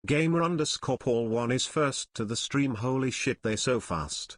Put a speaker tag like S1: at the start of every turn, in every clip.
S1: Gamer_Paul1 is first to the stream. Holy shit, they so fast.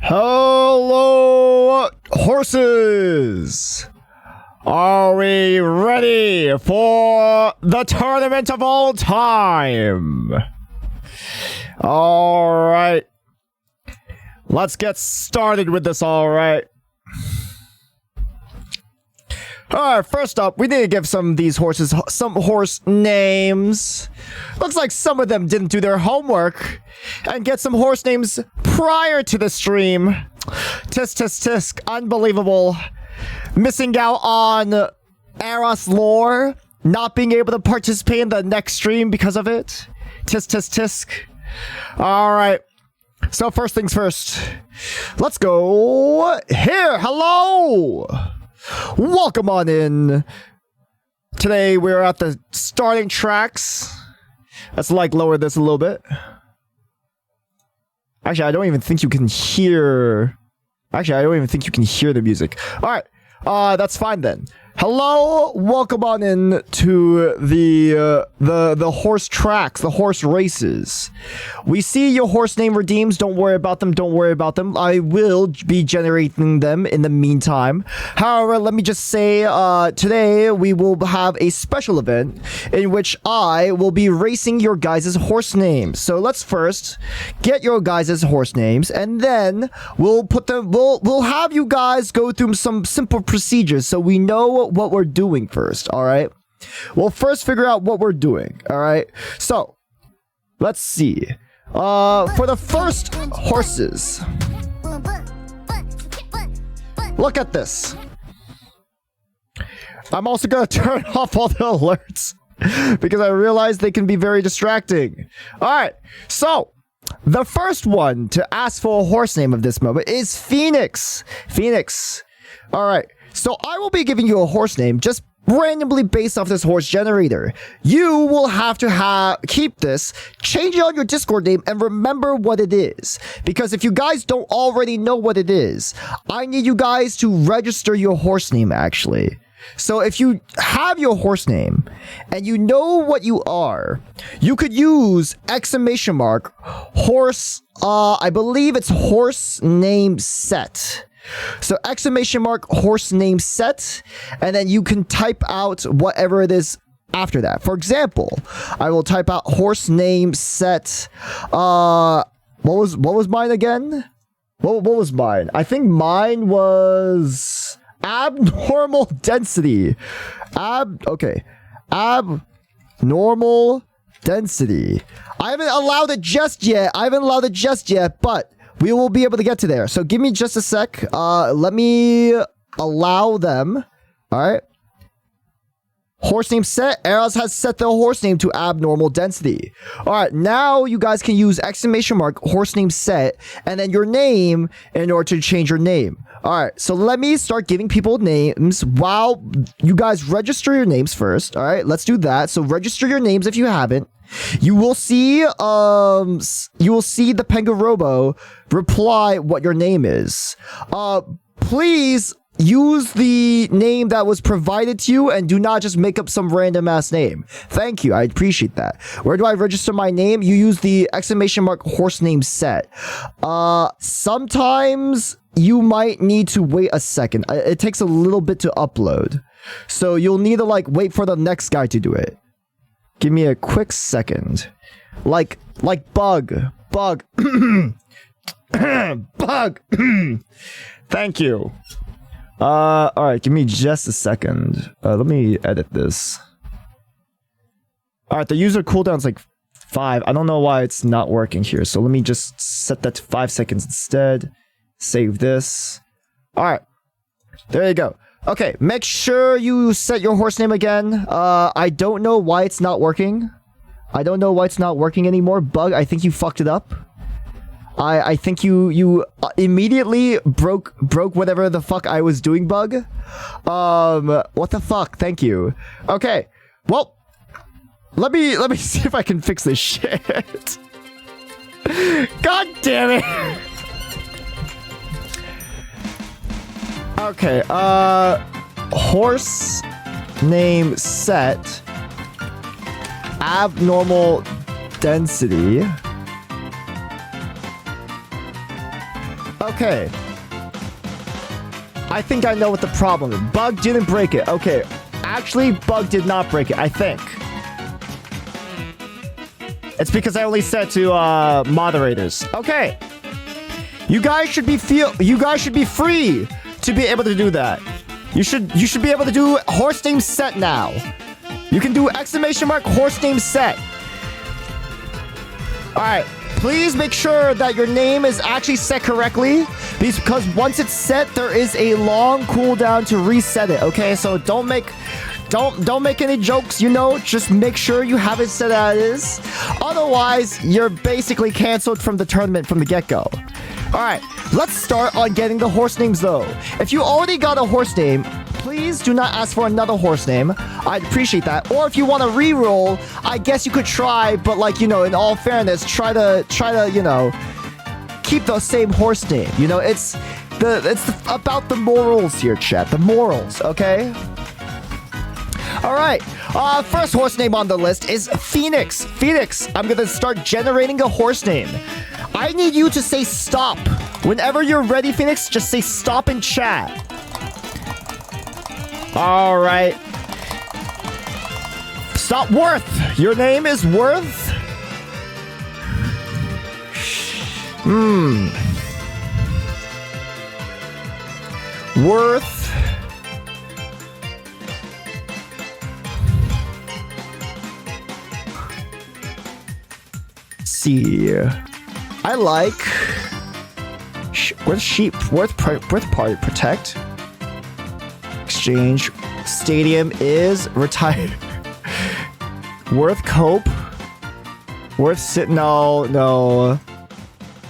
S2: Hello, horses! Are we ready for the tournament of all time? Alright. Let's get started with this, alright. Alright, first up, we need to give some of these horses some horse names. Looks like some of them didn't do their homework and get some horse names prior to the stream. Tisk, tisk, tisk. Unbelievable. Missing out on Eros lore. Not being able to participate in the next stream because of it. Tisk, tisk, tisk. Alright. So first things first. Let's go here. Hello. Welcome on in. Today we're at the starting tracks. Let's like lower this a little bit. Actually, I don't even think you can hear... Actually, I don't even think you can hear the music. Alright, that's fine then. Hello, welcome on in to the horse tracks, the horse races. We see your horse name redeems. Don't worry about them. Don't worry about them. I will be generating them in the meantime. However, let me just say, today we will have a special event in which I will be racing your guys' horse names. So let's first get your guys' horse names, and then we'll put them. We'll have you guys go through some simple procedures so we know what we're doing first. All right, we'll first figure out what we're doing. All right, so let's see. For the first horses, look at this. I'm also gonna turn off all the alerts because I realize they can be very distracting. All right, so the first one to ask for a horse name of this moment is Phoenix. Phoenix. All right. So I will be giving you a horse name just randomly based off this horse generator. You will have to keep this, change it on your Discord name, and remember what it is. Because if you guys don't already know what it is, I need you guys to register your horse name actually. So if you have your horse name and you know what you are, you could use exclamation mark horse, I believe it's horse name set. So exclamation mark horse name set, and then you can type out whatever it is after that. For example, I will type out horse name set. What was mine again? What was mine? I think mine was abnormal density. Okay. Abnormal density. I haven't allowed it just yet, but we will be able to get to there. So give me just a sec. Let me allow them. All right. Horse name set. Eros has set the horse name to abnormal density. All right. Now you guys can use exclamation mark horse name set and then your name in order to change your name. All right. So let me start giving people names while you guys register your names first. All right. Let's do that. So register your names if you haven't. You will see the Penga Robo reply what your name is. Please use the name that was provided to you and do not just make up some random ass name. Thank you. I appreciate that. Where do I register my name? You use the exclamation mark horse name set. Sometimes you might need to wait a second. It takes a little bit to upload. So you'll need to like wait for the next guy to do it. Give me a quick second. Like bug. Bug. Thank you. Alright, give me just a second. Let me edit this. Alright, the user cooldown's like 5. I don't know why it's not working here. So let me just set that to 5 seconds instead. Save this. Alright. There you go. Okay, make sure you set your horse name again. I don't know why it's not working. I don't know why it's not working anymore. Bug, I think you fucked it up. I think you immediately broke whatever the fuck I was doing, Bug. What the fuck? Thank you. Okay. Well, let me see if I can fix this shit. God damn it. Okay, horse name set abnormal density. Okay. I think I know what the problem is. Bug didn't break it. Okay. Actually, Bug did not break it, I think. It's because I only set to moderators. Okay. You guys should be free to be able to do that. You should be able to do horse name set now. You can do exclamation mark horse name set. All right. Please make sure that your name is actually set correctly, because once it's set, there is a long cooldown to reset it. Okay, so don't make any jokes. You know, just make sure you have it set as it is. Otherwise, you're basically canceled from the tournament from the get-go. All right, let's start on getting the horse names though. If you already got a horse name, please do not ask for another horse name. I'd appreciate that. Or if you want to re-roll, I guess you could try, but like, you know, in all fairness, try to, you know, keep the same horse name. You know, it's about the morals here, chat. The morals, okay? All right. First horse name on the list is Phoenix. Phoenix, I'm going to start generating a horse name. I need you to say stop. Whenever you're ready, Phoenix, just say stop in chat. All right. Stop, Worth. Your name is Worth? Worth. See. I like... Where's sheep? Worth party protect. Exchange. Stadium is retired. Worth cope. Worth sit. No.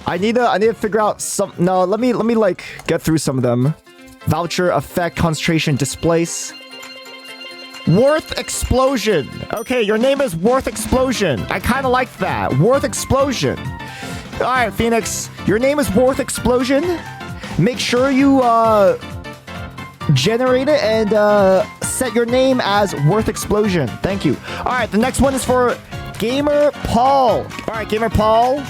S2: I need to figure out some. No, let me like get through some of them. Voucher, effect, concentration, displace. Worth Explosion. Okay, your name is Worth Explosion. I kind of like that. Worth Explosion. All right, Phoenix. Your name is Worth Explosion. Make sure you generate it and set your name as Worth Explosion. Thank you. All right, the next one is for Gamer Paul. All right, Gamer Paul.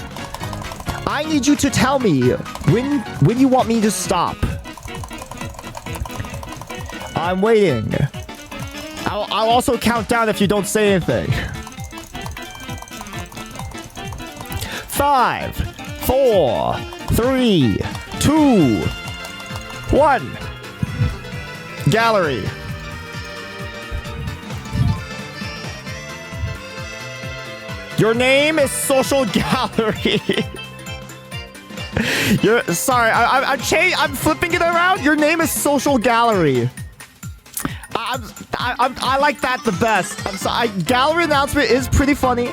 S2: I need you to tell me when you want me to stop. I'm waiting. I'll also count down if you don't say anything. 5, 4, 3, 2, 1. Gallery. Your name is Social Gallery. You're sorry. I'm flipping it around. Your name is Social Gallery. I like that the best. I'm sorry. Gallery announcement is pretty funny.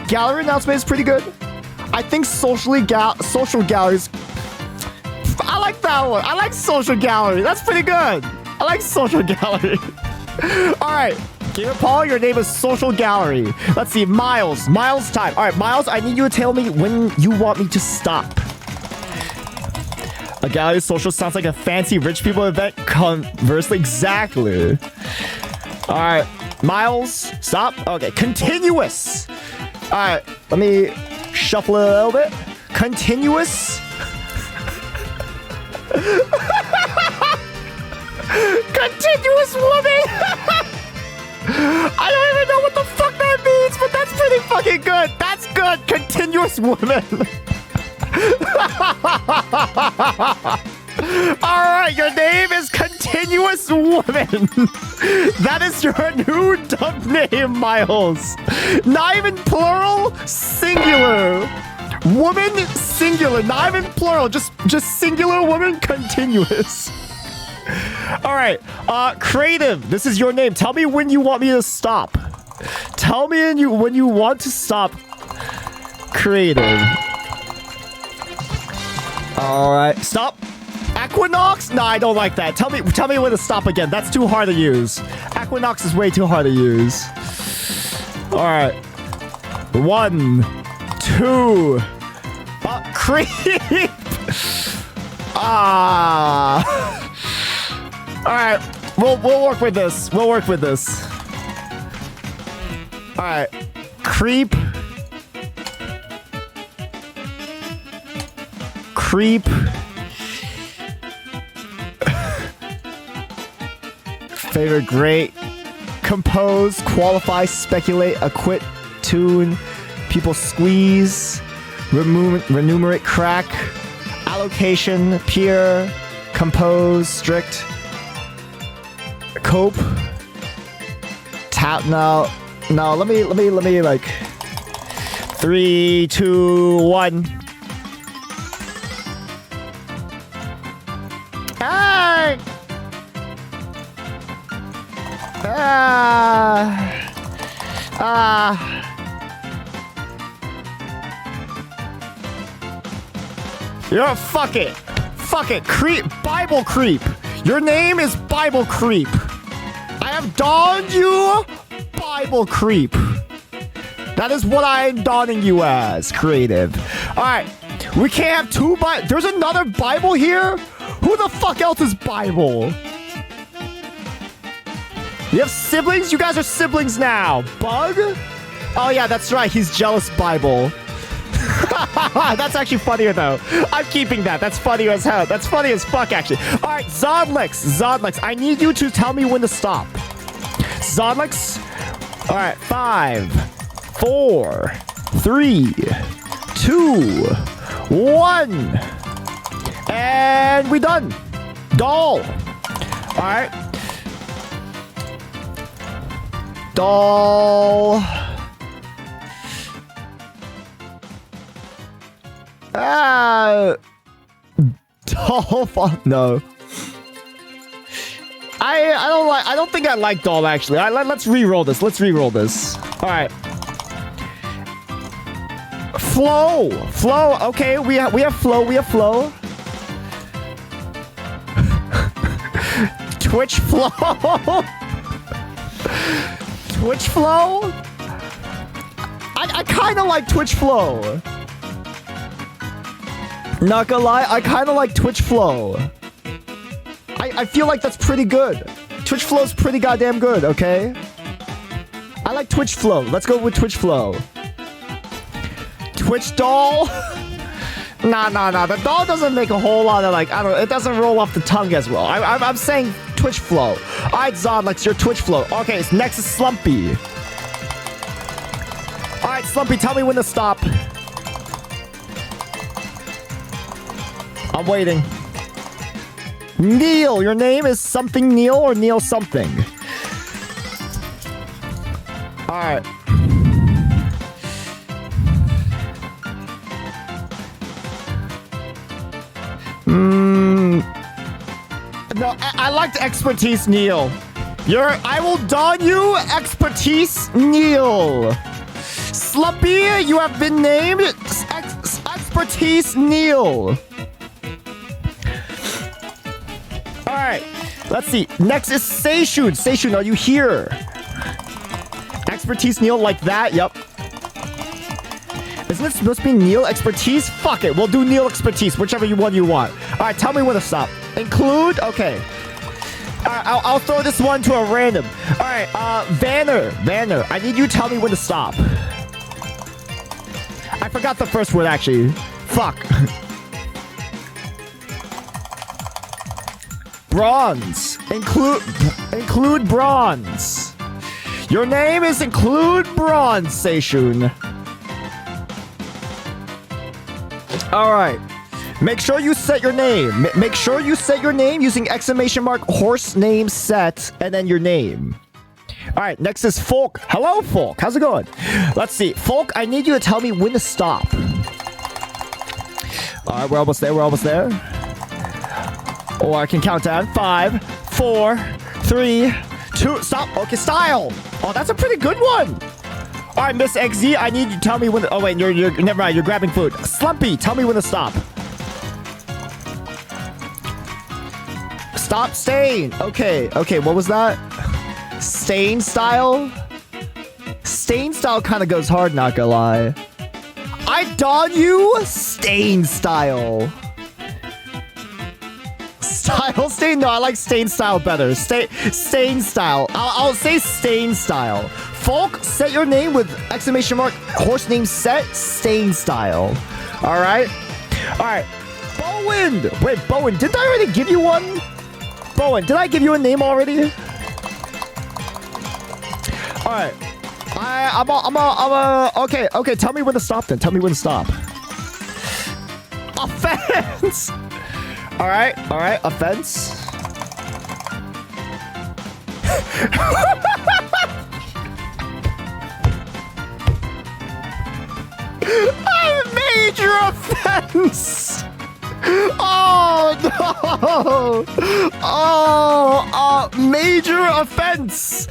S2: Gallery announcement is pretty good. I think social galleries. I like that one. I like Social Gallery. That's pretty good. I like Social Gallery. All right. Gamer Paul, your name is Social Gallery. Let's see. Miles. Miles time. All right, Miles, I need you to tell me when you want me to stop. A gallery social sounds like a fancy rich people event. Conversely, exactly. All right. Miles, stop. Okay. Continuous. All right. Let me shuffle it a little bit. Continuous. Continuous woman. I don't even know what the fuck that means, but that's pretty fucking good. That's good. Continuous woman. All right, your name is Continuous Woman. That is your new dumb name, Miles. Not even plural, singular. Woman, singular. Not even plural, just singular woman, continuous. All right, Creative, this is your name. Tell me when you want me to stop. Tell me when you want to stop. Creative. All right, stop. Equinox? No, I don't like that. Tell me when to stop again. That's too hard to use. Equinox is way too hard to use. All right. 1, 2. Creep. All right. We'll work with this. We'll work with this. All right. Creep. Creep Favorite, great. Compose, qualify, speculate, acquit, tune, people squeeze, remunerate, crack, allocation, peer, compose, strict, cope, tap. No, let me like 3, 2, 1. Hey! Yo, fuck it. Fuck it. Creep. Bible creep. Your name is Bible creep. I have donned you Bible creep. That is what I am donning you as, creative. Alright. We can't have two Bible. There's another Bible here? Who the fuck else is Bible? You have siblings? You guys are siblings now. Bug? Oh yeah, that's right. He's jealous Bible. That's actually funnier though. I'm keeping that. That's funny as hell. That's funny as fuck actually. Alright, Zodlex, I need you to tell me when to stop. Zodlex. Alright, 5, 4, 3, 2, 1. And we done. Doll. Alright. Doll. Doll. No. I don't think I like Doll actually. Let's re-roll this. All right. Flow. Okay, we have flow. Twitch flow. Twitch flow. I kind of like Twitch flow. Not gonna lie, I kind of like Twitch flow. I feel like that's pretty good. Twitch flow's pretty goddamn good, okay? I like Twitch flow. Let's go with Twitch flow. Twitch doll? Nah. The doll doesn't make a whole lot of like, I don't know, it doesn't roll off the tongue as well. I'm saying Twitch flow. Alright, Zodlex, your Twitch flow. Okay, so next is Slumpy. Alright, Slumpy, tell me when to stop. I'm waiting. Neil, your name is something Neil or Neil something? Alright. No, I liked expertise, Neil. I will don you expertise, Neil. Slumpy, you have been named expertise, Neil. Alright, let's see. Next is Seishun. Seishun, are you here? Expertise, Neil, like that? Yep. Isn't it supposed to be Neil expertise? Fuck it, we'll do Neil expertise, whichever one you want. Alright, tell me when to stop. Include? Okay. Alright, I'll throw this one to a random. Alright, Vanner, I need you to tell me when to stop. I forgot the first word, actually. Fuck. Bronze. Include bronze. Your name is Include Bronze, Seishun. Alright. Make sure you set your name. Make sure you set your name using exclamation mark horse name set and then your name. Alright, next is Folk. Hello, Folk. How's it going? Let's see. Folk, I need you to tell me when to stop. Alright, we're almost there. Or I can count down. 5, 4, 3, 2, stop. Okay, style. Oh, that's a pretty good one. All right, Miss XZ, I need you to tell me when. Oh wait, you're never mind. You're grabbing food. Slumpy, tell me when to stop. Stop stain. Okay. What was that? Stain style. Stain style kind of goes hard. Not gonna lie. I don you stain style. Style stain? No, I like stain style better. Stain style. I'll say stain style. Folk, set your name with exclamation mark horse name set stain style. All right. Bowen. Wait, Bowen. Did I already give you one? Bowen, did I give you a name already? right. Okay, tell me when to stop then. Tell me when to stop. Offense! Alright, offense. Major offense! Oh no! Oh, major offense!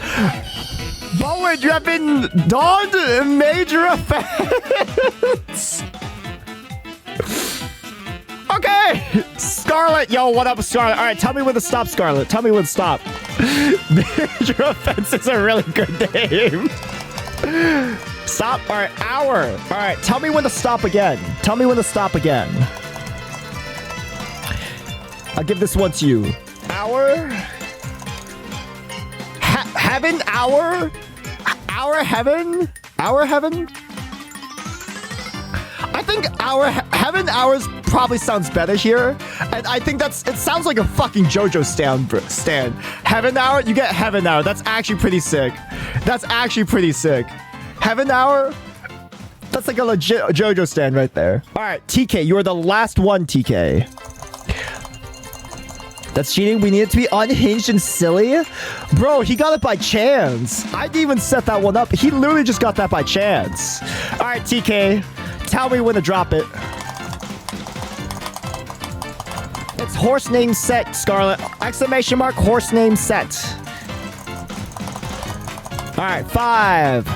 S2: Bowen, you have been donned major offense! Okay! Scarlet, yo, what up, Scarlet? Alright, tell me when to stop, Scarlet. Tell me when to stop. Major offense is a really good name. Stop. Alright, hour. Alright, tell me when to stop again. Tell me when to stop again. I'll give this one to you. Hour? Heaven? Hour? Hour heaven? Hour heaven? I think heaven hours probably sounds better here. And I think it sounds like a fucking JoJo stand. Heaven hour? You get heaven hour. That's actually pretty sick. That's actually pretty sick. Heaven hour? That's like a legit JoJo stand right there. All right, TK, you are the last one, TK. That's cheating. We need it to be unhinged and silly. Bro, he got it by chance. I didn't even set that one up. He literally just got that by chance. All right, TK, tell me when to drop it. It's horse name set, Scarlet. Exclamation mark, horse name set. All right, 5,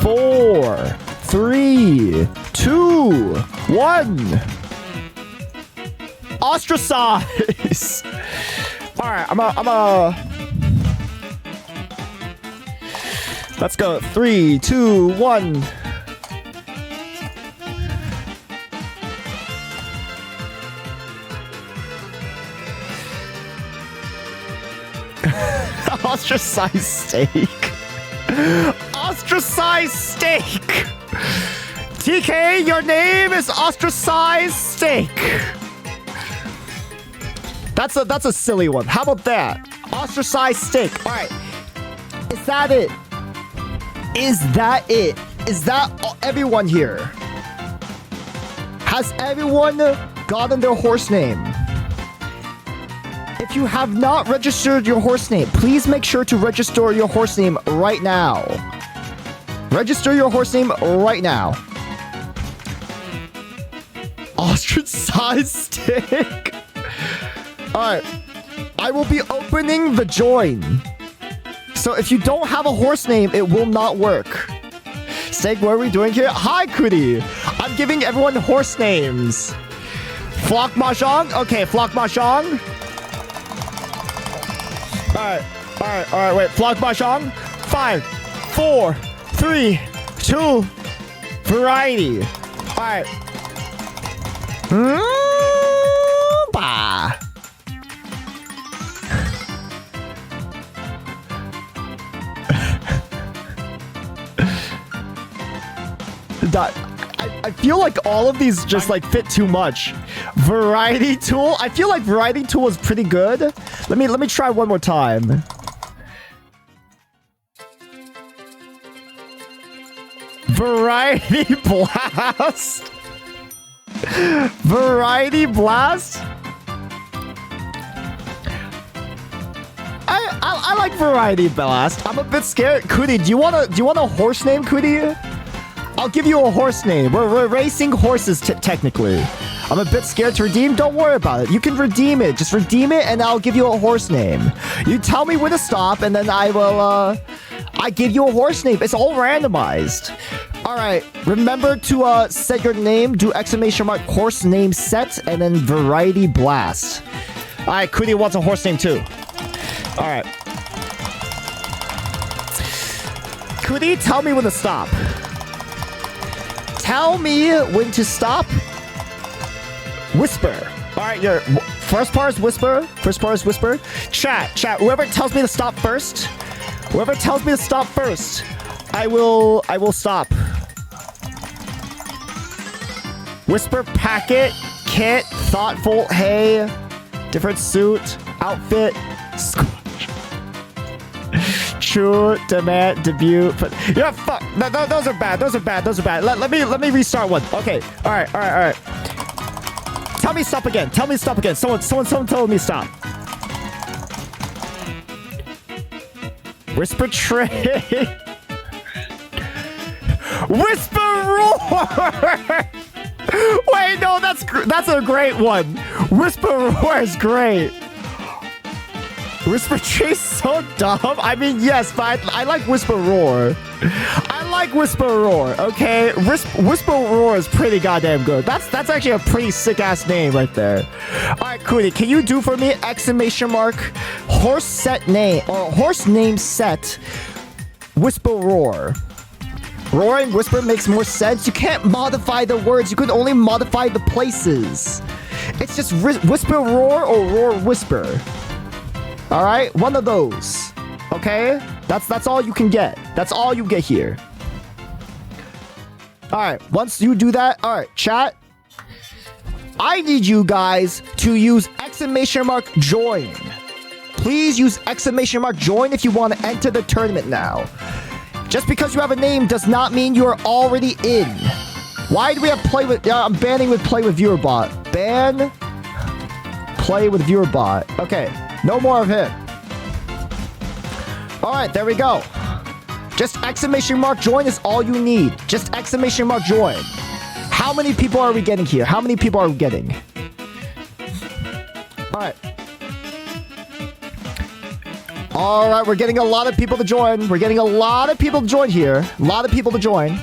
S2: 4, 3, 2, 1. Ostracize. All right, I'm a. Let's go. 3, 2, 1. Ostracized steak. Ostracized steak. TK, your name is Ostracized steak. That's a silly one. How about that? Ostracized steak. All right. Is that it? Is that it? Is that everyone here? Has everyone gotten their horse name? If you have not registered your horse name, please make sure to register your horse name right now. Register your horse name right now. Ostracized stick. Alright. I will be opening the join. So if you don't have a horse name, it will not work. Steak, what are we doing here? Hi, Kuti. I'm giving everyone horse names. Flock Mahjong? Okay, Flock Mahjong. Alright, wait. Flock Mahjong. 5, 4, 3, 2. Variety. Alright. Bah. I feel like all of these just like fit too much. Variety tool. I feel like variety tool is pretty good. Let me try one more time. Variety blast. Variety blast. I like variety blast. I'm a bit scared. Kuti, do you want a horse name, Kuti? I'll give you a horse name. We're racing horses technically. I'm a bit scared to redeem. Don't worry about it. You can redeem it. Just redeem it and I'll give you a horse name. You tell me when to stop and then I will I give you a horse name. It's all randomized. All right. Remember to set your name. Do exclamation mark horse name set and then variety blast. All right. Kuti wants a horse name too. All right. Kuti, tell me when to stop. Tell me when to stop. Whisper. All right, your first part is whisper. First part is whisper. Chat. Whoever tells me to stop first. Whoever tells me to stop first, I will stop. Whisper, packet, kit, thoughtful, hey, different suit, outfit, squash. True demand debut. But yeah, fuck. Those are bad. Those are bad. Those are bad. Let me restart one. Okay. All right. Tell me stop again. Tell me stop again. Someone told me stop. Whisper Trade. Whisper Roar. Wait, no, that's a great one. Whisper Roar is great. Whisper Chase so dumb. I mean, yes, but I like Whisper Roar. I like Whisper Roar. Okay, Whisper Roar is pretty goddamn good. That's actually a pretty sick ass name right there. All right, Cooney, can you do for me exclamation mark horse set name or horse name set Whisper Roar? Roaring Whisper makes more sense. You can't modify the words. You can only modify the places. It's just Whisper Roar or Roar Whisper. All right, one of those. Okay, that's all you can get. That's all you get here. All right, once you do that, all right, chat. I need you guys to use exclamation mark join. Please use exclamation mark join if you want to enter the tournament now. Just because you have a name does not mean you are already in. Why do we have play with? I'm banning with play with viewer bot. Ban play with viewer bot. Okay. No more of him. All right, there we go. Just exclamation mark join is all you need. Just exclamation mark join. How many people are we getting here? How many people are we getting? All right. All right, we're getting a lot of people to join. We're getting a lot of people to join here. A lot of people to join.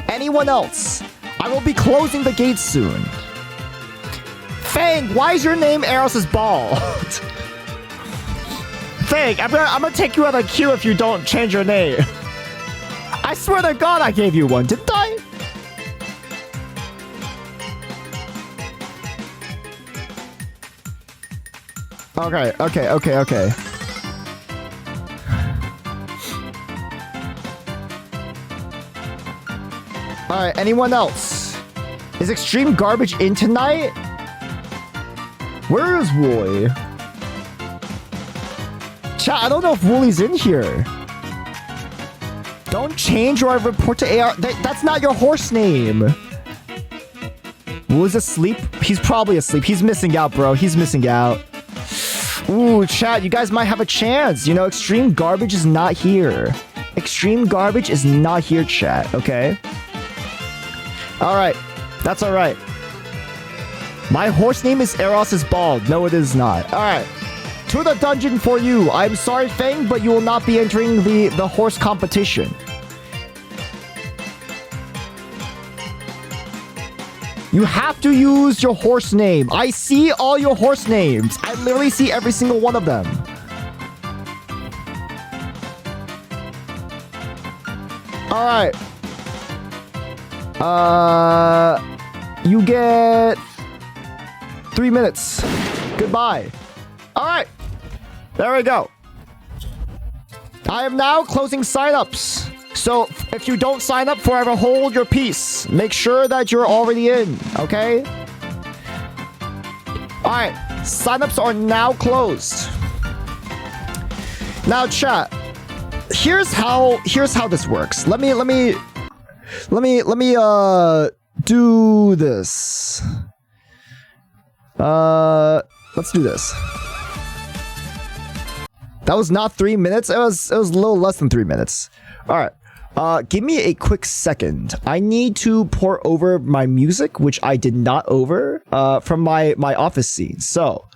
S2: Anyone else? I will be closing the gates soon. Fang, why is your name Eros' ball? Fang, I'm gonna take you out of the queue if you don't change your name. I swear to God I gave you one, didn't I? Okay. Alright, anyone else? Is Extreme Garbage in tonight? Where is Wooly? Chat, I don't know if Wooly's in here. Don't change or I report to AR. That's not your horse name. Wooly's asleep? He's probably asleep. He's missing out, bro. He's missing out. Ooh, chat, you guys might have a chance. You know, Extreme Garbage is not here. Extreme Garbage is not here, chat, okay? Alright, that's alright. My horse name is Eros' Bald. No, it is not. Alright. To the dungeon for you. I'm sorry, Fang, but you will not be entering the horse competition. You have to use your horse name. I see all your horse names. I literally see every single one of them. Alright. You get 3 minutes. Goodbye. Alright. There we go. I am now closing signups. So if you don't sign up, forever hold your peace. Make sure that you're already in, okay? Alright. Signups are now closed. Now chat. Here's how this works. Let me do this. Let's do this. That was not 3 minutes. It was a little less than 3 minutes. All right. Give me a quick second. I need to pour over my music, which I did not over from my office scene. So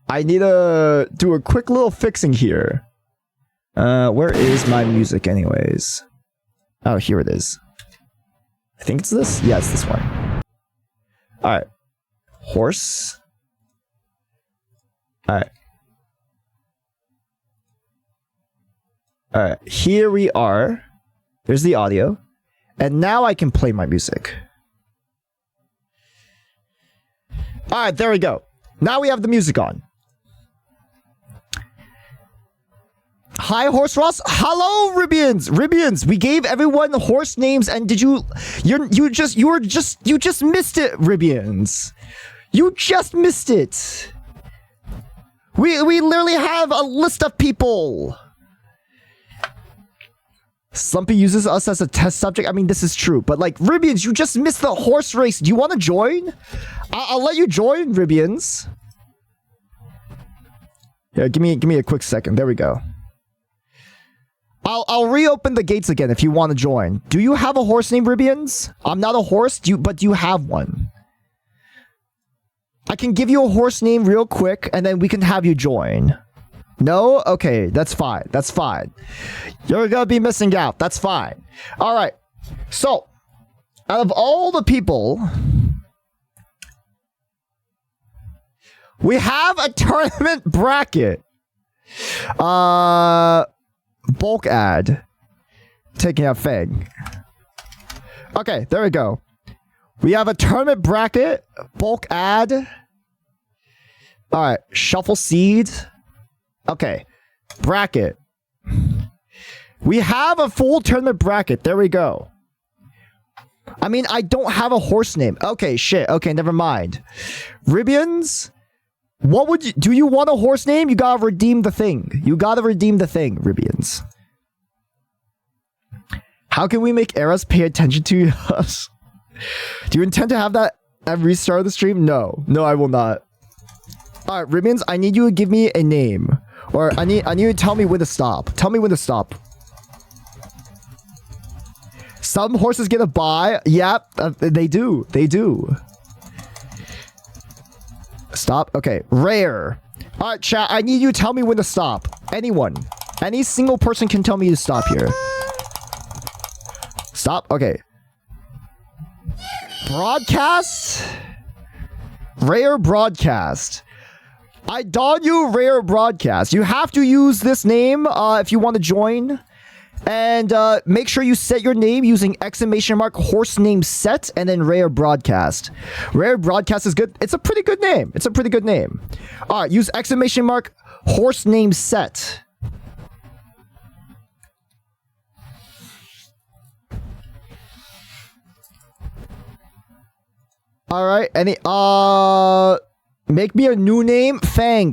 S2: I need to do a quick little fixing here. Where is my music anyways? Oh, here it is. I think it's this. Yeah, it's this one. All right. Horse. All right. All right, here we are. There's the audio. And now I can play my music. All right, there we go. Now we have the music on. Hi, Horse Ross. Hello, Ribians. Ribians, we gave everyone horse names, and you just missed it, Ribians. You just missed it. We literally have a list of people. Slumpy uses us as a test subject. I mean, this is true, but like Ribians, you just missed the horse race. Do you want to join? I'll let you join, Ribians. Yeah, give me a quick second. There we go. I'll reopen the gates again if you want to join. Do you have a horse named Ribians? I'm not a horse, but do you have one? I can give you a horse name real quick, and then we can have you join. No? Okay, that's fine. That's fine. You're gonna be missing out. That's fine. All right. So, out of all the people, we have a tournament bracket. Bulk ad. Taking out Fang. Okay, there we go. We have a tournament bracket. Bulk ad. Alright, shuffle seed. Okay. Bracket. We have a full tournament bracket. There we go. I mean, I don't have a horse name. Okay, shit. Okay, never mind. Ribians? What would you... Do you want a horse name? You gotta redeem the thing. You gotta redeem the thing, Ribians. How can we make eras pay attention to us? Do you intend to have that at restart of the stream? No. No, I will not. Alright, Ribians, I need you to give me a name. Or I need you to tell me when to stop. Tell me when to stop. Some horses get a buy. Yep, they do. They do. Stop. Okay, rare. Alright, chat, I need you to tell me when to stop. Anyone. Any single person can tell me to stop here. Stop. Okay. Broadcast? Rare broadcast. I don you rare broadcast. You have to use this name if you want to join. And make sure you set your name using exclamation mark horse name set and then rare broadcast. Rare broadcast is good. It's a pretty good name. It's a pretty good name. All right, use exclamation mark horse name set. All right, make me a new name. Fang.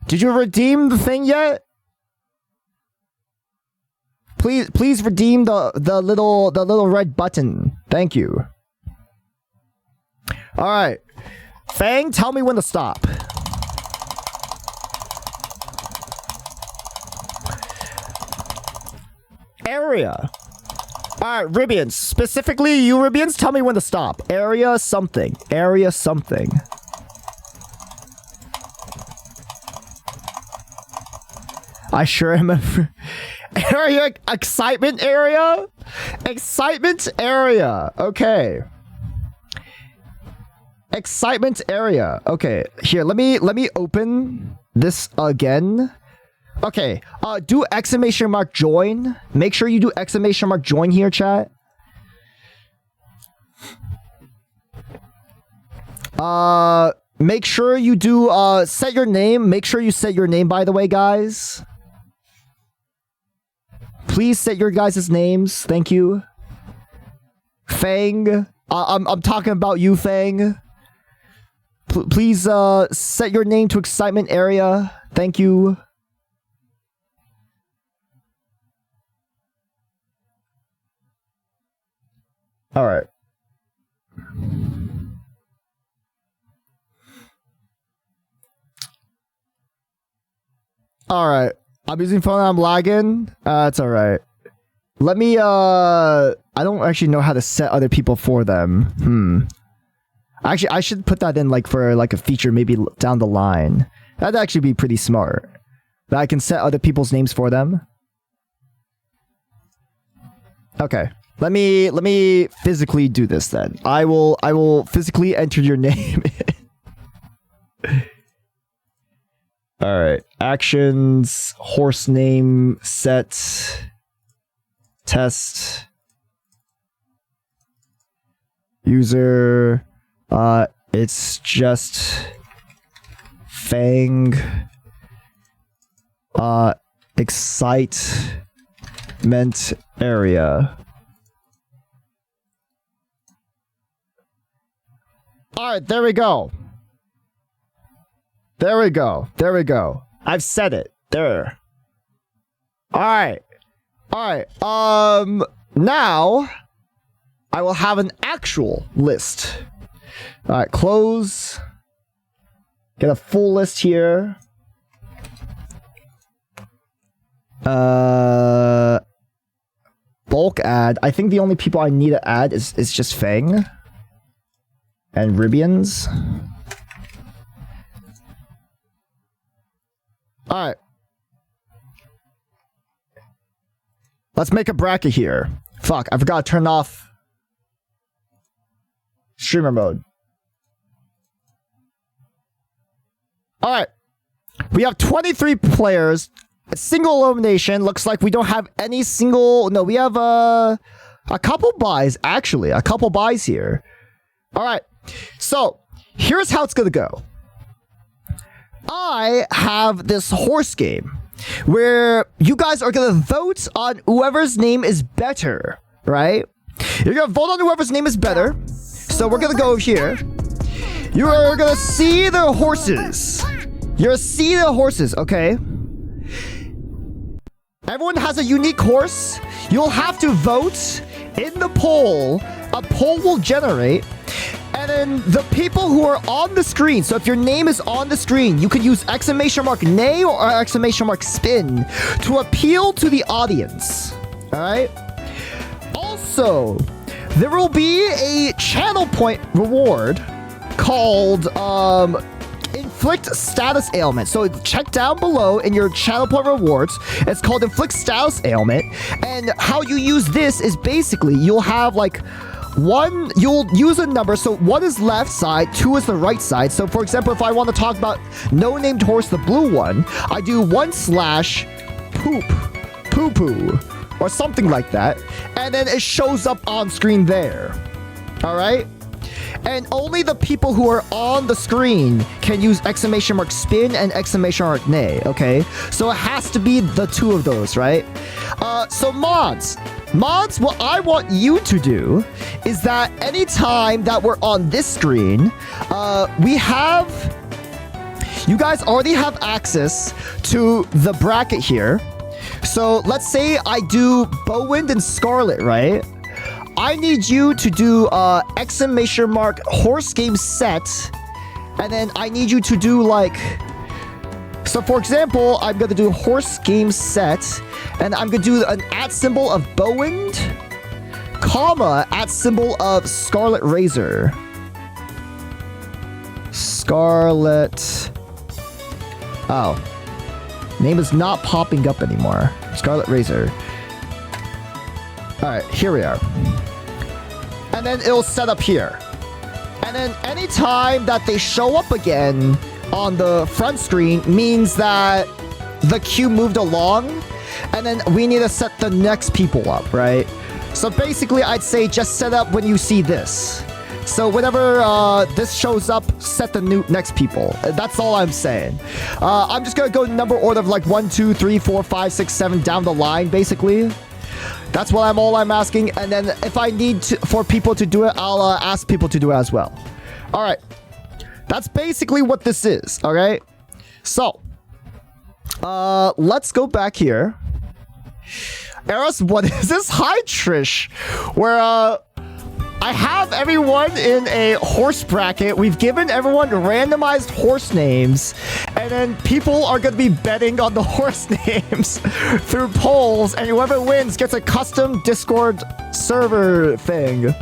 S2: Did you redeem the thing yet? Please redeem the little red button. Thank you. All right, Fang, tell me when to stop. Area. All right, Ribians. Specifically, you Ribians, tell me when to stop. Area something. Area something. I sure am a... Area... Excitement area? Excitement area. Okay. Excitement area. Okay. Here, let me open this again. Okay, do exclamation mark join. Make sure you do exclamation mark join here, chat. Make sure you do, set your name. Make sure you set your name, by the way, guys. Please set your guys' names. Thank you. Fang. I'm talking about you, Fang. Please, set your name to excitement area. Thank you. All right. All right. I'm using phone. I'm lagging. It's all right. Let me. I don't actually know how to set other people for them. Actually, I should put that in like for like a feature maybe down the line. That'd actually be pretty smart. That I can set other people's names for them. Okay. Let me physically do this then. I will physically enter your name. All right. Actions, horse name, set, test, user. It's just Fang. Excitement area. Alright, there we go. There we go. There we go. I've said it. There. Alright. All right. Now I will have an actual list. All right, close. Get a full list here. Bulk add. I think the only people I need to add is just Fang and Ribians. All right. Let's make a bracket here. Fuck, I forgot to turn off streamer mode. All right. We have 23 players. A single elimination. Looks like we don't have any single... No, we have a couple buys, actually. A couple buys here. All right. So, here's how it's going to go. I have this horse game where you guys are going to vote on whoever's name is better, right? You're going to vote on whoever's name is better. So, we're going to go here. You are going to see the horses. You're going to see the horses, okay? Everyone has a unique horse. You'll have to vote in the poll. A poll will generate. And then the people who are on the screen. So if your name is on the screen, you could use exclamation mark nay or exclamation mark spin to appeal to the audience. All right. Also, there will be a channel point reward called Inflict Status Ailment. So check down below in your channel point rewards. It's called Inflict Status Ailment. And how you use this is basically you'll have like you'll use a number. So 1 is left side, 2 is the right side. So for example, if I want to talk about no named horse, the blue one, I do 1/poop, poo-poo, or something like that. And then it shows up on screen there. All right. And only the people who are on the screen can use exclamation mark spin and exclamation mark nay, okay? So it has to be the two of those, right? So mods, what I want you to do is that anytime that we're on this screen, you guys already have access to the bracket here. So let's say I do Bowwind and Scarlet, right? I need you to do exclamation mark horse game set, and then I need you to do like, so for example, I'm gonna do horse game set, and I'm gonna do an @ symbol of Bowwind, comma @ symbol of Scarlet Razor. Scarlet. Oh, name is not popping up anymore. Scarlet Razor. All right, here we are. And then it'll set up here. And then anytime that they show up again on the front screen means that the queue moved along. And then we need to set the next people up, right? So basically, I'd say just set up when you see this. So whenever this shows up, set the next people. That's all I'm saying. I'm just going to go number order of like 1, 2, 3, 4, 5, 6, 7 down the line, basically. That's what all I'm asking. And then if I need for people to do it, I'll ask people to do it as well. All right. That's basically what this is. All right. So, let's go back here. Eros, what is this? Hi, Trish. Where, I have everyone in a horse bracket. We've given everyone randomized horse names. And then people are going to be betting on the horse names through polls. And whoever wins gets a custom Discord server thing.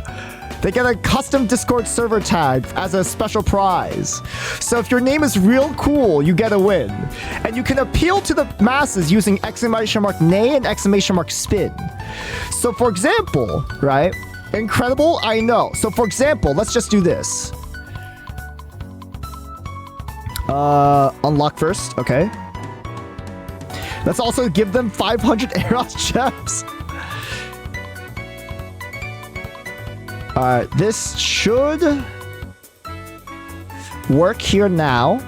S2: They get a custom Discord server tag as a special prize. So if your name is real cool, you get a win. And you can appeal to the masses using exclamation mark nay and exclamation mark spin. So for example, right? Incredible, I know. So for example, let's just do this. Unlock first, okay. Let's also give them 500 Eros gems. Alright, this should work here now.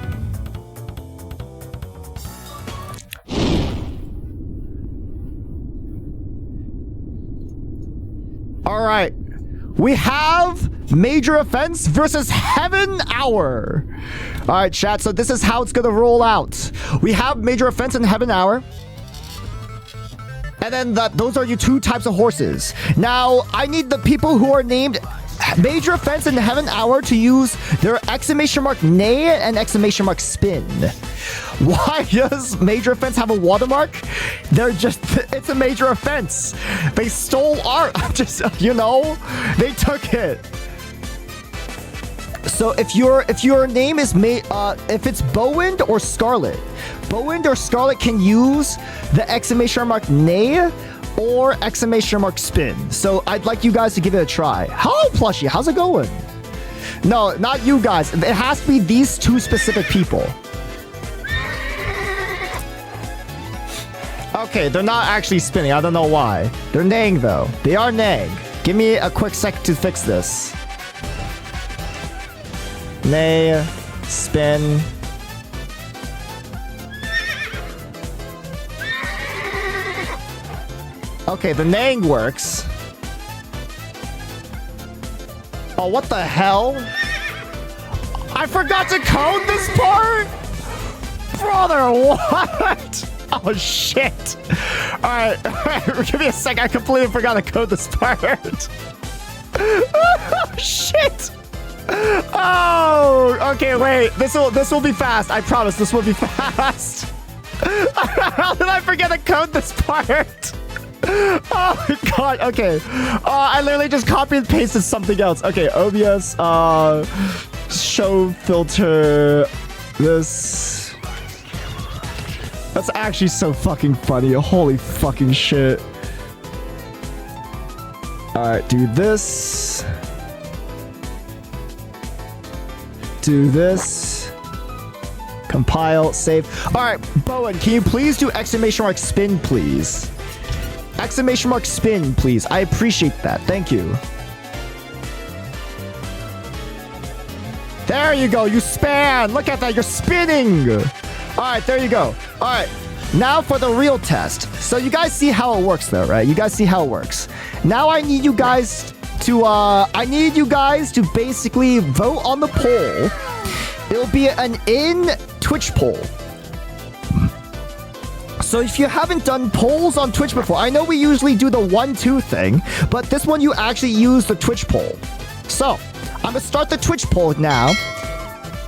S2: All right, we have Major Offense versus Heaven Hour. All right, chat, so this is how it's gonna roll out. We have Major Offense and Heaven Hour. And then those are your 2 types of horses. Now, I need the people who are named Major Offense and Heaven Hour to use their exclamation mark neigh and exclamation mark spin. Why does Major Offense have a watermark? It's a major offense. They stole art. They took it. So if your name is if it's Bowind or Scarlet, Bowind or Scarlet can use the exclamation mark neigh or exclamation mark spin. So I'd like you guys to give it a try. Hello, Plushie. How's it going? No, not you guys. It has to be these 2 specific people. Okay, they're not actually spinning. I don't know why. They're neighing, though. They are neighing. Give me a quick sec to fix this. Neigh, spin. Okay, the neighing works. Oh, what the hell? I forgot to code this part? Brother, what? Oh, shit. Alright, give me a sec. I completely forgot to code this part. Oh, shit. Oh, okay, wait. This will be fast. I promise this will be fast. How did I forget to code this part? Oh my god, okay. I literally just copied and pasted something else. Okay, OBS, show filter, this. That's actually so fucking funny. Holy fucking shit. Alright, do this. Do this. Compile, save. Alright, Bowen, can you please do exclamation mark spin, please? Exclamation mark spin, please. I appreciate that. Thank you. There you go. You span. Look at that. You're spinning. All right. There you go. All right. Now for the real test. So you guys see how it works, though, right? You guys see how it works. Now I need you guys to basically vote on the poll. It'll be an in Twitch poll. So if you haven't done polls on Twitch before, I know we usually do the 1-2 thing, but this one you actually use the Twitch poll. So I'm gonna start the Twitch poll now.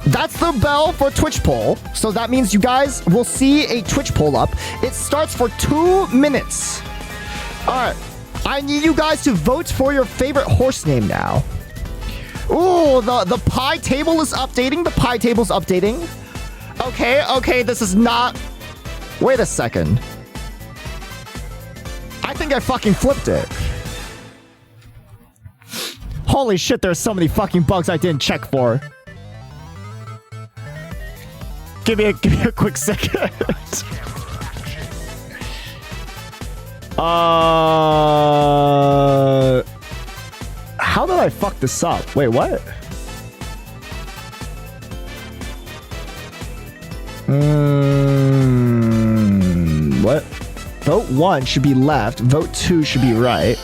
S2: That's the bell for Twitch poll. So that means you guys will see a Twitch poll up. It starts for 2 minutes. All right. I need you guys to vote for your favorite horse name now. Ooh, the pie table is updating. The pie table's updating. Okay, this is not... Wait a second. I think I fucking flipped it. Holy shit, there's so many fucking bugs I didn't check for. Give me a quick second. How did I fuck this up? Wait, what? What? Vote 1 should be left. Vote 2 should be right.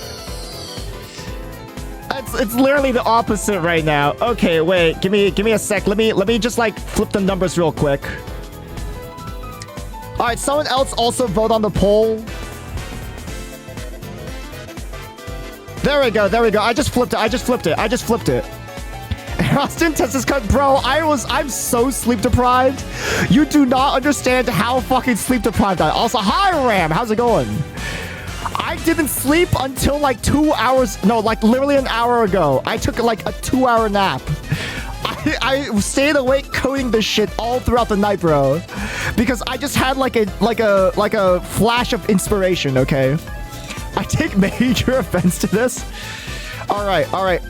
S2: It's literally the opposite right now. Okay, wait. Give me a sec. Let me just like flip the numbers real quick. All right, someone else also vote on the poll. There we go. I just flipped it. Austin Texas cut, bro. I'm so sleep deprived. You do not understand how fucking sleep deprived I am. Also, hi Ram, how's it going? I didn't sleep until like 2 hours. No, like literally an hour ago. I took like a 2-hour nap. I stayed awake coding this shit all throughout the night, bro, because I just had like a flash of inspiration. Okay, I take major offense to this. All right.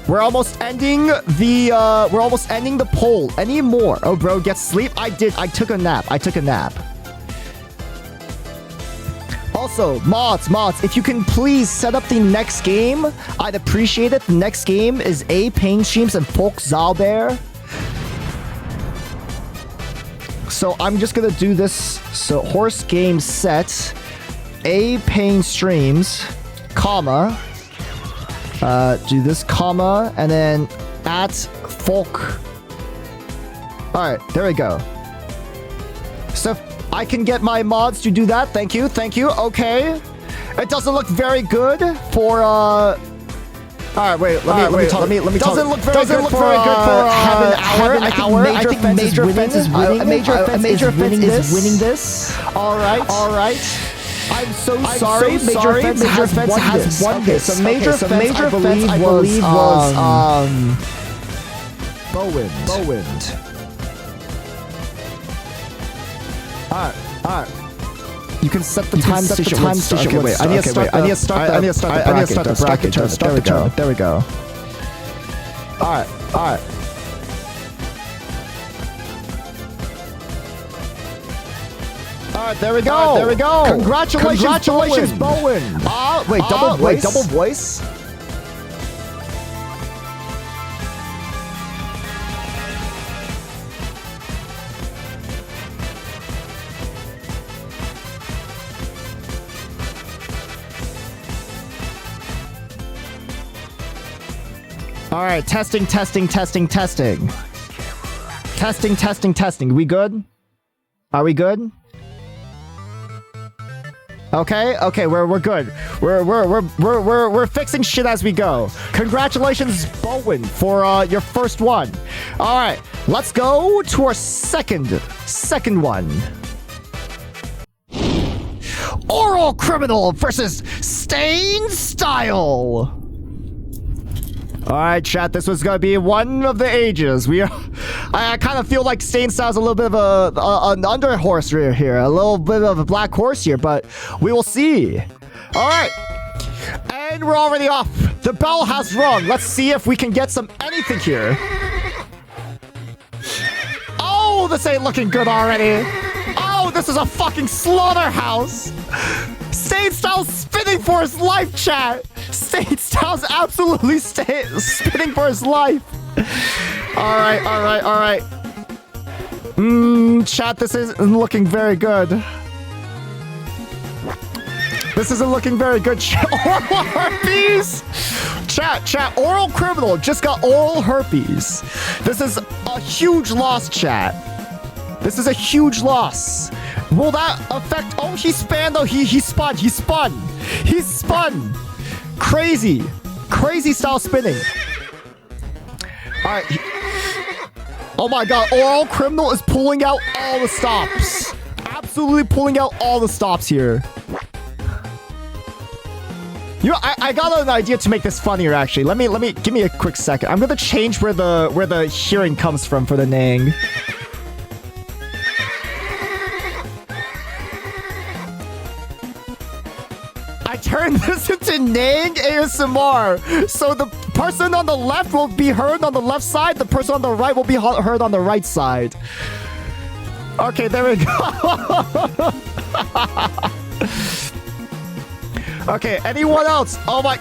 S2: We're almost ending the poll. Any more? Oh, bro, get sleep. I took a nap. Also, mods, if you can please set up the next game, I'd appreciate it. The next game is A Pain Streams and Folk Zalbear. So I'm just gonna do this. So horse game set, A Pain Streams, comma. Do this comma and then at folk. All right, there we go. So I can get my mods to do that. Thank you. Thank you. Okay. It doesn't look very good for all right, wait. Let me talk. Doesn't look very good for have an hour. I think Major Offense is winning. Major Offense is winning this. All right. I'm so sorry. Major Offense has won this. So Major Offense, I believe, was Bowen. All right. You can set the time station. Okay, wait. I need to start the bracket. There we go. All right. There we go. Congratulations, Bowen. Wait, double voice. All right, testing. We good? Are we good? Okay, we're good. We're fixing shit as we go. Congratulations, Bowen, for your first one. All right, let's go to our second one. Oral Criminal versus Stain Style. All right, chat. This was gonna be one of the ages. I kind of feel like Stain Style's a little bit of an under horse here, a little bit of a black horse here, but we will see. All right, and we're already off. The bell has rung. Let's see if we can get anything here. Oh, this ain't looking good already. Oh, this is a fucking slaughterhouse. Stain Style's spinning for his life, chat. Stain Style's absolutely spinning for his life. All right. Chat, this isn't looking very good. Oral herpes? Chat, Oral Criminal just got oral herpes. This is a huge loss, chat. This is a huge loss. Will that affect... Oh, he spun, though. He spun. Crazy style spinning. All right. Oh my god, Oral Criminal is pulling out all the stops. Absolutely pulling out all the stops here. You know, I got an idea to make this funnier, actually. Let me give me a quick second. I'm gonna change where the hearing comes from for the neighing. I turned this into neighing ASMR. So the person on the left will be heard on the left side. The person on the right will be heard on the right side. Okay, there we go. Okay, anyone else? Oh my...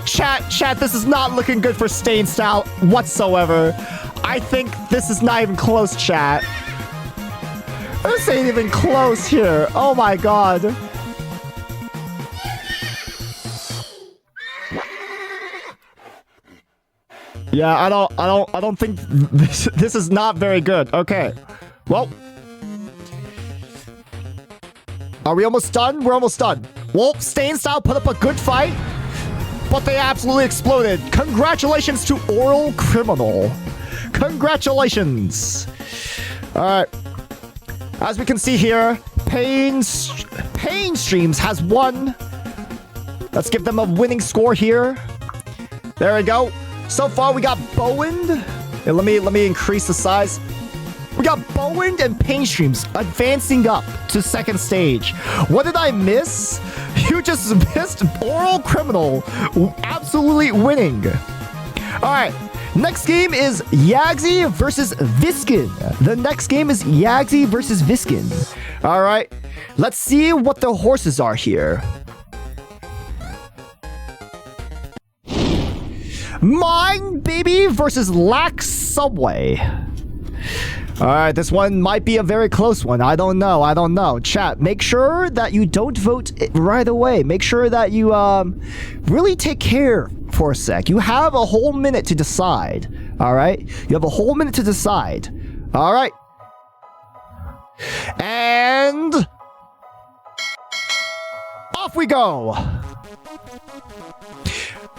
S2: Chat, this is not looking good for Stain Style whatsoever. I think this is not even close, chat. This ain't even close here. Oh my god. Yeah, I don't think this is not very good. Okay. Well, are we almost done? We're almost done. Well, Stain Style put up a good fight, but they absolutely exploded. Congratulations to Oral Criminal. Congratulations. All right. As we can see here, Pain Streams has won. Let's give them a winning score here. There we go. So far, we got Bowen. Hey, let me increase the size. We got Bowen and Pain Streams advancing up to second stage. What did I miss? You just missed Oral Criminal absolutely winning. All right. Next game is Yagsy versus Viskin. The next game is Yagsy versus Viskin. All right. Let's see what the horses are here. Mine Baby versus Lax Subway. All right, this one might be a very close one. I don't know. Chat, make sure that you don't vote right away. Make sure that you really take care for a sec. You have a whole minute to decide. All right? You have a whole minute to decide. All right. And off we go.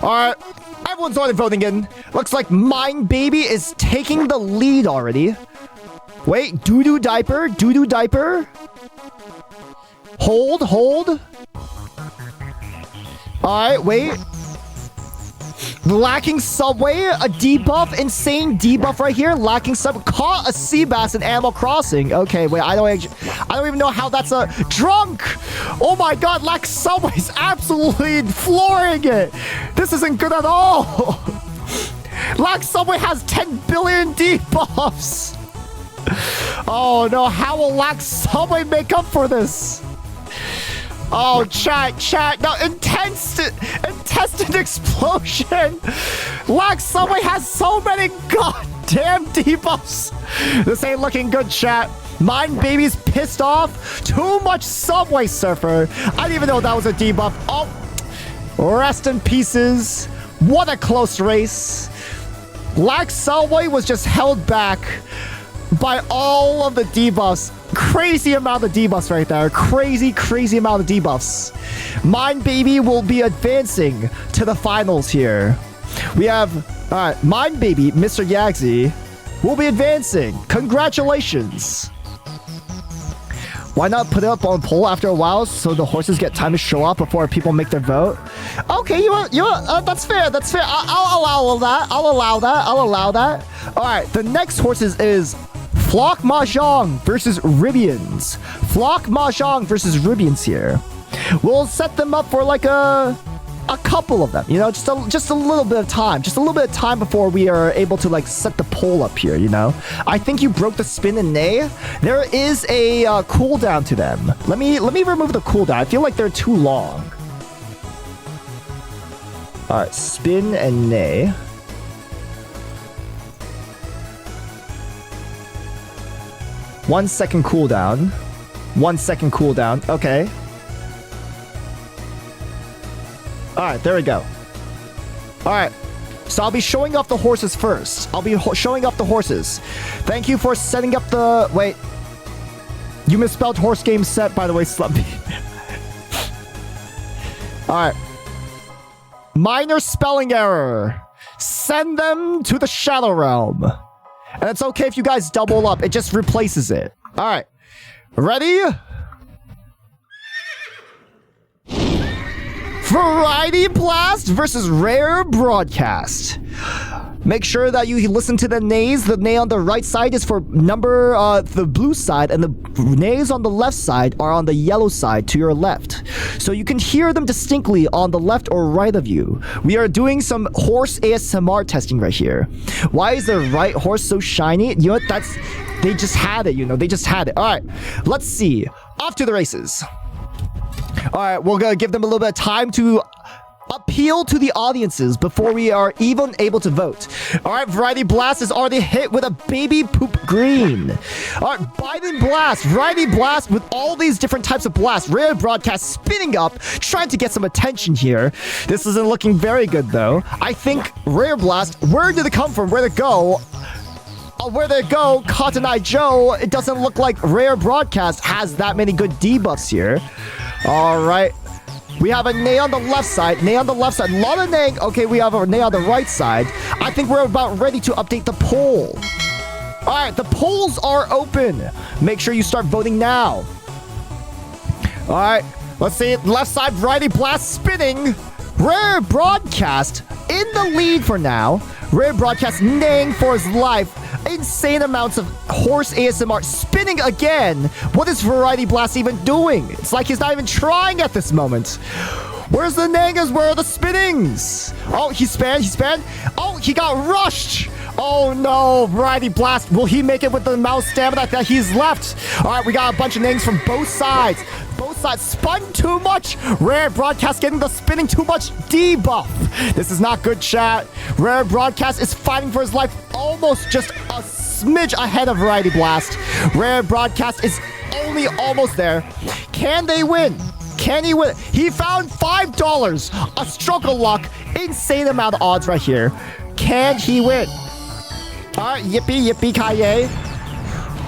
S2: Alright, everyone's already voting in. Looks like Mind Baby is taking the lead already. Wait, doo-doo diaper, doo-doo diaper. Hold. Alright, wait. Lacking Subway, a debuff, insane debuff right here. Lacking Subway, caught a sea bass in Animal Crossing. Okay, wait, I don't even know how that's a drunk. Oh my god, Lack Subway's absolutely flooring it. This isn't good at all. Lack Subway has 10 billion debuffs. Oh no, how will Lack Subway make up for this? Oh, chat. No, intestine explosion. Lack Subway has so many goddamn debuffs. This ain't looking good, chat. Mind Baby's pissed off. Too much Subway Surfer. I didn't even know that was a debuff. Oh, rest in pieces. What a close race. Lack Subway was just held back by all of the debuffs. Crazy amount of debuffs right there. Crazy amount of debuffs. Mind Baby will be advancing to the finals here. We have, Mind Baby, Mr. Yagzy, will be advancing. Congratulations. Why not put it up on poll after a while so the horses get time to show up before people make their vote? Okay, you want, that's fair. I'll allow that. All right, the next horses is Flock Mahjong versus Ribians. Flock Mahjong versus Ribians here. We'll set them up for like a couple of them, you know, just a little bit of time. Just a little bit of time before we are able to like set the poll up here, you know. I think you broke the spin and nay. There is a cooldown to them. Let me remove the cooldown. I feel like they're too long. All right, spin and nay. One second cooldown. Okay. Alright, there we go. Alright. So I'll be showing off the horses first. Showing off the horses. Thank you for setting up the... Wait. You misspelled horse game set, by the way, Slumpy. Alright. Minor spelling error. Send them to the Shadow Realm. And it's okay if you guys double up. It just replaces it. All right. Ready? Variety Blast versus Rare Broadcast. Make sure that you listen to the nays. The nay on the right side is for the blue side, and the nays on the left side are on the yellow side to your left. So you can hear them distinctly on the left or right of you. We are doing some horse ASMR testing right here. Why is the right horse so shiny? You know what? They just had it, you know. They just had it. All right, let's see. Off to the races. All right, we're gonna give them a little bit of time to appeal to the audiences before we are even able to vote. All right, Variety Blast is already hit with a baby poop green. All right, Biden Blast, Variety Blast with all these different types of blasts. Rare Broadcast spinning up, trying to get some attention here. This isn't looking very good though. I think Rare Blast, where did it come from? Where'd it go? Where'd it go? Cotton Eye Joe, it doesn't look like Rare Broadcast has that many good debuffs here. All right. We have a nay on the left side. Nay on the left side. A lot of nay. Okay, we have a nay on the right side. I think we're about ready to update the poll. All right, the polls are open. Make sure you start voting now. All right, let's see it. Left side, Variety Blast spinning. Rare Broadcast in the lead for now. Rare Broadcast neighing for his life. Insane amounts of horse ASMR spinning again. What is Variety Blast even doing? It's like he's not even trying at this moment. Where's the neighings? Where are the spinnings? Oh, he span. Oh, he got rushed. Oh no, Variety Blast. Will he make it with the amount of stamina that he's left? All right, we got a bunch of neighings from both sides. Both sides spun too much. Rare Broadcast getting the spinning too much debuff. This is not good, chat. Rare Broadcast is fighting for his life, almost just a smidge ahead of Variety Blast. Rare Broadcast is only almost there. Can they win? Can he win? He found $5. A stroke of luck. Insane amount of odds right here. Can he win? All right, yippee, yippee, ki-yay.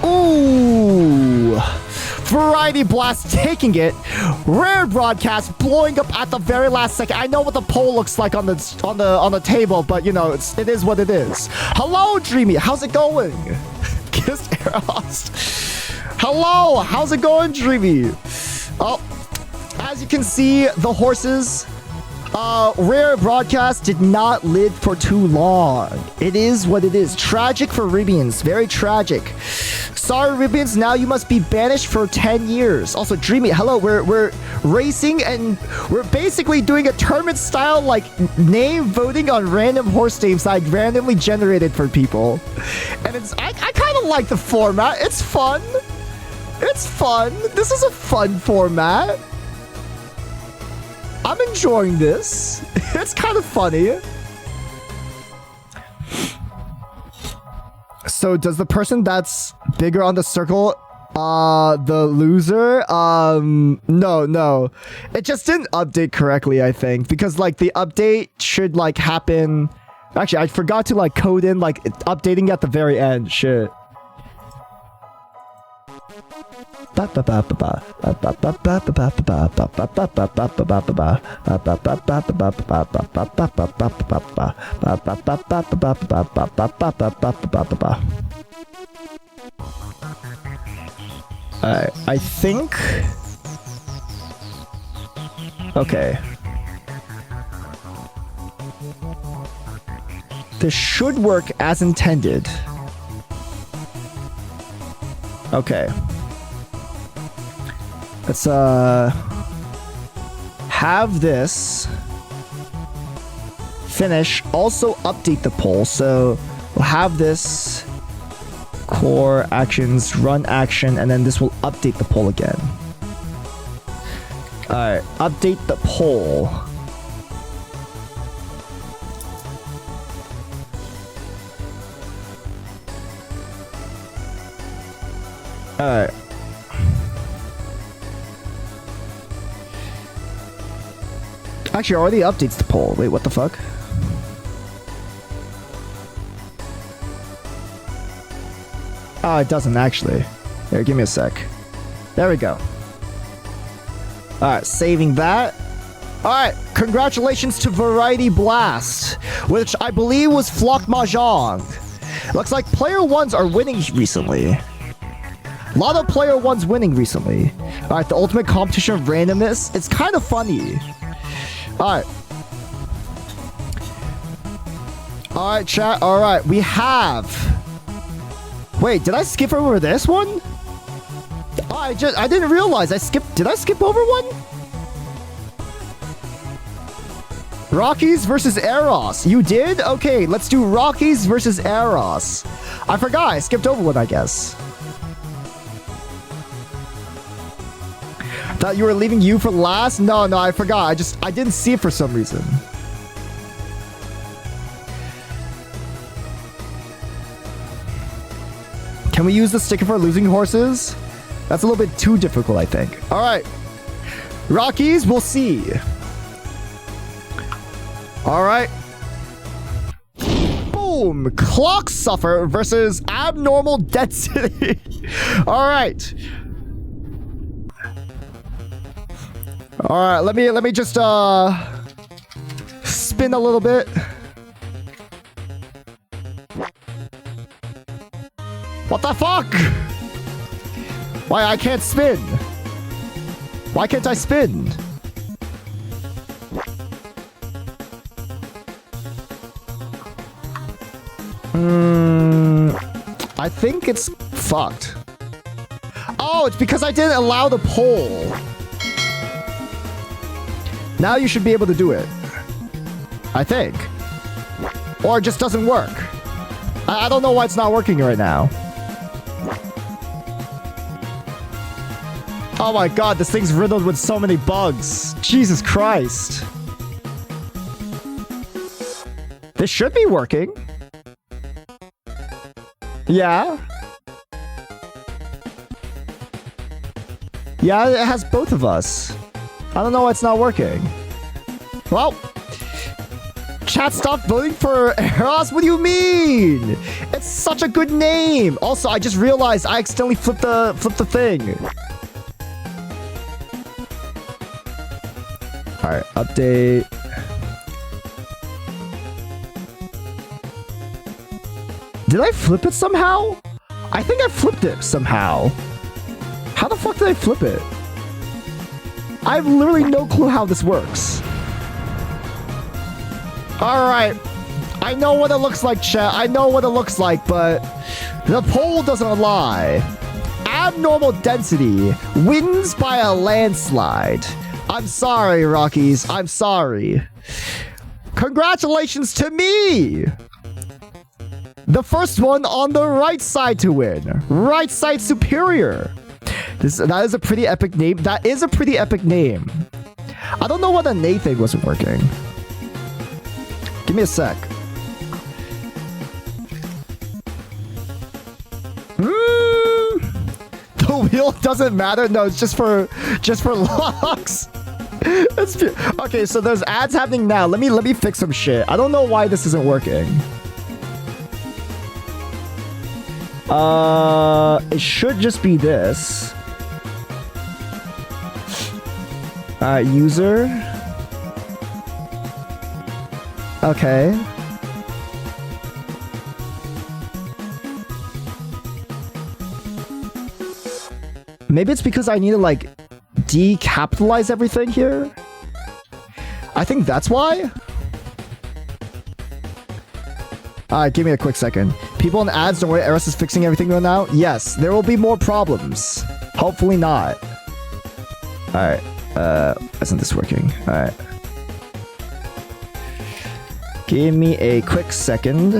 S2: Ooh. Variety Blast taking it. Rare Broadcast blowing up at the very last second. I know what the poll looks like on the table, but you know, it is what it is. Hello, Dreamy. How's it going? Kissed Eros. Hello. How's it going, Dreamy? Oh, as you can see, the horses. Rare Broadcast did not live for too long. It is what it is. Tragic for Ribians. Very tragic. Sorry, Ribians. Now you must be banished for 10 years. Also, Dreamy, hello. We're racing and we're basically doing a tournament style like name voting on random horse names I randomly generated for people. And I kind of like the format. It's fun. It's fun. This is a fun format. I'm enjoying this. It's kind of funny. So does the person that's bigger on the circle, the loser? No. It just didn't update correctly, I think. Because, like, the update should, like, happen... Actually, I forgot to, like, code in, like, updating at the very end. Shit. I think... Okay. This should work as intended. Okay. Let's have this finish. Also update the poll. So we'll have this core actions, run action, and then this will update the poll again. Alright, update the poll. Alright. Actually, already updates the poll. Wait, what the fuck? Oh, it doesn't actually. Here, give me a sec. There we go. Alright, saving that. Alright, congratulations to Variety Blast, which I believe was Flock Mahjong. Looks like player ones are winning recently. A lot of player ones winning recently. Alright, the ultimate competition of randomness. It's kind of funny. Alright. Alright, chat. Alright, we have... Wait, did I skip over this one? Oh, I didn't realize I skipped... Did I skip over one? Rockies versus Eros. You did? Okay, let's do Rockies versus Eros. I forgot. I skipped over one, I guess. Thought you were leaving you for last? No, I forgot. I didn't see it for some reason. Can we use the sticker for losing horses? That's a little bit too difficult, I think. All right. Rockies, we'll see. All right. Boom. Clocksuffer versus Abnormal Density. All right. All right, let me just spin a little bit. What the fuck? Why I can't spin? Why can't I spin? I think it's fucked. Oh, it's because I didn't allow the poll. Now you should be able to do it. I think. Or it just doesn't work. I don't know why it's not working right now. Oh my god, this thing's riddled with so many bugs. Jesus Christ. This should be working. Yeah. Yeah, it has both of us. I don't know why it's not working. Well, chat, stop voting for Eros. What do you mean? It's such a good name. Also, I just realized I accidentally flipped the thing. All right, update. Did I flip it somehow? I think I flipped it somehow. How the fuck did I flip it? I have literally no clue how this works. All right. I know what it looks like, chat. I know what it looks like, but the poll doesn't lie. Abnormal density wins by a landslide. I'm sorry, Rockies. I'm sorry. Congratulations to me. The first one on the right side to win. Right side superior. That is a pretty epic name. That is a pretty epic name. I don't know why the nay thing wasn't working. Give me a sec. The wheel doesn't matter. No, it's just for locks. Okay, so there's ads happening now. Let me fix some shit. I don't know why this isn't working. It should just be this. User. Okay. Maybe it's because I need to like decapitalize everything here. I think that's why. Alright, give me a quick second. People in ads, don't worry, Eris is fixing everything right now. Yes, there will be more problems. Hopefully not. Alright, isn't this working? Alright. Give me a quick second.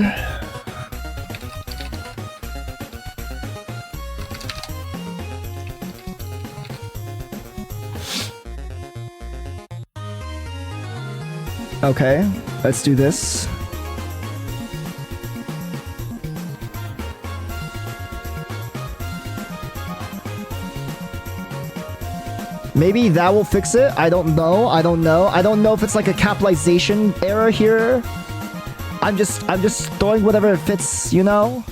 S2: Okay, let's do this. Maybe that will fix it. I don't know. I don't know if it's like a capitalization error here. I'm just throwing whatever it fits, you know?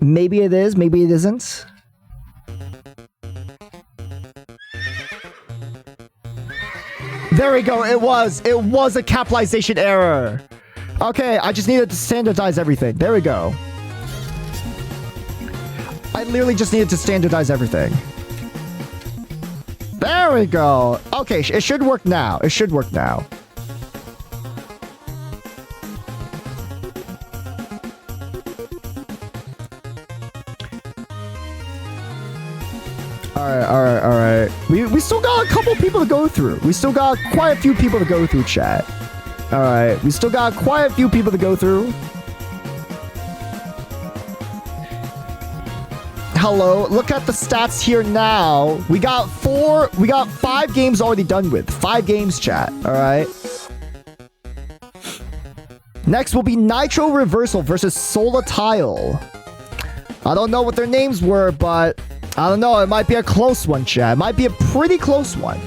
S2: Maybe it is, maybe it isn't. There we go. It was a capitalization error. Okay, I just needed to standardize everything. There we go. I literally just needed to standardize everything. There we go. Okay, it should work now. It should work now. Alright. We still got a couple people to go through. We still got quite a few people to go through, chat. Alright, we still got quite a few people to go through. Hello, look at the stats here now. We got 5 games already done with. 5 games, chat. Alright. Next will be Nitro Reversal versus Solatile. I don't know what their names were, but I don't know. It might be a close one, chat. It might be a pretty close one.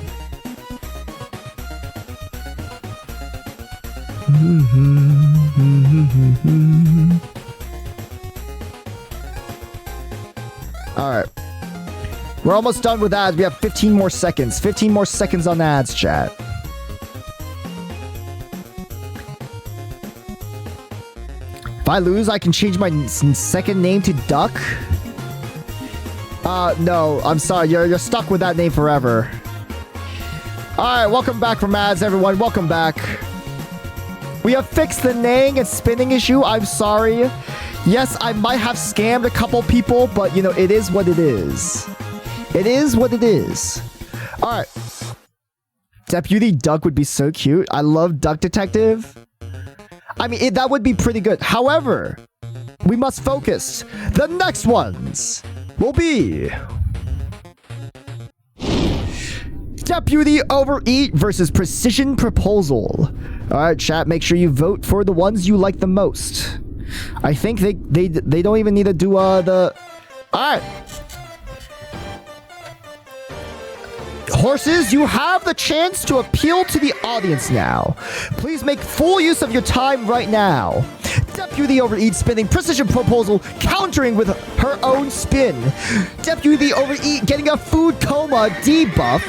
S2: Alright. We're almost done with ads. We have 15 more seconds. 15 more seconds on ads, chat. If I lose, I can change my second name to Duck. No, I'm sorry. You're stuck with that name forever. Alright, welcome back from ads, everyone. Welcome back. We have fixed the neighing and spinning issue. I'm sorry. Yes, I might have scammed a couple people, but, you know, it is what it is. It is what it is. Alright. Deputy Duck would be so cute. I love Duck Detective. I mean, that would be pretty good. However, we must focus. The next ones will be Deputy Overeat versus Precision Proposal. Alright, chat, make sure you vote for the ones you like the most. I think they don't even need to do the... Alright. Horses, you have the chance to appeal to the audience now. Please make full use of your time right now. Deputy Overeat spinning Precision Proposal, countering with her own spin. Deputy Overeat getting a food coma debuff.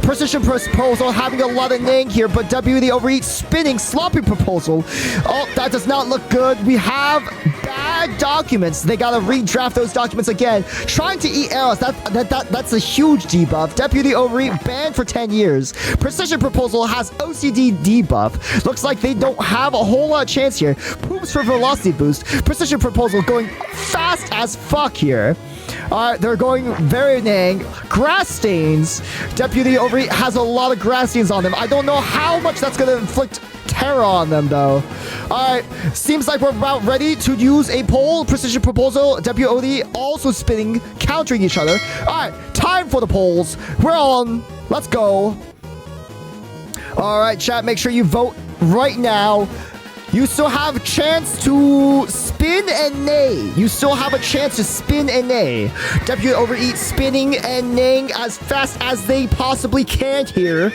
S2: Precision Proposal having a lot of nang here, but WD Overeat spinning Sloppy Proposal. Oh, that does not look good. We have bad documents. They gotta redraft those documents again. Trying to eat arrows. That's a huge debuff. Deputy Overeat banned for 10 years. Precision Proposal has OCD debuff. Looks like they don't have a whole lot of chance here. Poops for velocity boost. Precision Proposal going fast as fuck here. They're going very nang. Grass stains. Deputy Overeat has a lot of grass stains on them. I don't know how much that's going to inflict terror on them, though. Alright, seems like we're about ready to use a poll. Precision Proposal, WOD also spinning, countering each other. Alright, time for the polls. We're on. Let's go. Alright, chat, make sure you vote right now. You still have a chance to spin and nay. You still have a chance to spin and nay. Deputy Overeat spinning and naying as fast as they possibly can here.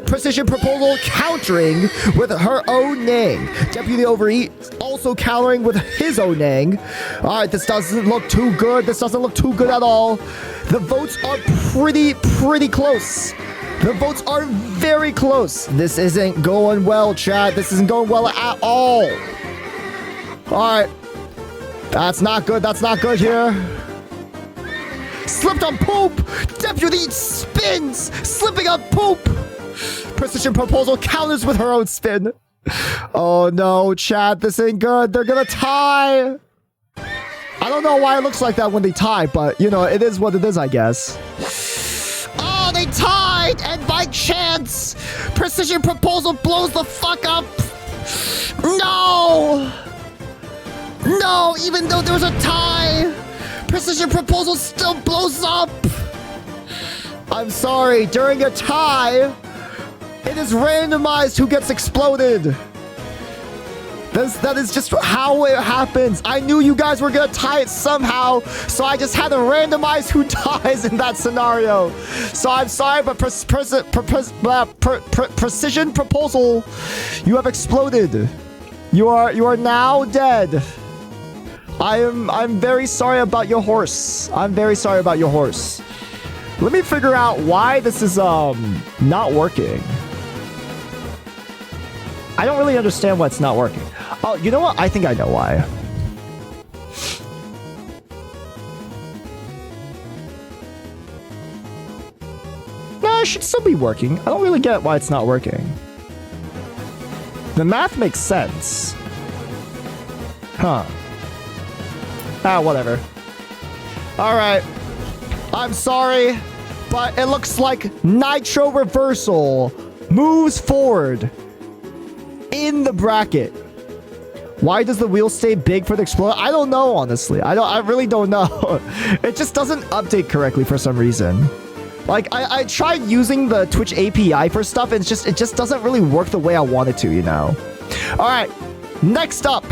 S2: Precision Proposal countering with her own nang. Deputy Overeat also countering with his own nang. Alright, this doesn't look too good. This doesn't look too good at all. The votes are pretty close. The votes are very close. This isn't going well, chat. This isn't going well at all. All right. That's not good. That's not good here. Slipped on poop. Deputy spins. Slipping on poop. Precision Proposal counters with her own spin. Oh, no, chat. This ain't good. They're going to tie. I don't know why it looks like that when they tie, but, you know, it is what it is, I guess. Oh, they tied, and by chance, Precision Proposal blows the fuck up. No! No, even though there was a tie, Precision Proposal still blows up. I'm sorry, during a tie, it is randomized who gets exploded. That is just how it happens. I knew you guys were gonna tie it somehow, so I just had to randomize who dies in that scenario. So I'm sorry, but Precision Proposal, you have exploded. You are now dead. I'm very sorry about your horse. I'm very sorry about your horse. Let me figure out why this is not working. I don't really understand why it's not working. Oh, you know what? I think I know why. No, it should still be working. I don't really get why it's not working. The math makes sense. Huh. Ah, whatever. Alright. I'm sorry, but it looks like Nitro Reversal moves forward in the bracket. Why does the wheel stay big for the Explorer? I don't know, honestly. I really don't know. It just doesn't update correctly for some reason. Like, I tried using the Twitch API for stuff, and it just doesn't really work the way I want it to, you know? Alright, next up.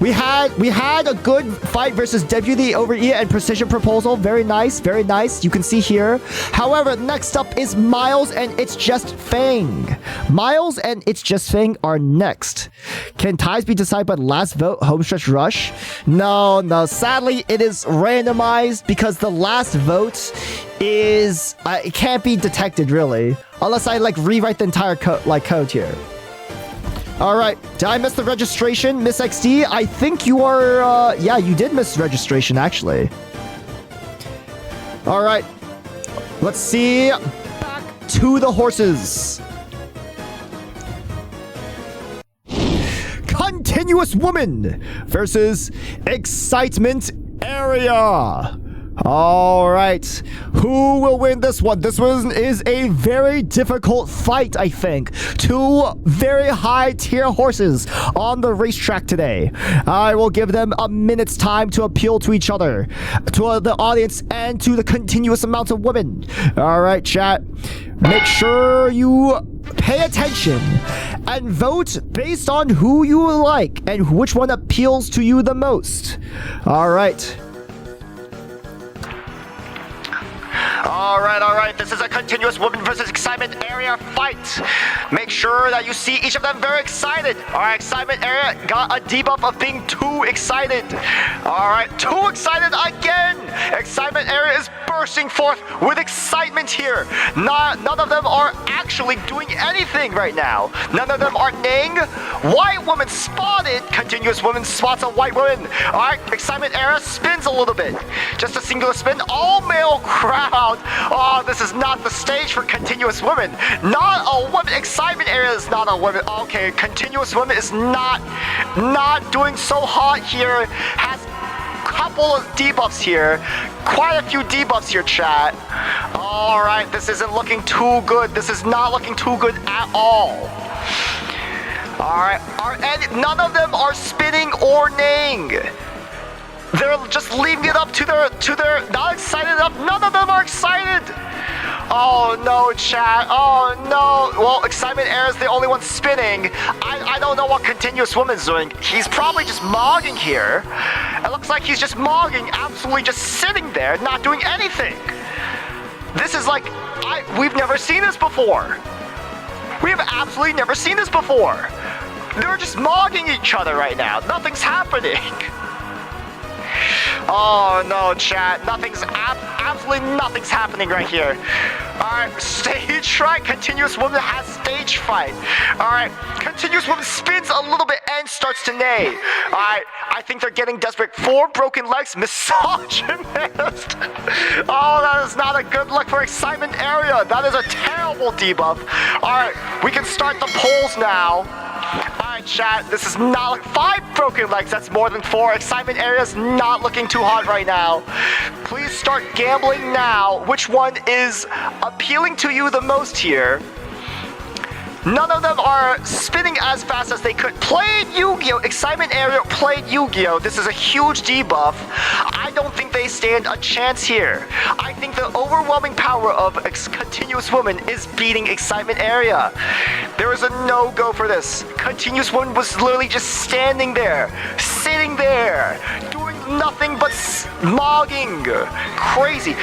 S2: We had a good fight versus Deputy Overeat and Precision Proposal. Very nice, very nice. You can see here. However, next up is Miles and It's Just Fang. Miles and It's Just Fang are next. Can ties be decided by the last vote, Homestretch Rush? No. Sadly, it is randomized because the last vote is... it can't be detected, really. Unless I, like, rewrite the entire code here. Alright, did I miss the registration, Miss XD? I think you are, yeah, you did miss registration, actually. Alright, let's see. Back to the horses. Continuous Woman versus Excitement Area. All right, who will win this one? This one is a very difficult fight, I think. Two very high tier horses on the racetrack today. I will give them a minute's time to appeal to each other, to the audience, and to the continuous amount of women. All right, chat, make sure you pay attention and vote based on who you like and which one appeals to you the most. All right. All right, this is a continuous woman versus excitement area fight. Make sure that you see each of them very excited. All right, excitement area got a debuff of being too excited. All right, too excited again. Excitement area is bursting bursting forth with excitement here. None of them are actually doing anything right now. None of them are neighing. White woman spotted. Continuous woman spots a white woman. All right, excitement era spins a little bit. Just a singular spin. All male crowd. Oh, this is not the stage for continuous woman. Not a woman. Excitement area is not a woman. Okay, continuous woman is not doing so hot here. Has couple of debuffs here. Quite a few debuffs here, chat. All right, this isn't looking too good. This is not looking too good at all. All right, and none of them are spinning or neighing. They're just leaving it up to their not excited enough. None of them are excited. Oh no, chat. Oh no. Well, excitement era is the only one spinning. I don't know what continuous woman's doing. He's probably just mogging here. It looks like he's just mogging, absolutely just sitting there, not doing anything. This is like, we've never seen this before. We have absolutely never seen this before. They're just mogging each other right now. Nothing's happening. Oh no, chat. Absolutely nothing's happening right here. Alright, stage fright. Continuous woman has stage fright. Alright, continuous woman spins a little bit and starts to neigh. Alright, I think they're getting desperate. 4 broken legs, misogynist. Oh, that is not a good look for excitement area. That is a terrible debuff. Alright, we can start the polls now. Alright, chat, this is not 5 broken legs, that's more than 4. Excitement area is not looking too hot right now. Please start gambling now. Which one is appealing to you the most here? None of them are spinning as fast as they could. Played Yu-Gi-Oh! Excitement area played Yu-Gi-Oh! This is a huge debuff. I don't think they stand a chance here. I think the overwhelming power of Continuous Woman is beating Excitement area. There is a no-go for this. Continuous Woman was literally just standing there, sitting there, doing nothing but mogging. Crazy.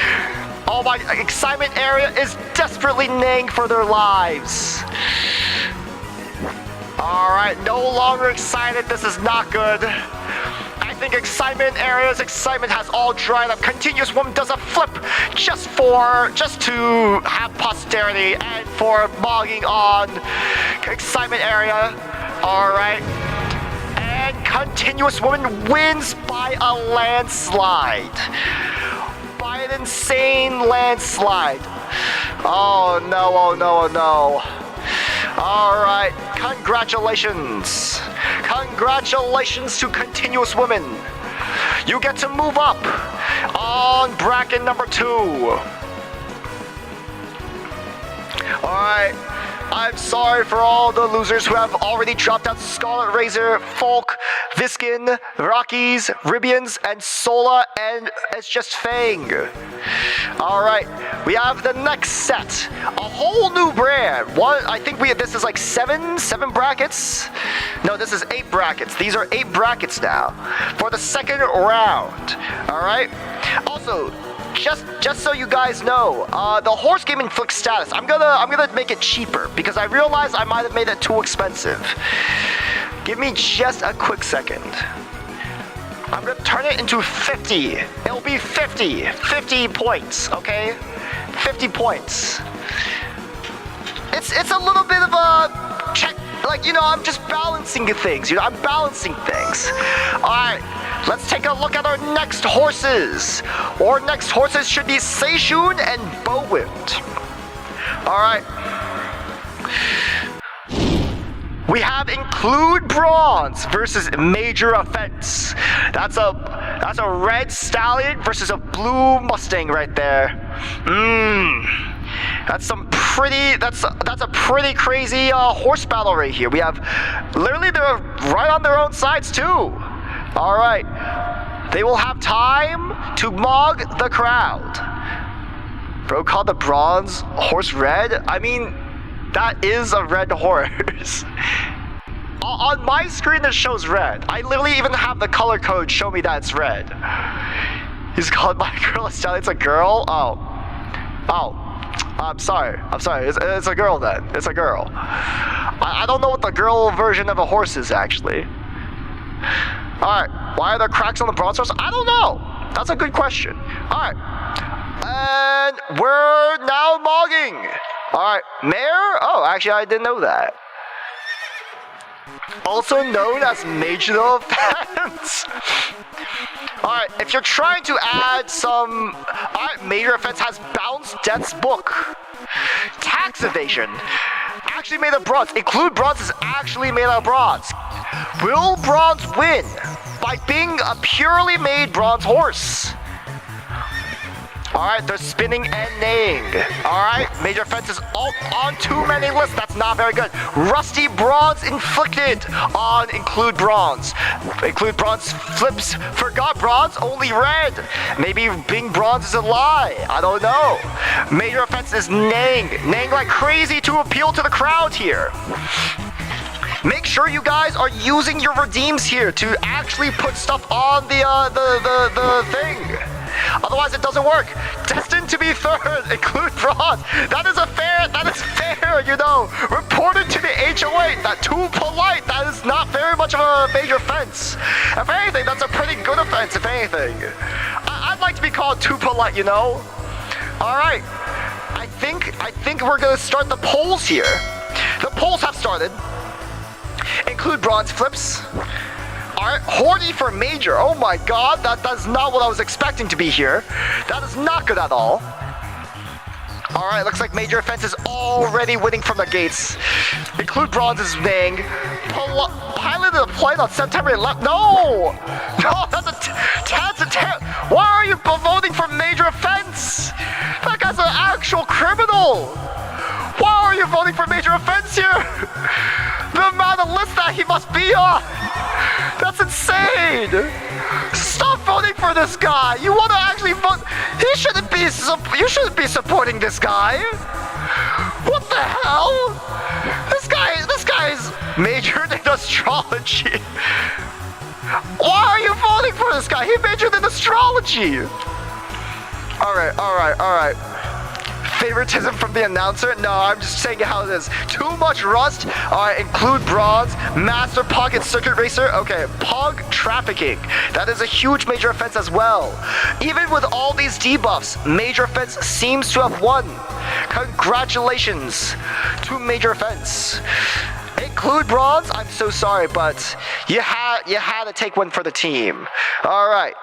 S2: Oh my, excitement area is desperately neighing for their lives. Alright, no longer excited. This is not good. I think excitement area's excitement has all dried up. Continuous woman does a flip just to have posterity and for mogging on excitement area. Alright. And continuous woman wins by a landslide. By an insane landslide. Oh no, oh no, oh no. Alright, congratulations. Congratulations to Continuous Woman. You get to move up on bracket number 2. Alright. I'm sorry for all the losers who have already dropped out. Scarlet Razor, Folk, Viskin, Rockies, Ribians, and Sola, and it's just Fang. Alright, we have the next set. A whole new brand. I think this is like seven brackets? No, this is 8 brackets. These are 8 brackets now for the second round. Alright? Also, just so you guys know, the horse game inflicts status. I'm gonna make it cheaper because I realized I might have made it too expensive. Give me just a quick second. I'm gonna turn it into 50. It'll be 50 points, okay? 50 points. It's a little bit of a check, like, you know, I'm just balancing things. You know, I'm balancing things. All right. Let's take a look at our next horses. Our next horses should be Seishun and Bowind. All right. We have Include Bronze versus Major Offense. That's a red stallion versus a blue Mustang right there. That's a pretty crazy horse battle right here. We have literally they're right on their own sides too. All right, they will have time to mog the crowd. Bro called the bronze horse red. I mean, that is a red horse. On my screen, it shows red. I literally even have the color code show me that it's red. He's called my girl a stallion. It's a girl. Oh. I'm sorry. It's a girl then. It's a girl. I don't know what the girl version of a horse is actually. Alright, why are there cracks on the bronze horse? I don't know. That's a good question. Alright. And we're now mogging. All right, Mayor? Oh, actually, I didn't know that. Also known as Major Offense. Alright, if you're trying to add some... Alright, Major Offense has Bounce Death's Book. Tax Evasion. Actually made of bronze. Include Bronze is actually made out of bronze. Will Bronze win by being a purely made bronze horse? Alright, they're spinning and neighing. Alright, Major Offense is on too many lists. That's not very good. Rusty Bronze inflicted on Include Bronze. Include Bronze flips, forgot Bronze, only red. Maybe being bronze is a lie. I don't know. Major Offense is neighing like crazy to appeal to the crowd here. Make sure you guys are using your redeems here to actually put stuff on the thing. Otherwise, it doesn't work. Destined to be third, Include Bronze. That is fair, you know. Reported to the HOA. That too polite. That is not very much of a major offense. If anything, that's a pretty good offense, if anything. I'd like to be called too polite, you know. All right. I think we're gonna start the polls here. The polls have started. Include Bronze flips. Alright, Horny for Major. Oh my god, that's not what I was expecting to be here. That is not good at all. Alright, looks like Major Offense is already winning from the gates. Include Bronze is neighing. Piloted a plane on September 11th. No! No, that's a why are you voting for Major Offense? That guy's an actual criminal. Why are you voting for Major Offense here? The amount of lists that he must be on. That's insane! Stop voting for this guy! You want to actually vote? You shouldn't be supporting this guy! What the hell? This guy's majored in astrology. Why are you voting for this guy? He majored in astrology! Alright. Favoritism from the announcer? No, I'm just saying how it is. Too much rust. Alright, Include Bronze. Master Pocket Circuit Racer. Okay, Pog Trafficking. That is a huge Major Offense as well. Even with all these debuffs, Major Offense seems to have won. Congratulations to Major Offense. Include Bronze? I'm so sorry, but you had to take one for the team. Alright,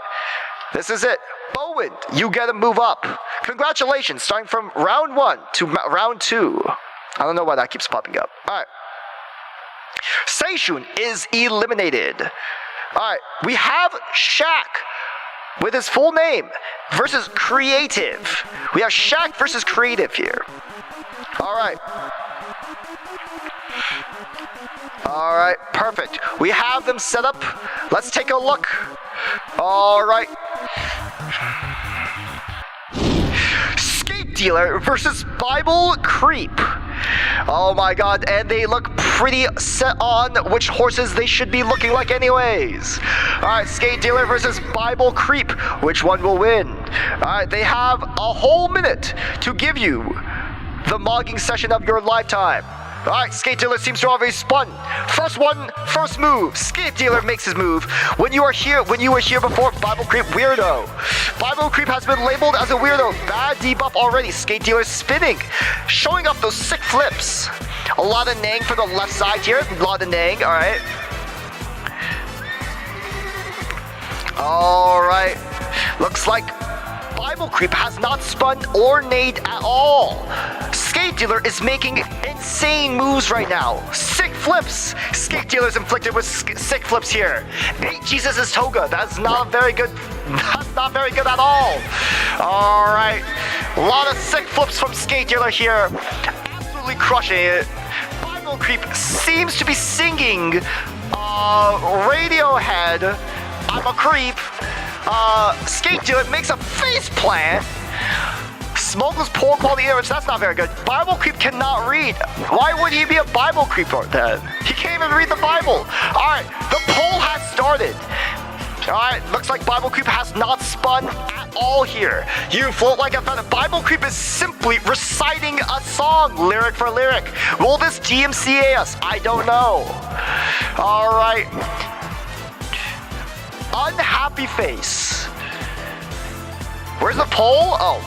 S2: this is it. Bowen, you get to move up. Congratulations, starting from round 1 to round 2. I don't know why that keeps popping up. Alright. Seishun is eliminated. Alright, we have Shaq with his full name versus Creative. We have Shaq versus Creative here. Alright. Alright, perfect. We have them set up. Let's take a look. Alright. Skate Dealer versus Bible Creep. Oh my god, and they look pretty set on which horses they should be looking like anyways. Alright, Skate Dealer versus Bible Creep. Which one will win? Alright, they have a whole minute to give you the mogging session of your lifetime. Alright, Skate Dealer seems to have already spun. First move. Skate Dealer makes his move. When you were here before, Bible Creep weirdo. Bible Creep has been labeled as a weirdo. Bad debuff already. Skate Dealer spinning. Showing off those sick flips. A lot of neighing for the left side here. A lot of neighing, alright. Alright. Looks like Bible Creep has not spun or neighed at all. Skate Dealer is making insane moves right now. Sick flips. Skate Dealer's inflicted with sick flips here. 8 Jesus' Toga. That's not very good. That's not very good at all. Alright. A lot of sick flips from Skate Dealer here. Absolutely crushing it. Bible Creep seems to be singing Radiohead. I'm a creep. Skate Dealer makes a face plant. Smokeless poor quality image, that's not very good. Bible Creep cannot read. Why would he be a Bible Creeper then? He can't even read the Bible. Alright, the poll has started. Alright, looks like Bible Creep has not spun at all here. You float like a feather. Bible Creep is simply reciting a song, lyric for lyric. Will this DMCA us? I don't know. Alright. Unhappy face. Where's the poll? Oh.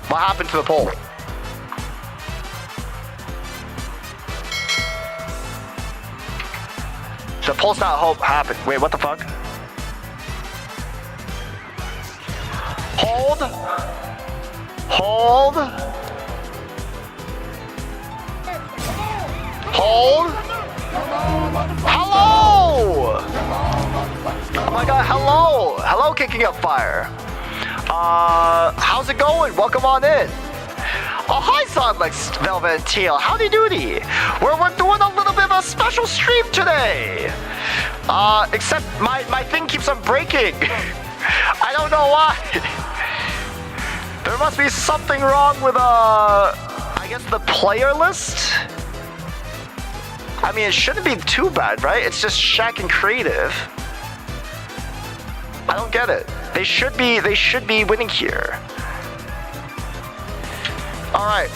S2: What happened to the poll? The poll's not hope happened. Wait, what the fuck? Hold. Hold. Hold. Hello! Oh my god, hello! Hello, Kicking Up Fire. How's it going? Welcome on in. Oh, hi, Sodlex, Velvet and Teal. Howdy doody. We're doing a little bit of a special stream today. Except my thing keeps on breaking. I don't know why. There must be something wrong with, I guess the player list? I mean, it shouldn't be too bad, right? It's just Shaq and Creative. I don't get it. They should be winning here. Alright.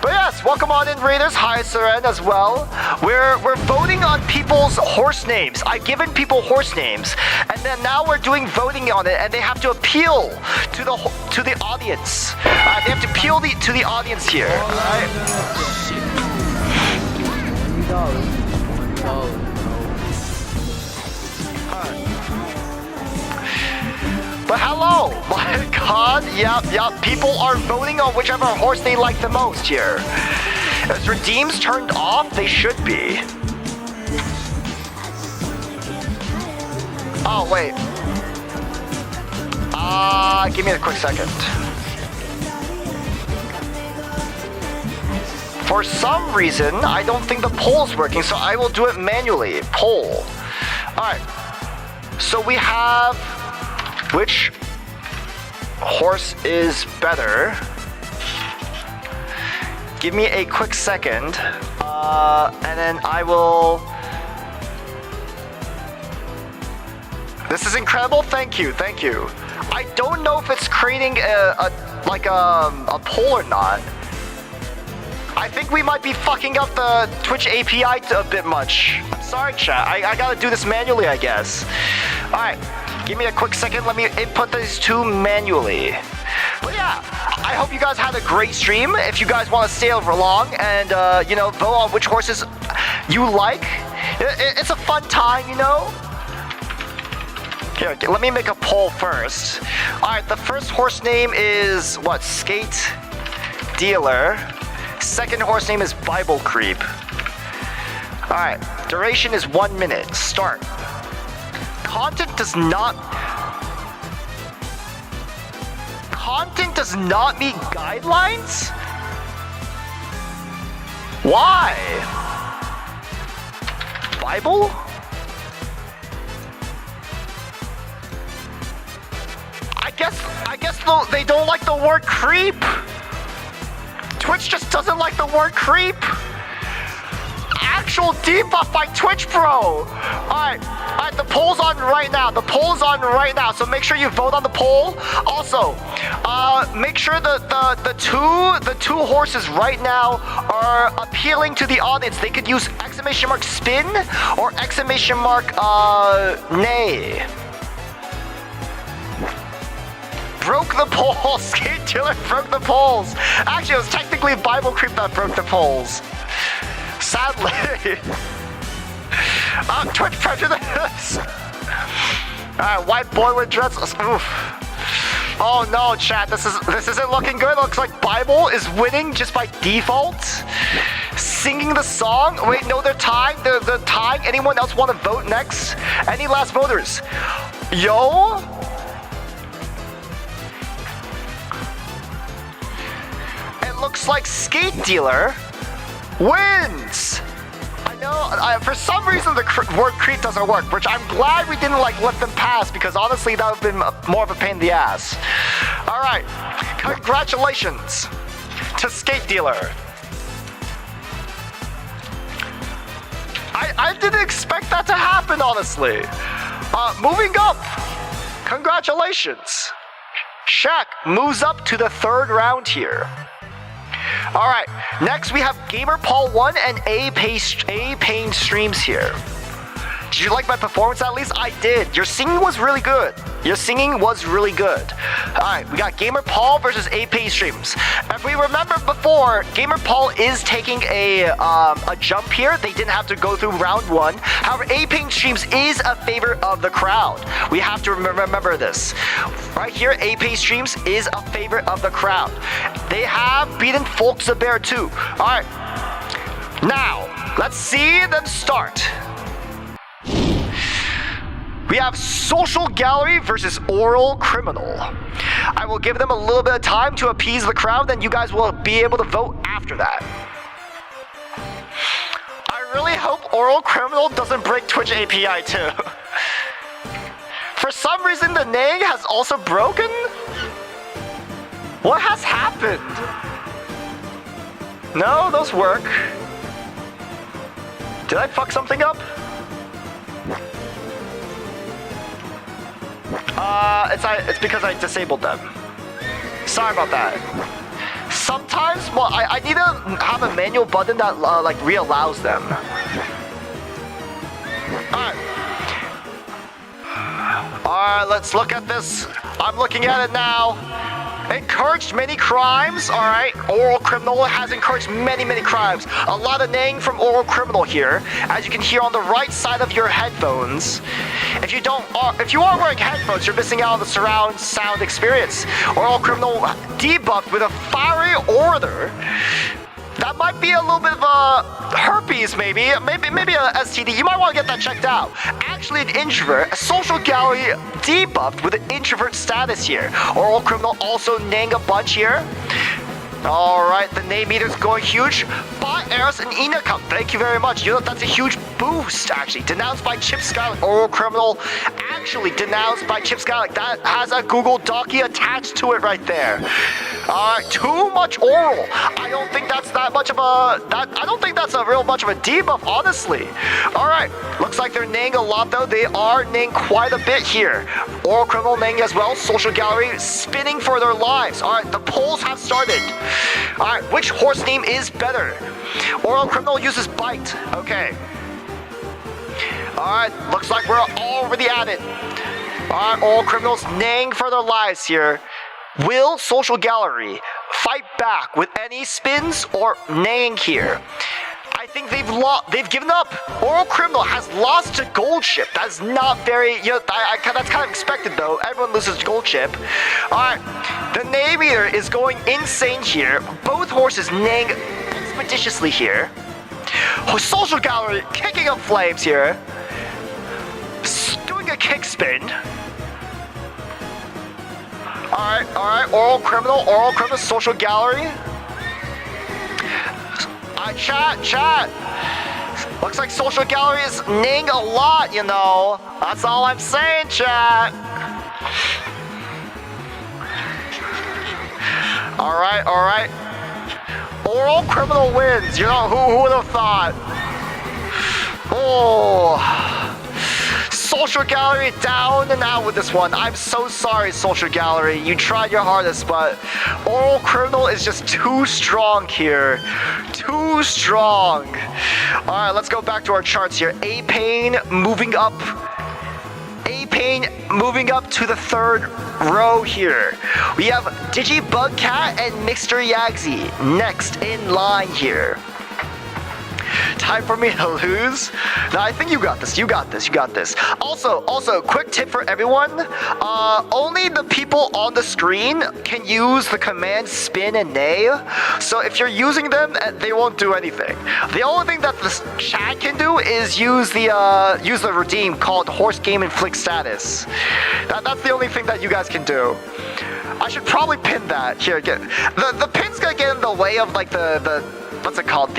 S2: But yes, welcome on in, Raiders. Hi, Seren, as well. We're voting on people's horse names. I've given people horse names, and then now we're doing voting on it, and they have to appeal to the audience. They have to appeal to the audience here. Alright. But hello! My god, yep, people are voting on whichever horse they like the most here. Is redeems turned off? They should be. Oh, wait. Give me a quick second. For some reason, I don't think the poll's working, so I will do it manually. Poll. Alright. So we have... Which horse is better? Give me a quick second, and then I will... This is incredible. Thank you. I don't know if it's creating a poll or not. I think we might be fucking up the Twitch API a bit much. I'm sorry, chat. I gotta do this manually, I guess. Alright. Give me a quick second. Let me input these two manually. But yeah, I hope you guys had a great stream. If you guys want to stay over long and, vote on which horses you like, it's a fun time, you know? Here, let me make a poll first. Alright, the first horse name is, Skate Dealer. Second horse name is Bible Creep. Alright, duration is 1 minute. Start. Content does not meet guidelines? Why? Bible? I guess they don't like the word creep. Twitch just doesn't like the word creep. Actual debuff by Twitch, bro. Alright, the poll's on right now. So make sure you vote on the poll. Also, make sure the two horses right now are appealing to the audience. They could use exclamation mark spin or exclamation mark nay. Broke the poll. Skate Dealer broke the polls. Actually, it was technically Bible Creep that broke the polls. Sadly. Twitch prejudice. Alright, white boy with dreads. Oof. Oh no, chat. This isn't looking good. It looks like Bible is winning just by default. Singing the song. Wait, no, they're tying. They're tying. Anyone else want to vote next? Any last voters? Yo. It looks like Skate Dealer wins. I know, for some reason the word creep doesn't work, which I'm glad we didn't let them pass, because honestly that would have been more of a pain in the ass. Alright, congratulations to Skate Dealer. I didn't expect that to happen, honestly. Moving up, congratulations. Shaq moves up to the third round here. Alright, next we have Gamer Paul 1 and A Pain Streams here. Did you like my performance at least? I did. Your singing was really good. Your singing was really good. Alright, we got Gamer Paul versus AP Streams. If we remember before, Gamer Paul is taking a jump here. They didn't have to go through round 1. However, AP Streams is a favorite of the crowd. We have to remember this. Right here, AP Streams is a favorite of the crowd. They have beaten Folks the Bear too. Alright. Now, let's see them start. We have Social Gallery versus Oral Criminal. I will give them a little bit of time to appease the crowd, then you guys will be able to vote after that. I really hope Oral Criminal doesn't break Twitch API too. For some reason, the name has also broken? What has happened? No, those work. Did I fuck something up? It's because I disabled them. Sorry about that. Sometimes, well, I need to have a manual button that like re-allows them. Alright, let's look at this. I'm looking at it now. Encouraged many crimes. Alright, Oral Criminal has encouraged many crimes. A lot of neighing from Oral Criminal here, as you can hear on the right side of your headphones. If you are wearing headphones, you're missing out on the surround sound experience. Oral Criminal debuffed with a fiery order. That might be a little bit of a herpes, maybe a STD. You might want to get that checked out. Actually, an introvert, a Social Gallery debuffed with an introvert status here. Oral Criminal also naying a bunch here. Alright, the name meter's going huge. Bot Eros and Enacom, thank you very much. You know, that's a huge boost, actually. Denounced by Chip Skylick. Oral Criminal actually denounced by Chip Skylick. That has a Google Docky attached to it right there. Alright, too much oral. I don't think that's that much of a... I don't think that's a real much of a debuff, honestly. Alright, looks like they're naying a lot, though. They are naying quite a bit here. Oral Criminal naying as well. Social Gallery spinning for their lives. Alright, the polls have started. Alright, which horse name is better? Oral Criminal uses Bite. Okay. Alright, looks like we're already at it. Alright, Oral Criminals naying for their lives here. Will Social Gallery fight back with any spins or naying here? I think they've given up. Oral Criminal has lost to Gold Chip. That's not very, that's kind of expected though. Everyone loses to Gold Chip. Alright, the neigh meter is going insane here. Both horses neighing expeditiously here. Social Gallery kicking up flames here. Doing a kick spin. Alright, Oral Criminal, Social Gallery. Chat. Looks like Social Gallery is naying a lot, you know. That's all I'm saying, chat. Alright. Oral Criminal wins. You know, who would have thought? Oh. Social Gallery down and out with this one. I'm so sorry, Social Gallery. You tried your hardest, but Oral Criminal is just too strong here. Too strong. Alright, let's go back to our charts here. A-Pain moving up. A-Pain moving up to the third row here. We have Digibugcat and Mixter Yagsy next in line here. Time for me to lose? No, I think you got this. You got this. Also, quick tip for everyone. Only the people on the screen can use the command spin and neigh. So if you're using them, they won't do anything. The only thing that the chat can do is use the redeem called Horse Game Inflict Status. That's the only thing that you guys can do. I should probably pin that. Here, the pin's gonna get in the way of like the what's it called?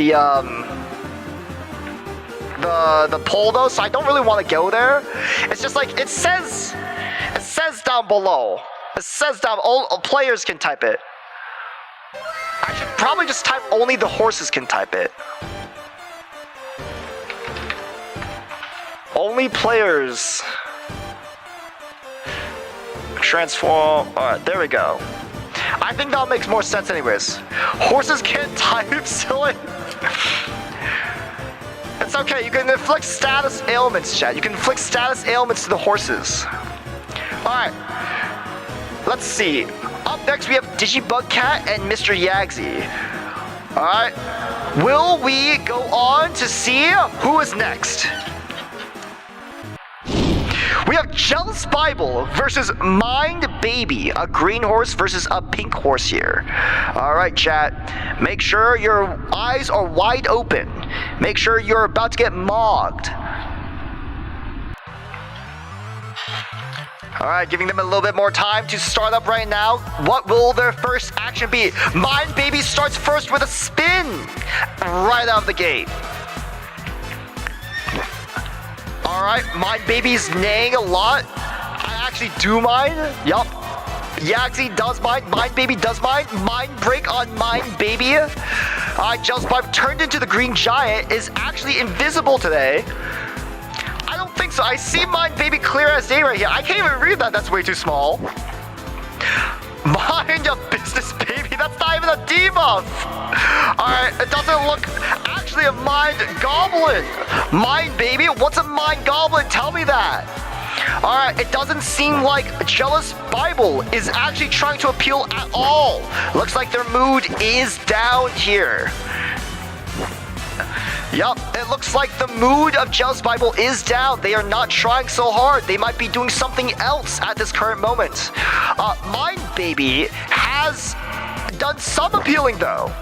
S2: The poll though, so I don't really want to go there. It's just like it says down below. It says down all players can type it. I should probably just type only the horses can type it. Only players. Transform. Alright, there we go. I think that makes more sense anyways. Horses can't type, silly. It's okay. You can inflict status ailments, chat. You can inflict status ailments to the horses. Alright. Let's see. Up next, we have Digibug Cat and Mr. Yagsy. Alright. Will we go on to see who is next? We have Jealous Bible versus Mind Baby, a green horse versus a pink horse here. Alright, chat. Make sure your eyes are wide open. Make sure you're about to get mogged. Alright, giving them a little bit more time to start up right now. What will their first action be? Mind Baby starts first with a spin right out of the gate. Alright, Mind Baby's neighing a lot. I actually do mind. Yup. Yagsy does mind. Mind Baby does mind. Mind Break on Mind Baby. Alright, Jealous Bible turned into the Green Giant is actually invisible today. I don't think so. I see Mind Baby clear as day right here. I can't even read that. That's way too small. Mind your business, baby. That's not even a debuff. Alright, it doesn't look actually a Mind Goblin. Mind Baby? What's a Mind Goblin? Tell me that. Alright, it doesn't seem like Jealous Bible is actually trying to appeal at all. Looks like their mood is down here. Yup, it looks like the mood of Jealous Bible is down. They are not trying so hard. They might be doing something else at this current moment. Mind Baby has done some appealing though.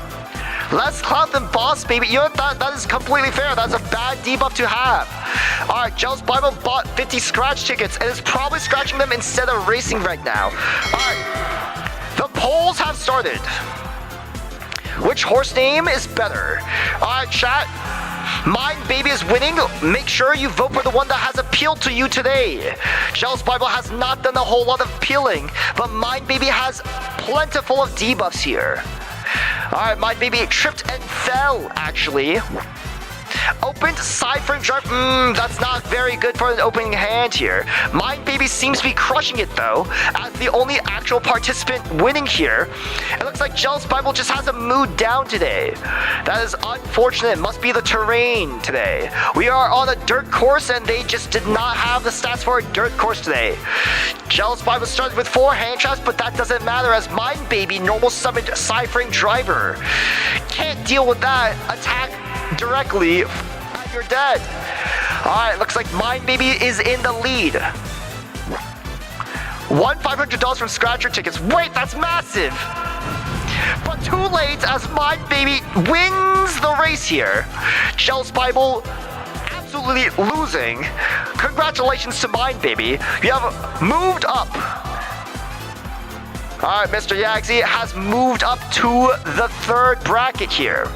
S2: Less clout than Boss Baby. You know, that is completely fair. That's a bad debuff to have. Alright, Jealous Bible bought 50 scratch tickets and is probably scratching them instead of racing right now. Alright, the polls have started. Which horse name is better? Alright, chat. Mind Baby is winning. Make sure you vote for the one that has appealed to you today. Jealous Bible has not done a whole lot of appealing, but Mind Baby has plentiful of debuffs here. Alright, Mind Baby tripped and fell, actually. Opened side frame drive. That's not very good for an opening hand here. Mind Baby seems to be crushing it though, as the only actual participant winning here. It looks like Jealous Bible just has a mood down today. That is unfortunate. It must be the terrain today. We are on a dirt course and they just did not have the stats for a dirt course today. Jealous Bible started with 4 hand traps, but that doesn't matter as Mind Baby normal summoned side frame driver. Can't deal with that attack directly and you're dead. Alright, looks like Mind Baby is in the lead. Won $500 from scratcher tickets. Wait, that's massive! But too late as Mind Baby wins the race here. Jealous Bible absolutely losing. Congratulations to Mind Baby. You have moved up. Alright, Mr. Yagsy has moved up to the 3rd bracket here.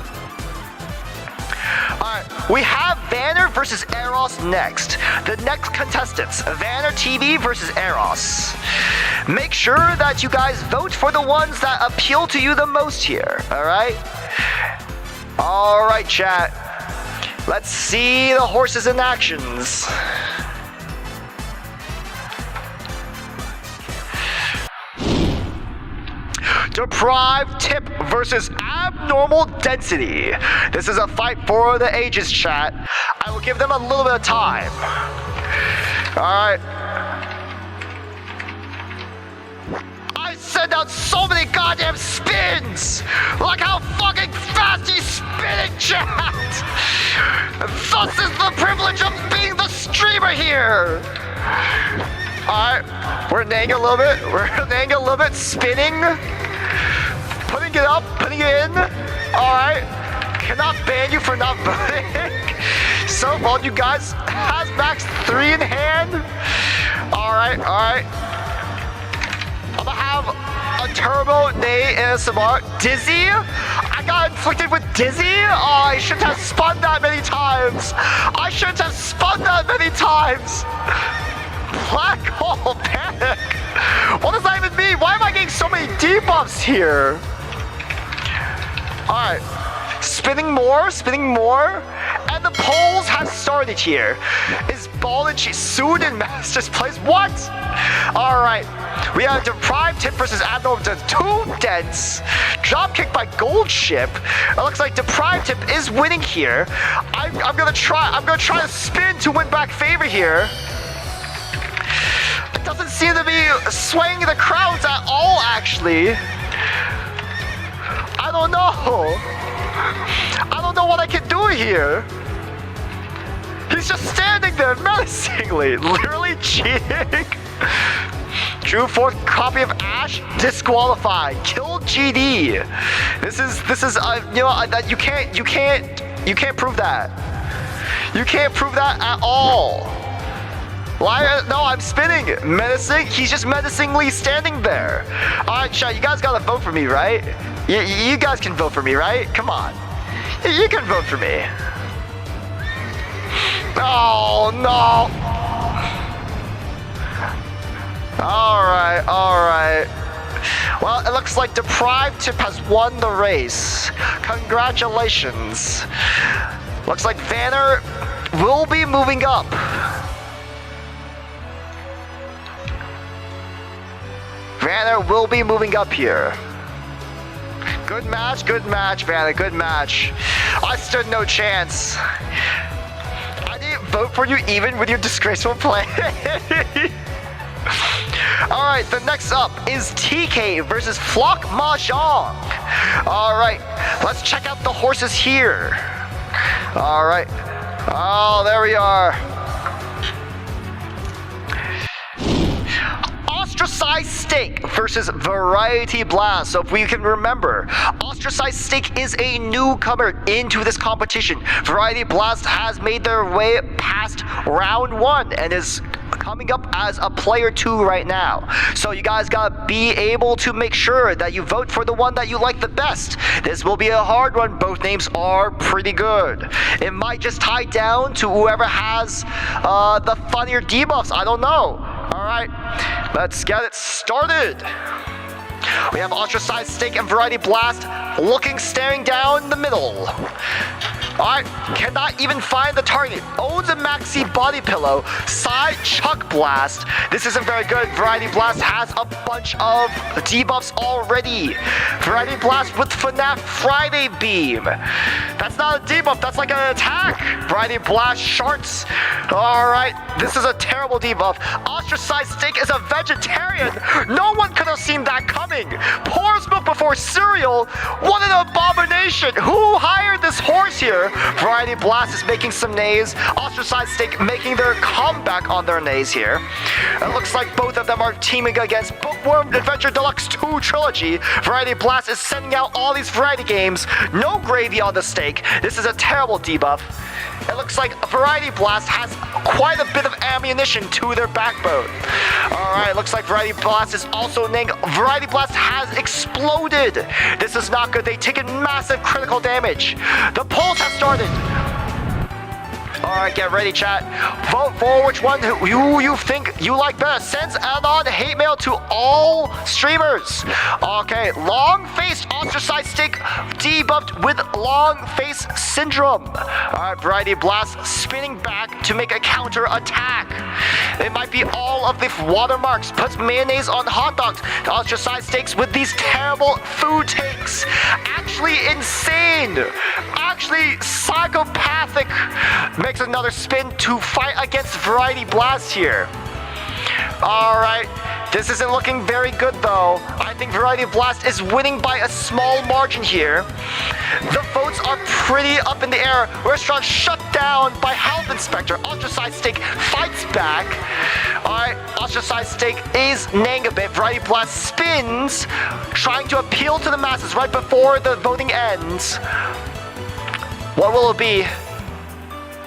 S2: Alright, we have Vanner versus Eros next. The next contestants, Vanner TV versus Eros. Make sure that you guys vote for the ones that appeal to you the most here, alright? Alright, chat. Let's see the horses in actions. Deprived Tip versus Abnormal Density. This is a fight for the ages, chat. I will give them a little bit of time. Alright. I send out so many goddamn spins! Look how fucking fast he's spinning, chat! This is the privilege of being the streamer here! Alright, we're neighing a little bit. We're neighing a little bit, spinning. Putting it up, putting it in. Alright. Cannot ban you for not voting. So, well, you guys has max 3 in hand. Alright, alright. I'm gonna have a turbo neigh ASMR. Dizzy? I got inflicted with Dizzy? Oh, I shouldn't have spun that many times. I shouldn't have spun that many times. Black hole panic. What does that even mean? Why am I getting so many debuffs here? Alright. Spinning more, and the polls have started here. Is Ball and Cheese sued in Masters Place? What? Alright. We have Deprived Tip versus Admiral Too Dense. Dropkick by Gold Ship. It looks like Deprived Tip is winning here. I'm gonna try to spin to win back favor here. It doesn't seem to be swaying the crowds at all, actually. I don't know. I don't know what I can do here. He's just standing there menacingly, literally cheating. Drew fourth copy of Ash, disqualified. Killed GD. This is you know, that you can't prove that. You can't prove that at all. Why? No, I'm spinning. Menacing. He's just menacingly standing there. All right, chat. You guys gotta vote for me, right? You guys can vote for me, right? Come on. You can vote for me. Oh no. All right. Well, it looks like Deprived Tip has won the race. Congratulations. Looks like Vanner will be moving up. Vanner will be moving up here. Good match, Vanner, good match. I stood no chance. I didn't vote for you even with your disgraceful play. Alright, the next up is TK versus Flock Mahjong. Alright, let's check out the horses here. Alright. Oh, there we are. Ostracized Steak versus Variety Blast. So if we can remember, Ostracized Steak is a newcomer into this competition. Variety Blast has made their way past round 1 and is coming up as a player 2 right now. So you guys gotta be able to make sure that you vote for the one that you like the best. This will be a hard one. Both names are pretty good. It might just tie down to whoever has the funnier debuffs. I don't know. Alright, let's get it started. We have Ostracized Steak and Variety Blast staring down the middle. Alright, cannot even find the target. Owns a Maxi Body Pillow. Side Chuck Blast. This isn't very good. Variety Blast has a bunch of debuffs already. Variety Blast with FNAF Friday Beam. That's not a debuff, that's like an attack. Variety Blast Sharks. Alright, this is a terrible debuff. Ostracized Steak is a vegetarian. No one could have seen that coming. Pours milk before cereal. What an abomination. Who hired this horse here? Variety Blast is making some nays. Ostracized Steak making their comeback on their nays here. It looks like both of them are teaming against Bookworm Adventure Deluxe 2 Trilogy. Variety Blast is sending out all these variety games. No gravy on the steak. This is a terrible debuff. It looks like Variety Blast has quite a bit of ammunition to their backbone. Alright, looks like Variety Blast is also named. Variety Blast has exploded. This is not good. They take in massive critical damage. The polls have started. Alright, get ready, chat. Vote for which one you think you like best. Sends add-on hate mail to all streamers. Okay, long-faced Ostracized Steak debuffed with long face syndrome. Alright, Variety Blast spinning back to make a counter attack. It might be all of the watermarks. Puts mayonnaise on hot dogs. Ostracized Steaks with these terrible food takes. Actually insane. Actually psychopathic. Makes another spin to fight against Variety Blast here. Alright, this isn't looking very good though. I think Variety Blast is winning by a small margin here. The votes are pretty up in the air. Restaurant shut down by Health Inspector. Ostracized Steak fights back. Alright, Ostracized Steak is naying a bit. Variety Blast spins, trying to appeal to the masses right before the voting ends. What will it be?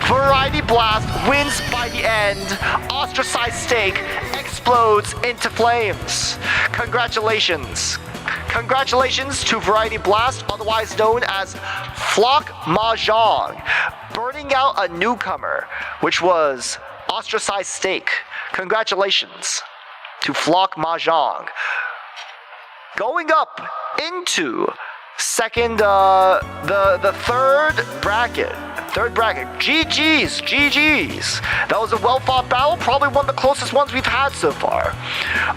S2: Variety Blast wins by the end. Ostracized Steak explodes into flames. Congratulations. Congratulations to Variety Blast, otherwise known as Flock Mahjong, burning out a newcomer, which was Ostracized Steak. Congratulations to Flock Mahjong. Going up into the third bracket Third bracket. GG's. GG's. That was a well-fought battle. Probably one of the closest ones we've had so far.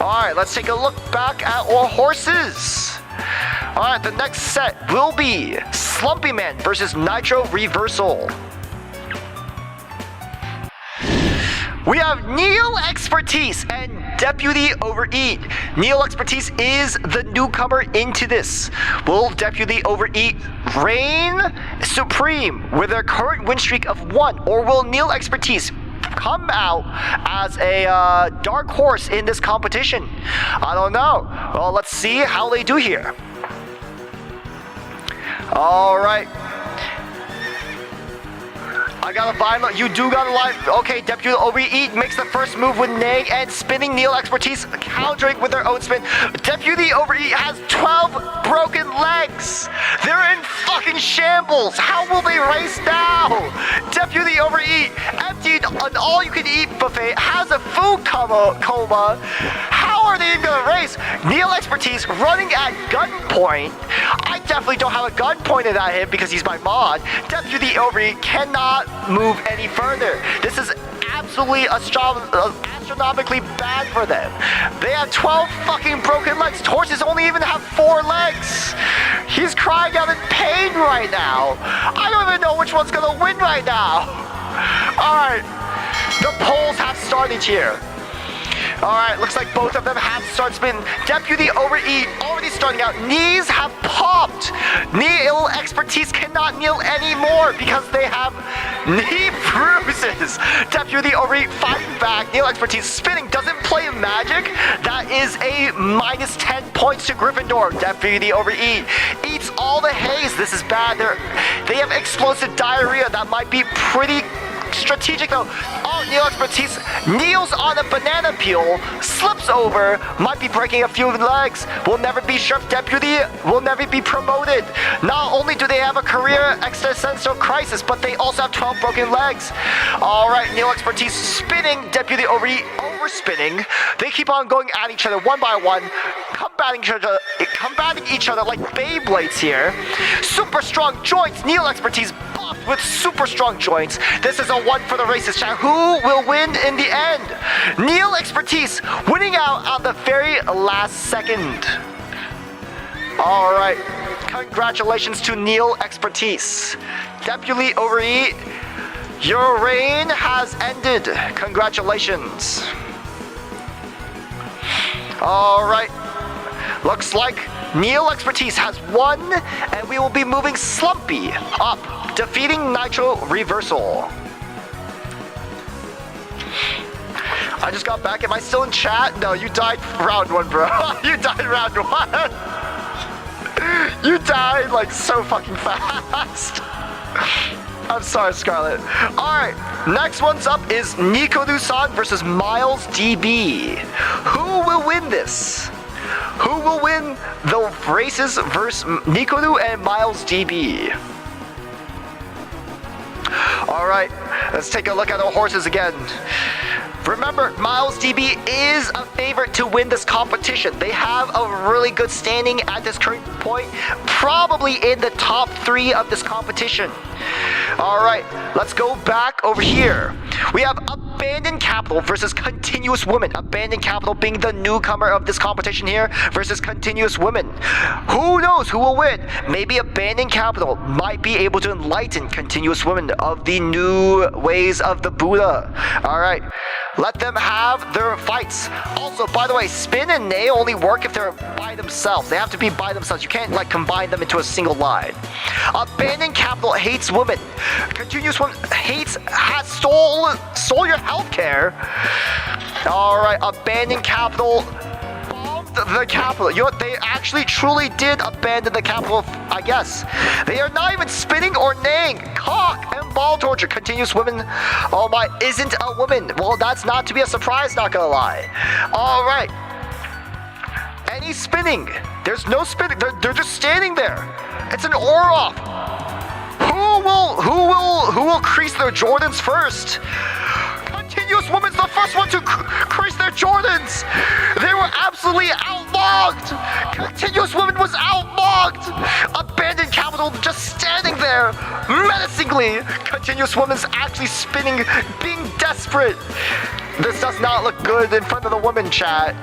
S2: Alright, let's take a look back at our horses. Alright, the next set will be Slumpy Man versus Nitro Reversal. We have Neil Expertise and Deputy Overeat. Neil Expertise is the newcomer into this. Will Deputy Overeat reign supreme with their current win streak of 1, or will Neil Expertise come out as a dark horse in this competition? I don't know. Well, let's see how they do here. All right. I gotta find. You do gotta line. Okay, Deputy Overeat makes the first move with Nang and spinning. Neil Expertise countering with their own spin. Deputy Overeat has 12 broken legs. They're in fucking shambles. How will they race now? Deputy Overeat emptied an all-you-can-eat buffet, has a food coma. How are they even gonna race? Neil Expertise running at gunpoint. I definitely don't have a gun pointed at him because he's my mod. Deputy Overeat cannot move any further. This is absolutely astronomically bad for them. They have 12 fucking broken legs. Horses only even have 4 legs. He's crying out in pain right now. I don't even know which one's gonna win right now. Alright, the polls have started here. Alright, looks like both of them have started spinning. Deputy Overeat already starting out. Knees have popped. Neil Expertise cannot kneel anymore because they have knee bruises. Deputy Overeat fighting back. Neil Expertise spinning. Doesn't play magic. That is a minus 10 points to Gryffindor. Deputy Overeat eats all the haze. This is bad. They have explosive diarrhea. That might be pretty strategic though. Oh, Neil Expertise kneels on a banana peel, slips over, might be breaking a few legs. Will never be Sheriff Deputy, will never be promoted. Not only do they have a career existential crisis, but they also have 12 broken legs. Alright, Neil Expertise spinning, Deputy Overeat overspinning. They keep on going at each other one by one, combating each other like Beyblades here. Super strong joints, Neil Expertise buffed with super strong joints. This is a one for the races, chat. Who will win in the end? Neil Expertise winning out on the very last second. Alright, congratulations to Neil Expertise. Deputy Overeat, your reign has ended. Congratulations. Alright, looks like Neil Expertise has won, and we will be moving Slumpy up, defeating Nitro Reversal. I just got back. Am I still in chat? No, you died round 1, bro. You died round 1. You died like so fucking fast. I'm sorry, Scarlet. Alright, next one's up is Nikodu-san versus Miles DB. Who will win this? Who will win the races versus Nikodu and Miles DB? Alright, let's take a look at our horses again. Remember, Miles DB is a favorite to win this competition. They have a really good standing at this current point, probably in the top 3 of this competition. Alright, let's go back over here. We have Abandoned Capital versus Continuous Woman. Abandoned Capital being the newcomer of this competition here versus Continuous Woman. Who knows who will win? Maybe Abandoned Capital might be able to enlighten Continuous Woman of the new ways of the Buddha. Alright, let them have their fights. Also, by the way, Spin and Nay only work if they're by themselves. They have to be by themselves. You can't like combine them into a single line. Abandoned Capital hates women. Continuous Woman has stole your healthcare. Alright, Abandoned Capital bombed the capital. You know what? They actually truly did abandon the capital, I guess. They are not even spinning or neighing. Cock and ball torture. Continuous Woman, oh my, isn't a woman. Well, that's not to be a surprise, not gonna lie. Alright. Any spinning? There's no spinning. They're just standing there. It's an or-off. Who will crease their Jordans first? Continuous Woman's the first one to crease their Jordans. They were absolutely outlogged. Continuous Woman was outlogged. Abandoned Capital just standing there, menacing menacingly. Continuous Woman's actually spinning, being desperate. This does not look good in front of the woman, chat.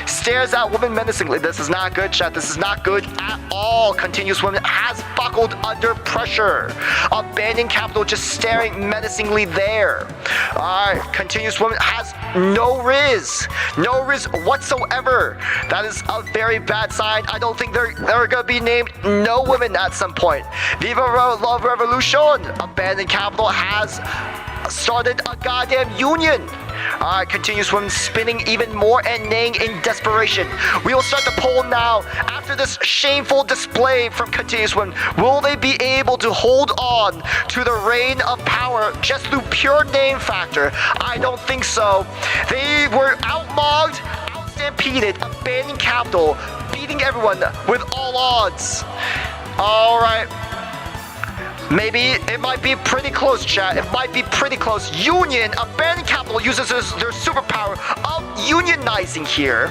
S2: Stares at woman menacingly. This is not good, chat. This is not good at all. Continuous Woman has buckled under pressure. Abandoned Capital just staring menacingly there. Alright, Continuous Woman has no Riz. No Riz whatsoever. That is a very bad sign. I don't think they're gonna be named No Women at some point. Viva Love Revolution. Abandoned Capital has started a goddamn union. Alright, Continuous Woman spinning even more and neighing in desperation. We will start the poll now. After this shameful display from Continuous Woman, will they be able to hold on to the reign of power just through pure name factor? I don't think so. They were outmogged, out-stampeded, abandoning Capital, beating everyone with all odds. Alright. Maybe it might be pretty close, chat. It might be pretty close. Union, Abandoned Capital uses their superpower of unionizing here.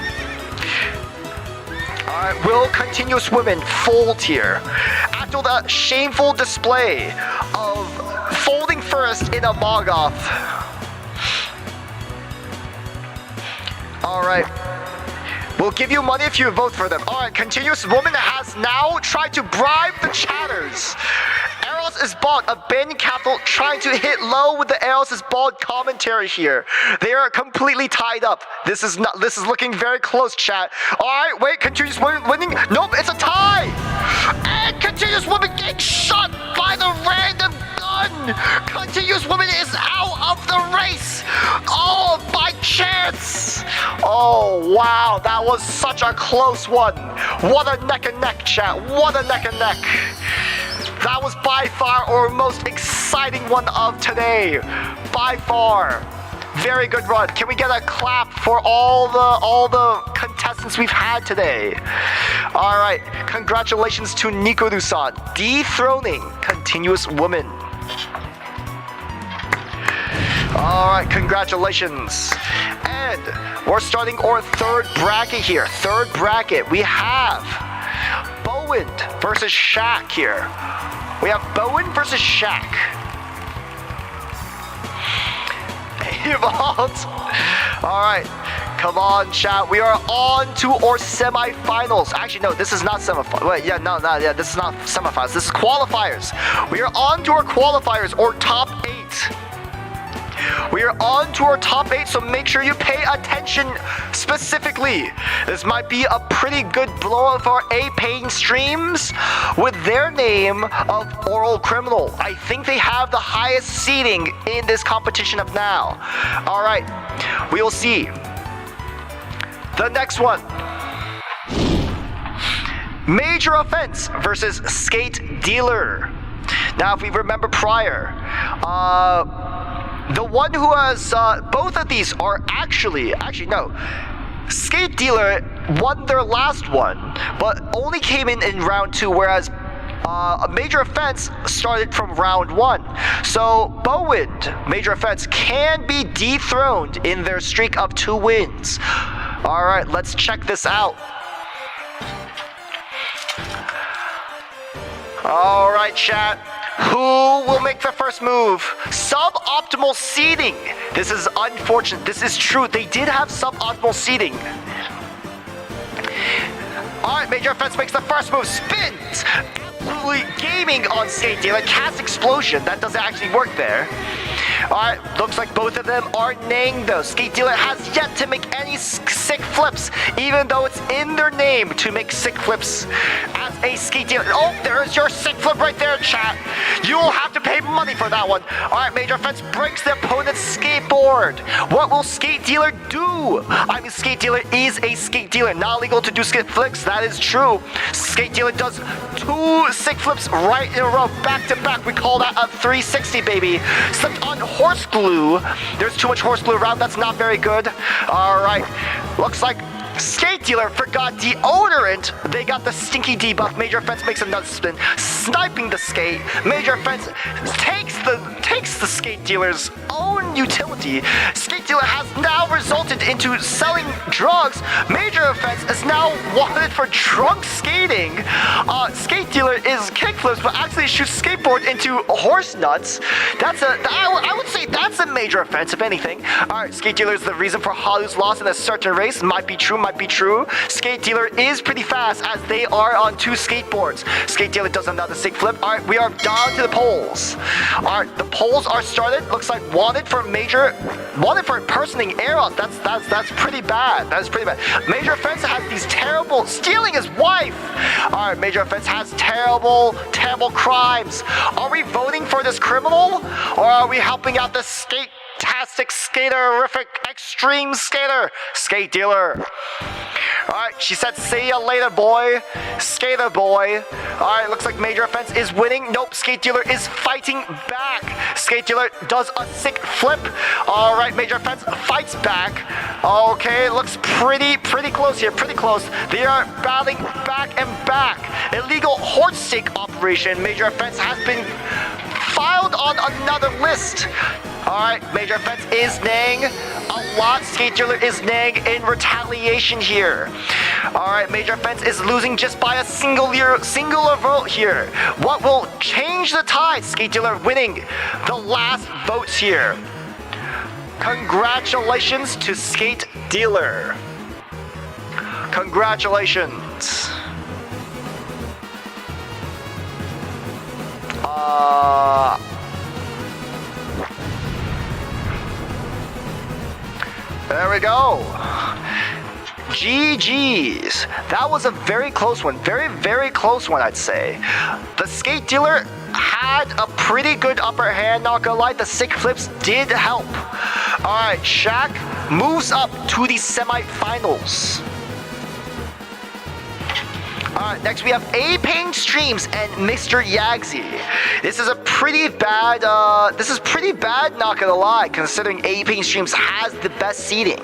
S2: Alright, will Continuous Women fold here? After that shameful display of folding first in a Mogoth. Alright. We'll give you money if you vote for them. Alright, Continuous Woman has now tried to bribe the chatters. Eros is bought. Abandoned Capital trying to hit low with the Eros is bought commentary here. They are completely tied up. This is looking very close, chat. Alright, wait, Continuous Woman winning. Nope, it's a tie. And Continuous Woman getting shot by the random gun. Continuous Woman is out of the race. Oh, by chance. Oh, wow, that was such a close one. What a neck and neck, chat. What a neck and neck. That was by far our most exciting one of today. By far. Very good run. Can we get a clap for all the contestants we've had today? All right. Congratulations to Nikoru-san, dethroning Continuous Woman. All right, congratulations. And we're starting our third bracket here. Third bracket. We have Bowen versus Shaq here. We have Bowen versus Shaq. Evolved. All right. Come on, chat. We are on to our semifinals. Actually, no, this is not semifinals. Wait, yeah, this is not semifinals. This is qualifiers. We are on to our qualifiers, or top 8. We are on to our top 8, so make sure you pay attention specifically. This might be a pretty good blow for A-paying streams with their name of Oral Criminal. I think they have the highest seeding in this competition of now. All right, we will see. The next one. Major Offense versus Skate Dealer. Now, if we remember prior, the one who has, both of these are actually no. Skate Dealer won their last one, but only came in round 2, whereas a Major Offense started from round 1. So Bowen, Major Offense, can be dethroned in their streak of 2 wins. All right, let's check this out. All right, chat. Who will make the first move? Suboptimal seeding. This is unfortunate. This is true. They did have suboptimal seeding. Alright, Major Offense makes the first move. Spins. Absolutely gaming on Skate Dealer. Cast Explosion. That doesn't actually work there. Alright, looks like both of them are naying though. Skate Dealer has yet to make any sick flips, even though it's in their name to make sick flips as a Skate Dealer. Oh, there's your sick flip right there, chat. You will have to pay money for that one. Alright, Major Offense breaks the opponent's skateboard. What will Skate Dealer do? I mean, Skate Dealer is a Skate Dealer. Not legal to do skate flips, that is true. Skate Dealer does 2 sick flips right in a row, back to back. We call that a 360, baby. Slipped on horse glue. There's too much horse glue around. That's not very good. All right. Looks like Skate Dealer forgot Deodorant. They got the stinky debuff. Major Offense makes another spin, sniping the skate. Major Offense takes the Skate Dealer's own utility. Skate Dealer has now resulted into selling drugs. Major Offense is now wanted for drunk skating. Skate Dealer is kickflips, but actually shoots skateboard into horse nuts. I would say that's a major offense, if anything. Alright, Skate Dealer is the reason for Halu's loss in a certain race. Might be true, might be true. Skate Dealer is pretty fast as they are on 2 skateboards. Skate Dealer does another sick flip. Alright, we are down to the polls. Alright, the polls are started. Looks like wanted for impersonating Eros. That's pretty bad. That is pretty bad. Major Offense has these terrible stealing his wife. Alright, Major Offense has terrible crimes. Are we voting for this criminal? Or are we helping out this skate-tastic, skaterific, extreme skater? Skate Dealer. Alright, she said, see ya later, boy. Skater boy. Alright, looks like Major Offense is winning. Nope, Skate Dealer is fighting back. Skate Dealer does a sick flip. Alright, Major Offense fights back. Okay, looks pretty close here, pretty close. They are battling back and back. Illegal horse stake operation. Major Offense has been filed on another list. Alright, Major Offense is naying a lot. Skate Dealer is naying in retaliation here. Alright, Major Offense is losing just by a singular vote here. What will change the tide? Skate Dealer winning the last votes here. Congratulations to Skate Dealer. Congratulations. There we go. GG's. That was a very close one. Very close one, I'd say. The Skate Dealer had a pretty good upper hand, not gonna lie. The sick flips did help. Alright, Shaq moves up to the semifinals. Alright, next we have A-Pain Streams and Mr. Yagsy. This is pretty bad, not gonna lie, considering A-Pain Streams has the best seating.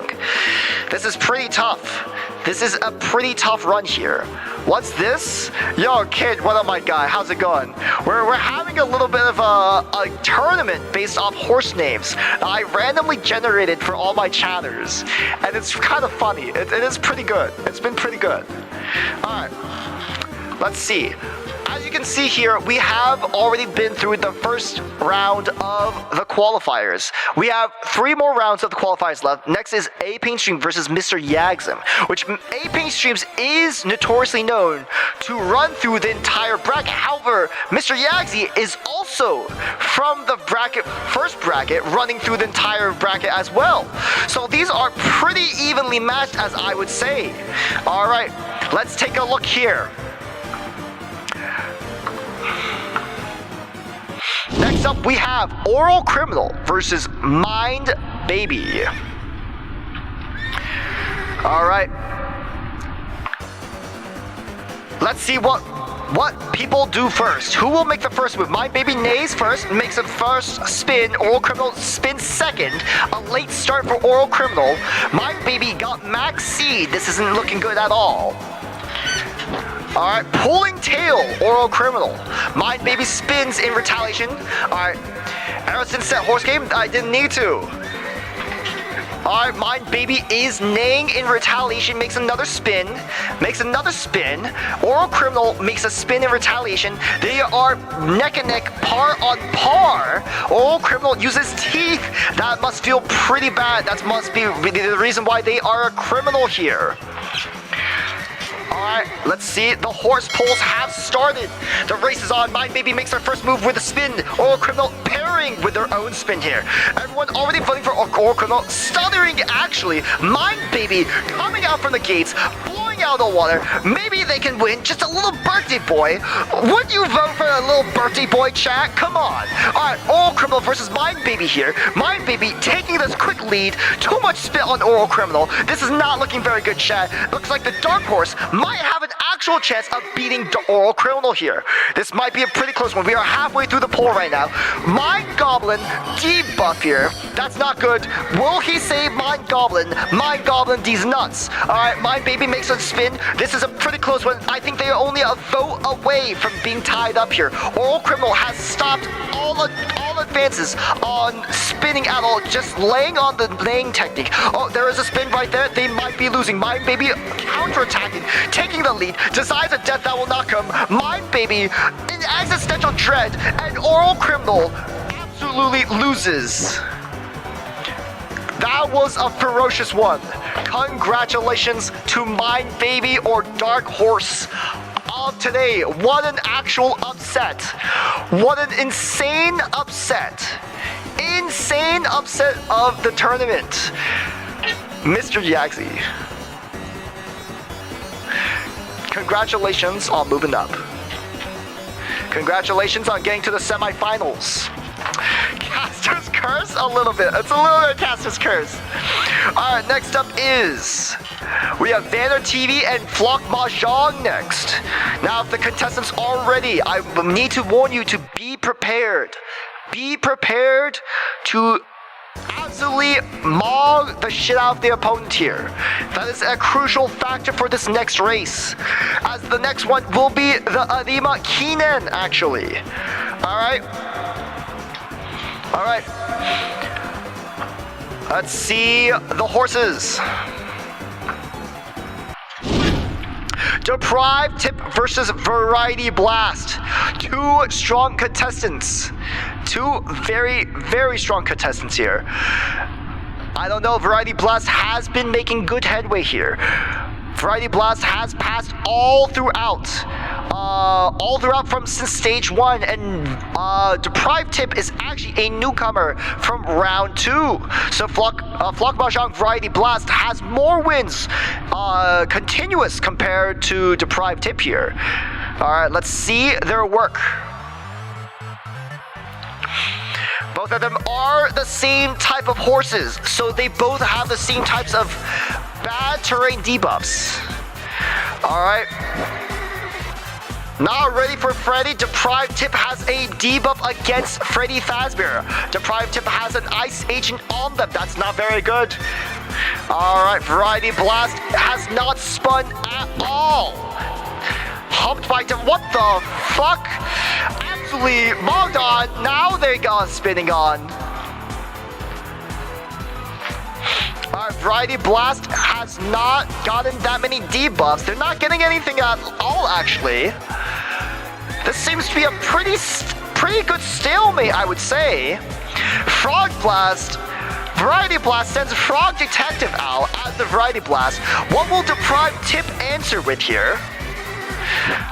S2: This is pretty tough. This is a pretty tough run here. What's this? Yo, kid, what up, my guy? How's it going? We're having a little bit of a tournament based off horse names that I randomly generated for all my chatters. And it's kind of funny. It is pretty good. It's been pretty good. Alright. Let's see. As you can see here, we have already been through the first round of the qualifiers. We have 3 more rounds of the qualifiers left. Next is A-Pain Stream versus Mr. Yagsm, which A-Pain Streams is notoriously known to run through the entire bracket. However, Mr. Yagsy is also from the first bracket, running through the entire bracket as well. So these are pretty evenly matched, as I would say. Alright, let's take a look here. Next up, we have Oral Criminal versus Mind Baby. Alright. Let's see what people do first. Who will make the first move? Mind Baby nays first, makes a first spin. Oral Criminal spins second. A late start for Oral Criminal. Mind Baby got max seed. This isn't looking good at all. Alright, pulling tail, Oral Criminal. Mind Baby spins in retaliation. Alright, Harrison set horse game. I didn't need to. Alright, Mind Baby is neighing in retaliation, makes another spin. Oral Criminal makes a spin in retaliation. They are neck and neck, par on par. Oral Criminal uses teeth. That must feel pretty bad. That must be the reason why they are a criminal here. Alright, let's see. The horse polls have started. The race is on. Mind Baby makes their first move with a spin. Oral Criminal pairing with their own spin here. Everyone already voting for Oral Criminal. Stuttering, actually. Mind Baby coming out from the gates, blowing out the water. Maybe they can win. Just a little birthday boy. Would you vote for a little birthday boy, chat? Come on. Alright, Oral Criminal versus Mind Baby here. Mind Baby taking this quick lead. Too much spit on Oral Criminal. This is not looking very good, chat. Looks like the Dark Horse might have an actual chance of beating the Oral Criminal here. This might be a pretty close one. We are halfway through the poll right now. Mind Goblin debuff here. That's not good. Will he save Mind Goblin? Mind Goblin, these nuts. Alright, Mind Baby makes a spin. This is a pretty close one. I think they are only a vote away from being tied up here. Oral Criminal has stopped all advances on spinning at all, just laying on the laying technique. Oh, there is a spin right there. They might be losing. Mind Baby counterattacking, taking the lead. Decides a death that will not come. Mind Baby in existential dread, and Oral Criminal absolutely loses. That was a ferocious one. Congratulations to Mind Baby or Dark Horse of today. What an actual upset. What an insane upset. Insane upset of the tournament. Mr. Yagsy. Congratulations on moving up. Congratulations on getting to the semifinals. Caster's Curse? A little bit. It's a little bit of Caster's Curse. Alright, next up is... we have Vanner TV and Flock Mahjong next. Now, if the contestants are ready, I need to warn you to be prepared. Be prepared to absolutely maul the shit out of the opponent here. That is a crucial factor for this next race, as the next one will be the Arima Keenan, actually. Alright. Alright. Let's see the horses. Deprived Tip versus Variety Blast. Two strong contestants. Two very, very strong contestants here. I don't know, Variety Blast has been making good headway here. Variety Blast has passed all throughout from since stage 1, and Deprived Tip is actually a newcomer from round 2. So Flock Mahjong Variety Blast has more wins continuous compared to Deprived Tip here. Alright, let's see their work. Both of them are the same type of horses, so they both have the same types of bad terrain debuffs. Alright. Not ready for Freddy. Deprived Tip has a debuff against Freddy Fazbear. Deprived Tip has an Ice Agent on them. That's not very good. Alright, Variety Blast has not spun at all. Humped by Tip. What the fuck? Absolutely mogged on. Now they got spinning on. Alright, Variety Blast has not gotten that many debuffs. They're not getting anything at all, actually. This seems to be a pretty good stalemate, I would say. Frog Blast. Variety Blast sends Frog Detective out as the Variety Blast. What will Deprived Tip answer with here?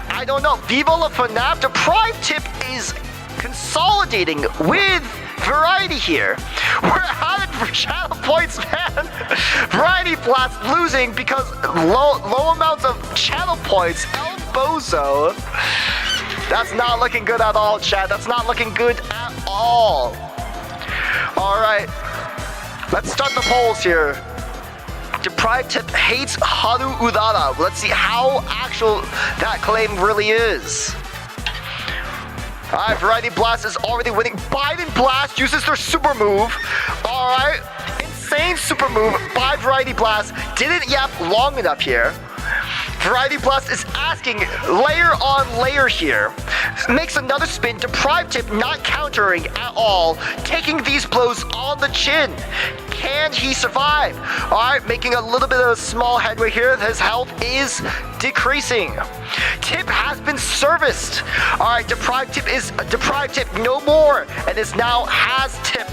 S2: I don't know. Viva La FNAF. Deprived Tip is consolidating with Variety here. We're at it for channel points, man. Variety Blast losing because low amounts of channel points. El Bozo. That's not looking good at all, chat. That's not looking good at all. Alright. Let's start the polls here. Deprived Tip hates Haru Udara. Let's see how actual that claim really is. Alright, Variety Blast is already winning. Biden Blast uses their super move. Alright. Insane super move by Variety Blast. Didn't yap long enough here. Variety Blast is asking layer on layer here. Makes another spin. Deprived Tip not countering at all. Taking these blows on the chin. Can he survive? Alright, making a little bit of a small headway here. His health is decreasing. Tip has been serviced. Alright, Deprived Tip no more, and is now has Tip.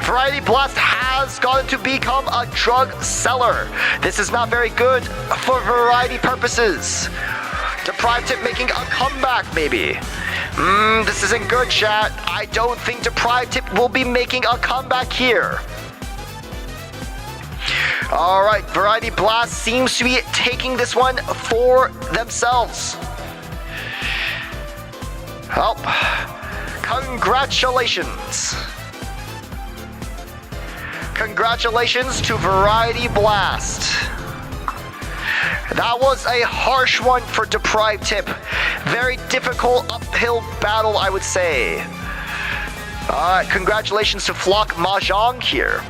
S2: Variety Blast has gotten to become a drug seller. This is not very good for variety purposes. Deprived Tip making a comeback, maybe. This isn't good, chat. I don't think Deprived Tip will be making a comeback here. Alright, Variety Blast seems to be taking this one for themselves. Well, congratulations. Congratulations to Variety Blast. That was a harsh one for Deprived Tip. Very difficult uphill battle, I would say. Alright, congratulations to Flock Mahjong here.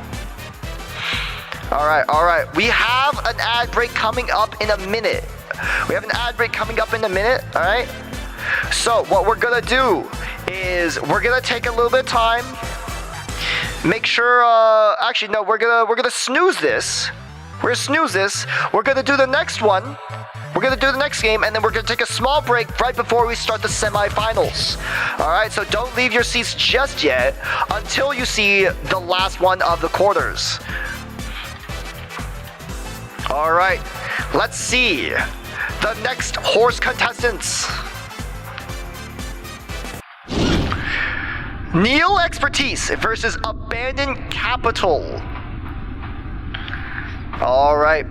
S2: Alright. We have an ad break coming up in a minute. Alright? So, what we're gonna do is we're gonna take a little bit of time. Make sure, actually, no, we're gonna snooze this. We're gonna do the next one. We're gonna do the next game, and then we're gonna take a small break right before we start the semifinals. Alright, so don't leave your seats just yet until you see the last one of the quarters. Alright, let's see the next horse contestants. Neil Expertise versus Abandoned Capital. Alright,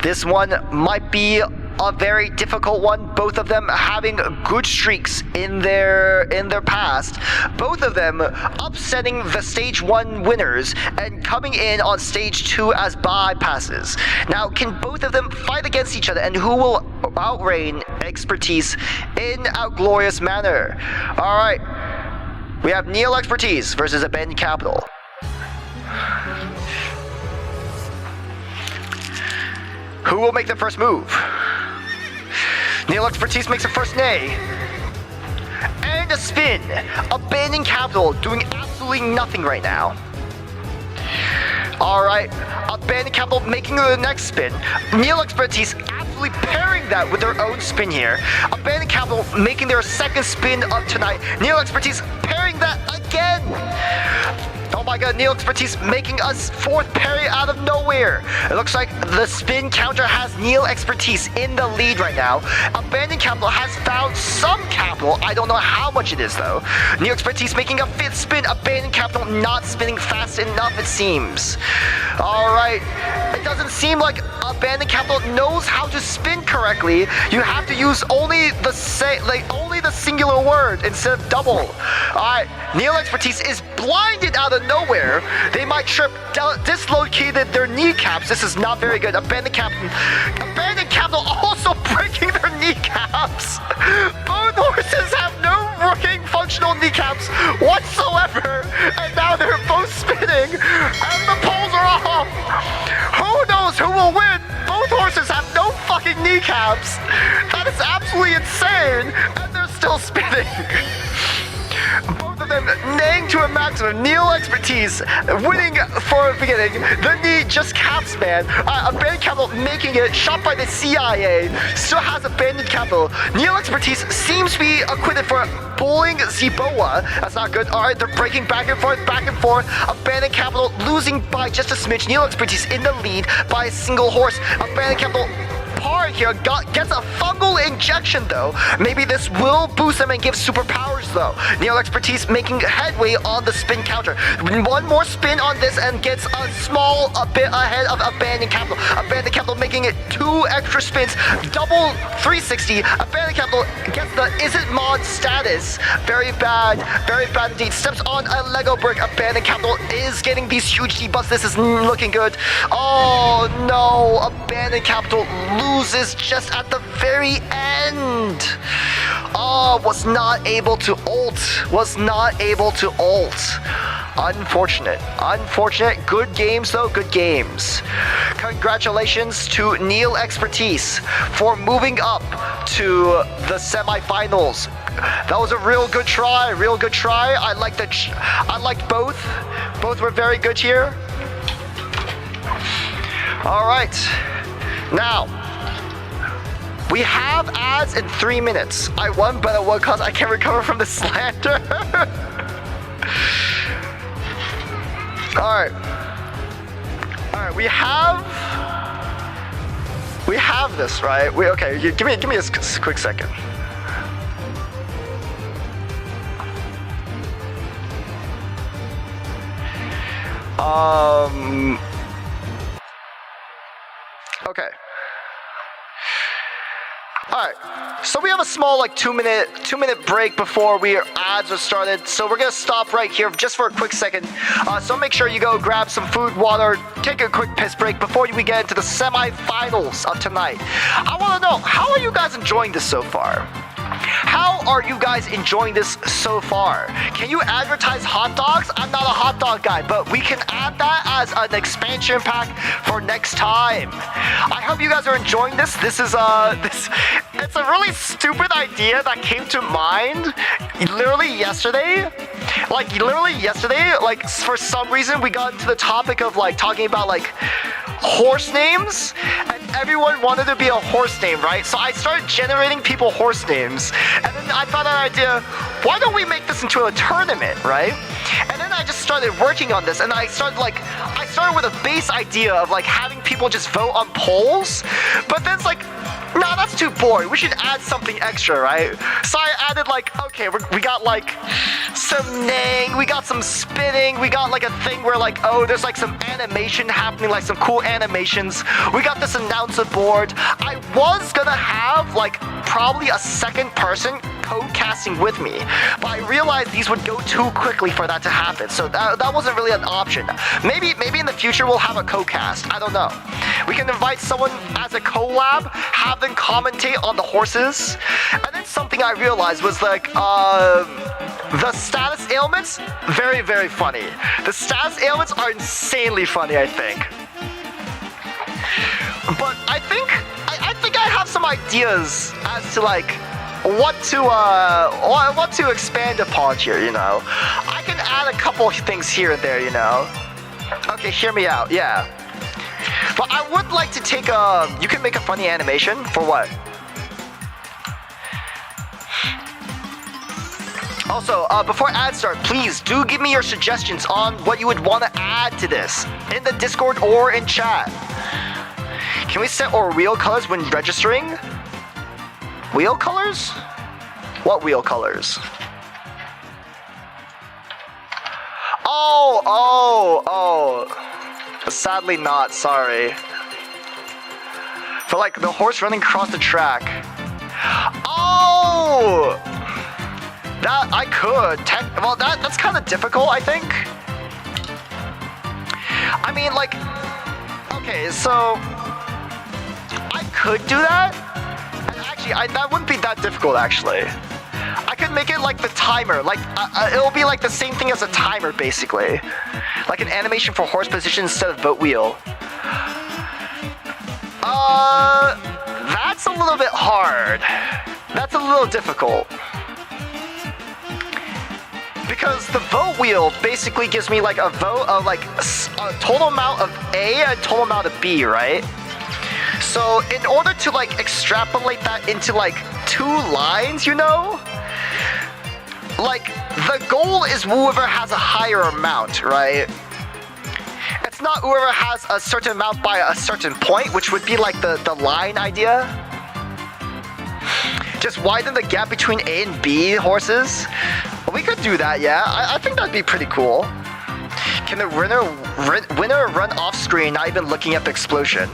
S2: this one might be a very difficult one. Both of them having good streaks in their past. Both of them upsetting the stage 1 winners and coming in on stage 2 as bypasses. Now, can both of them fight against each other, and who will outreign Expertise in a glorious manner? Alright, we have Neil Expertise versus Abandoned Capital. Who will make the first move? Neil Expertise makes a first nay. And a spin. Abandoned Capital doing absolutely nothing right now. Alright, Abandoned Capital making the next spin. Neil Expertise absolutely pairing that with their own spin here. Abandoned Capital making their second spin of tonight. Neil Expertise pairing that again. Oh my god, Neil Expertise making us fourth parry out of nowhere. It looks like the spin counter has Neil Expertise in the lead right now. Abandoned Capital has found some capital. I don't know how much it is though. Neil Expertise making a fifth spin. Abandoned Capital not spinning fast enough, it seems. Alright, it doesn't seem like Abandoned Capital knows how to spin correctly. You have to use only the singular word instead of double. Alright, Neil Expertise is blinded out of nowhere. They might trip, dislocated their kneecaps. This is not very good. Abandoned Capital also breaking their kneecaps. Both horses have no working functional kneecaps whatsoever, and now they're both spinning, and the poles are off. Who knows who will win? Both horses have no fucking kneecaps. That is absolutely insane, and they're still spinning. Both of them neighing to a maximum. Neil Expertise winning for the beginning. The knee just caps, man. Abandoned Capital making it. Shot by the CIA. Still has Abandoned Capital. Neil Expertise seems to be acquitted for bowling Ziboa. That's not good. Alright, they're breaking back and forth. Abandoned Capital losing by just a smidge. Neil Expertise in the lead by a single horse. Abandoned Capital par here gets a fungal injection though. Maybe this will boost them and give superpowers though. Neil Expertise making headway on the spin counter. One more spin on this and gets a bit ahead of Abandoned Capital. Abandoned Capital making it 2 extra spins, double 360. Abandoned Capital gets the isn't mod status. Very bad indeed. Steps on a Lego brick. Abandoned Capital is getting these huge debuffs. This is looking good. Oh no, Abandoned Capital loses just at the very end. Oh, was not able to ult. Unfortunate. Good games though, good games. Congratulations to Neil Expertise for moving up to the semifinals. That was a real good try. I liked both. Both were very good here. All right. Now, we have ads in 3 minutes. I won, but at what cost? I can't recover from the slander. Alright, we have this, right? Okay, give me a quick second. Okay. Alright, so we have a small 2 minute break before our ads are started, so we're gonna stop right here just for a quick second. So make sure you go grab some food, water, take a quick piss break before we get into the semifinals of tonight. I want to know, how are you guys enjoying this so far? How are you guys enjoying this so far? Can you advertise hot dogs? I'm not a hot dog guy, but we can add that as an expansion pack for next time. I hope you guys are enjoying this. This is it's a really stupid idea that came to mind literally yesterday. Like for some reason we got into the topic of like talking about like horse names, and everyone wanted to be a horse name, right? So I started generating people horse names, and then I thought that idea, why don't we make this into a tournament, right? And then I just started working on this, and I started with a base idea of like having people just vote on polls, but then it's like, nah, that's too boring. We should add something extra, right? So I added like, okay, we got like some neighing, we got some spinning, we got like a thing where like, oh, there's like some animation happening, like some cool animations. We got this announcer board. I was gonna have like probably a second person code-casting with me, but I realized these would go too quickly for that to happen, so that wasn't really an option. Maybe in the future we'll have a co-cast. I don't know. We can invite someone as a collab, have them commentate on the horses, and then something I realized was like, the status ailments, very, very funny. The status ailments are insanely funny, I think. But I think I have some ideas as to like what to expand upon here, you know. I can add a couple things here and there, you know. Okay, hear me out, yeah. But I would like to take you can make a funny animation for what? Also, before ads start, please do give me your suggestions on what you would want to add to this in the Discord or in chat. Can we set our wheel colors when registering? Wheel colors? What wheel colors? Oh. Sadly not, sorry. For like the horse running across the track. Oh! That I could. Well, that's kind of difficult, I think. I mean, like, okay, so I could do that. And actually, that wouldn't be that difficult, actually. I could make it like the timer, like it'll be like the same thing as a timer, basically, like an animation for horse position instead of vote wheel. That's a little bit hard. That's a little difficult. Because the vote wheel basically gives me like a vote of like a total amount of A and a total amount of B, right? So in order to like extrapolate that into like 2 lines, you know? Like the goal is whoever has a higher amount, right? It's not whoever has a certain amount by a certain point, which would be like the line idea. Just widen the gap between A and B horses. We could do that, yeah. I think that'd be pretty cool. Can the winner run off screen, not even looking at the explosion?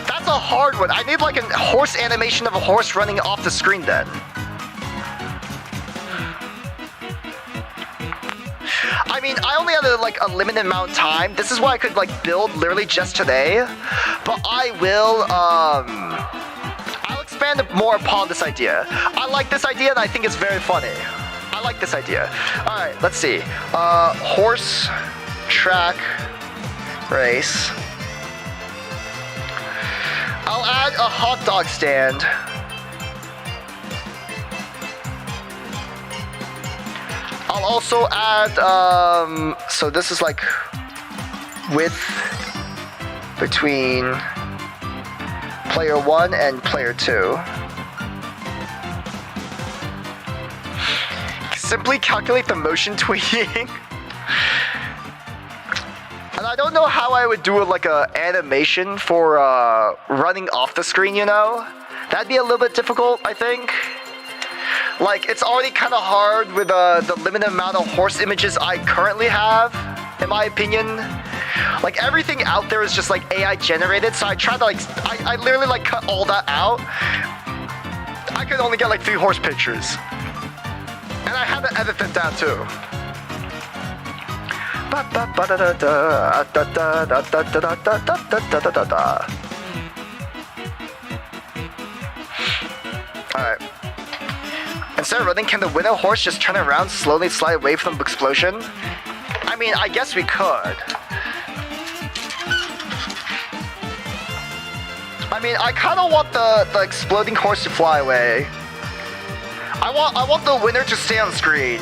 S2: That's a hard one. I need like a horse animation of a horse running off the screen then. I mean, I only had like a limited amount of time. This is what I could like build literally just today. But I will, I'll expand more upon this idea. I like this idea and I think it's very funny. I like this idea. All right, let's see. Horse track race. I'll add a hot dog stand. I'll also add, so this is like width between player 1 and player 2. Simply calculate the motion tweaking. And I don't know how I would do like a animation for running off the screen, you know? That'd be a little bit difficult, I think. Like, it's already kind of hard with the limited amount of horse images I currently have, in my opinion. Like, everything out there is just, like, AI generated, so I tried to, like, I literally, like, cut all that out. I could only get, like, 3 horse pictures. And I had to edit them down, too. Alright. Instead of running, can the winner horse just turn around, slowly slide away from the explosion? I mean, I guess we could. I mean, I kind of want the exploding horse to fly away. I want the winner to stay on screen.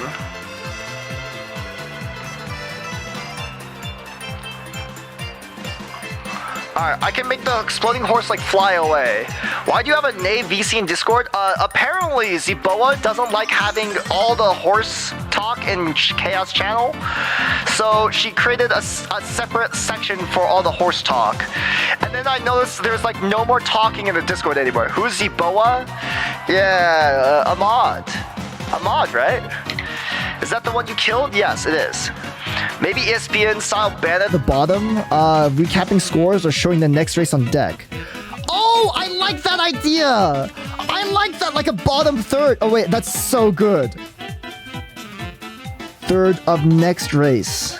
S2: Alright, I can make the exploding horse like fly away. Why do you have a Nay VC in Discord? Apparently Zeboa doesn't like having all the horse talk in Chaos channel. So she created a separate section for all the horse talk. And then I noticed there's like no more talking in the Discord anymore. Who's Zeboa? Yeah, Ahmad. Ahmad, right? Is that the one you killed? Yes, it is. Maybe ESPN style ban at the bottom, recapping scores or showing the next race on deck. Oh, I like that idea! I like that, like a bottom third. Oh wait, that's so good. Third of next race.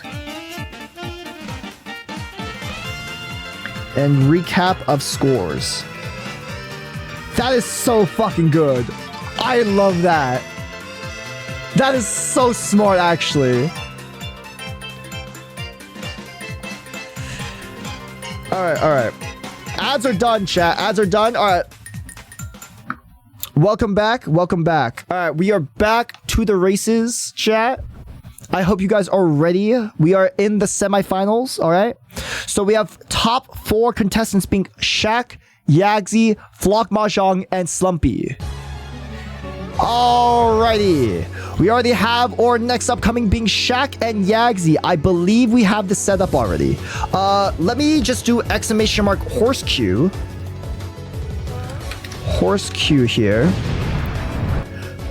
S2: And recap of scores. That is so fucking good. I love that. That is so smart, actually. Alright. Ads are done, chat. Ads are done. Alright. Welcome back. Alright, we are back to the races, chat. I hope you guys are ready. We are in the semifinals, alright? So we have top 4 contestants being Shaq, Yagzy, Flock Mahjong, and Slumpy. Alrighty. We already have our next upcoming being Shaq and Yagzy. I believe we have this set up already. Let me just do exclamation mark horse queue. Horse queue here.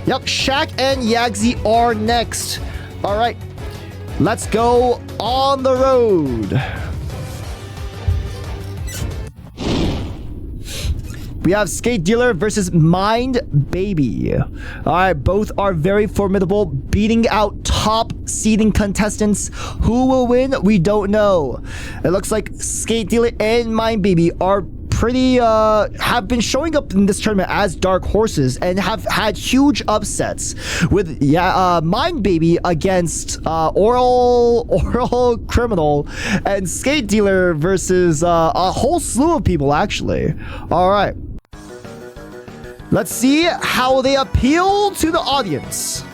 S2: Yep, Shaq and Yagzy are next. Alright. Let's go on the road. We have Skate Dealer versus Mind Baby. Alright, both are very formidable, beating out top seeding contestants. Who will win? We don't know. It looks like Skate Dealer and Mind Baby are pretty, have been showing up in this tournament as dark horses and have had huge upsets with, Mind Baby against, Oral Criminal and Skate Dealer versus, a whole slew of people, actually. Alright. Let's see how they appeal to the audience.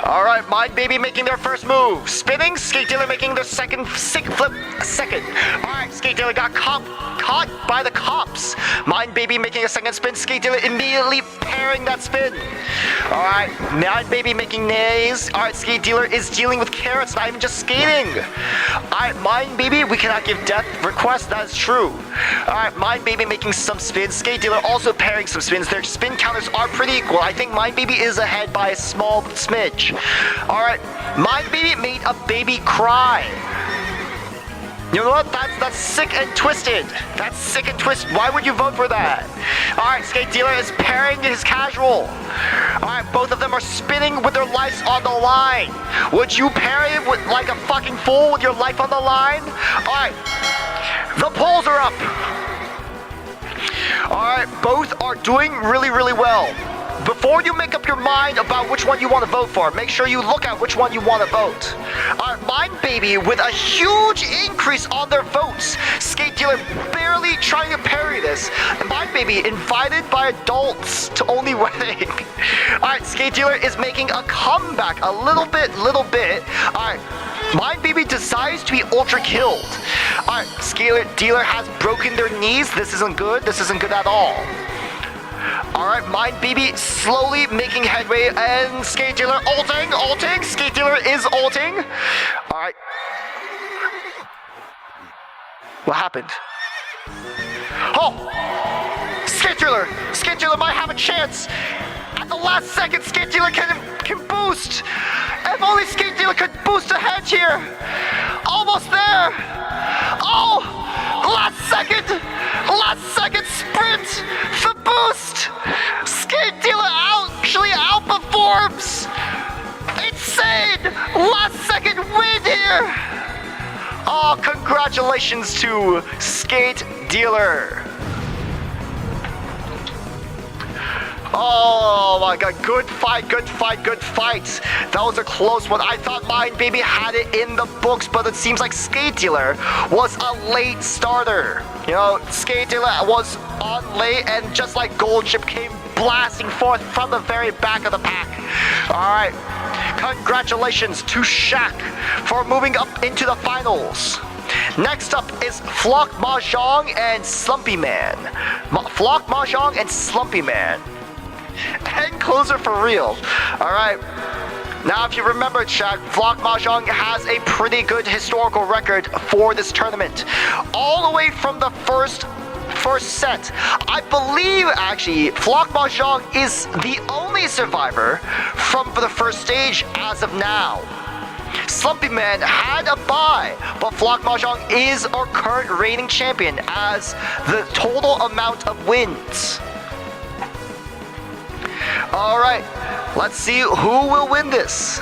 S2: Alright, Mind Baby making their first move. Spinning, Skate Dealer making their second sick flip second. Alright, Skate Dealer got caught by the cops. Mind Baby making a second spin, Skate Dealer immediately parrying that spin. Alright, Mind Baby making nays. Alright, Skate Dealer is dealing with carrots, not even just skating. Alright, Mind Baby, we cannot give death requests, that is true. Alright, Mind Baby making some spins, Skate Dealer also parrying some spins. Their spin counters are pretty equal. I think Mind Baby is ahead by a small smidge. Alright, Mind Baby made a baby cry. You know what? That's sick and twisted. That's sick and twisted. Why would you vote for that? Alright, Skate Dealer is parrying his casual. Alright, both of them are spinning with their lives on the line. Would you parry with like a fucking fool with your life on the line? Alright, the polls are up. Alright, both are doing really, really well. Before you make up your mind about which one you want to vote for, make sure you look at which one you want to vote. Mind Baby with a huge increase on their votes. Skate Dealer barely trying to parry this. And Mind Baby invited by adults to only wedding. Alright, Skate Dealer is making a comeback a little bit. Alright, Mind Baby decides to be ultra killed. Alright, Skate Dealer has broken their knees. This isn't good at all. Alright, Mind Baby slowly making headway and Skate Dealer ulting. Skate Dealer is ulting. Alright. What happened? Oh! Skate Dealer might have a chance. At the last second, Skate Dealer can boost. If only Skate Dealer could boost ahead here. Almost there. Oh! Last second sprint for boost. Skate Dealer actually outperforms. Insane. Last second win here. Oh, congratulations to Skate Dealer. Oh my god, good fight, good fight, good fight. That was a close one. I thought Mind Baby had it in the books, but it seems like Skate Dealer was a late starter. You know, Skate Dealer was on late, and just like Gold Chip came blasting forth from the very back of the pack. Alright, congratulations to Shaq for moving up into the finals. Next up is Flock Mahjong and Slumpy Man. Flock Mahjong and Slumpy Man. And closer for real. Alright. Now, if you remember, Shaq, Flock Mahjong has a pretty good historical record for this tournament. All the way from the first set. I believe, actually, Flock Mahjong is the only survivor from the first stage as of now. Slumpy Man had a bye, but Flock Mahjong is our current reigning champion as the total amount of wins. Alright, let's see who will win this.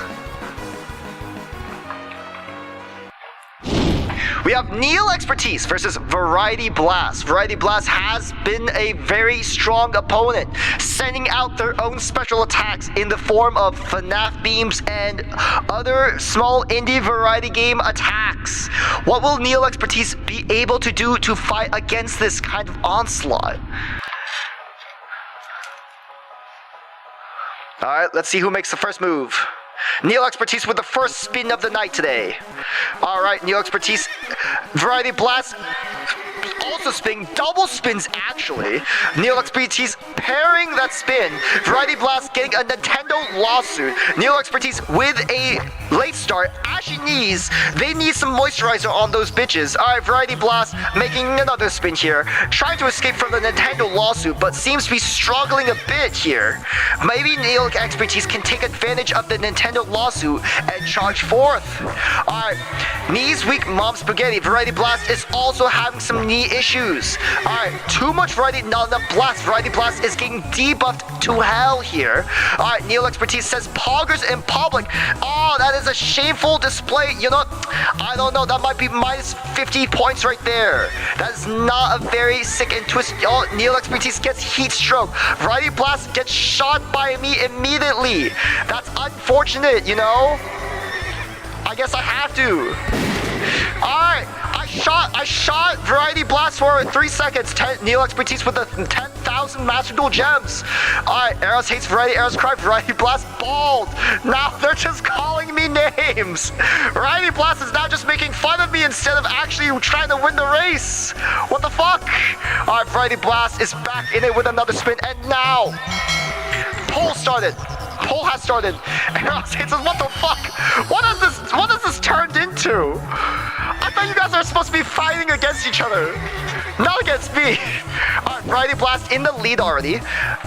S2: We have Neil Expertise versus Variety Blast. Variety Blast has been a very strong opponent, sending out their own special attacks in the form of FNAF beams and other small indie variety game attacks. What will Neil Expertise be able to do to fight against this kind of onslaught? Alright, let's see who makes the first move. Neil Expertise with the first spin of the night today. Alright, Neil Expertise. Variety Blast also spinning, double spins actually. Neil Expertise pairing that spin. Variety Blast getting a Nintendo lawsuit. Neil Expertise with a late start. Ashy knees. They need some moisturizer on those bitches. Alright, Variety Blast making another spin here. Trying to escape from the Nintendo lawsuit, but seems to be struggling a bit here. Maybe Neil Expertise can take advantage of the Nintendo lawsuit and charge forth. Alright, knees weak mom spaghetti. Variety Blast is also having some knee issues. Alright, too much Variety, not enough Blast. Variety Blast is getting debuffed to hell here. Alright, Neil Expertise says poggers in public. Oh, that is a shameful display. You know, I don't know, that might be minus 50 points right there. That is not a very sick and twisted. Oh, Neil Expertise gets heat stroke. Variety Blast gets shot by me immediately. That's unfortunate, you know? I guess I have to. Alright, I shot Variety Blast for 3 seconds. Neil Expertise with the 10,000 Master Duel gems. Alright, Eros hates Variety, Eros cry, Variety Blast bald. Now they're just calling me names. Variety Blast is now just making fun of me instead of actually trying to win the race. What the fuck? Alright, Variety Blast is back in it with another spin, and now poll started. Poll has started. Eros hates us. What the fuck? What has this turned into? I thought you guys are supposed to be fighting against each other, not against me. Alright, Variety Blast in the lead already.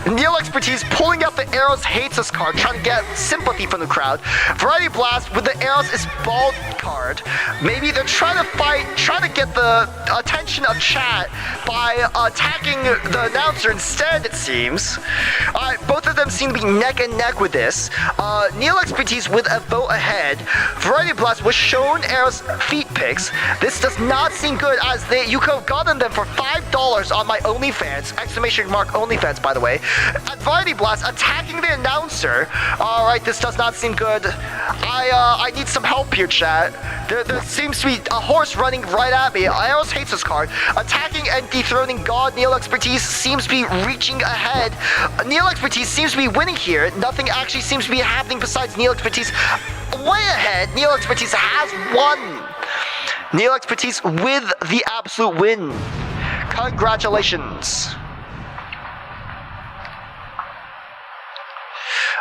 S2: Neil Expertise pulling out the Eros hates us card, trying to get sympathy from the crowd. Variety Blast with the Eros is bald card. Maybe they're trying to get the attention of chat by attacking the announcer instead, it seems. Alright, both of them seem to be neck and neck with this. Neil Expertise with a vote ahead. Variety Blast was shown Eros feet pics. This does not seem good, as you could have gotten them for $5 on my OnlyFans, exclamation mark OnlyFans, by the way. Variety Blast attacking the announcer. Alright, this does not seem good. I need some help here, chat. There seems to be a horse running right at me. Eros hates this card. Attacking and dethroning God. Neil Expertise seems to be reaching ahead. Neil Expertise seems to be winning here. Nothing actually seems to be happening besides Neil Expertise way ahead. Neil Expertise has won. Neil Expertise with the absolute win. Congratulations.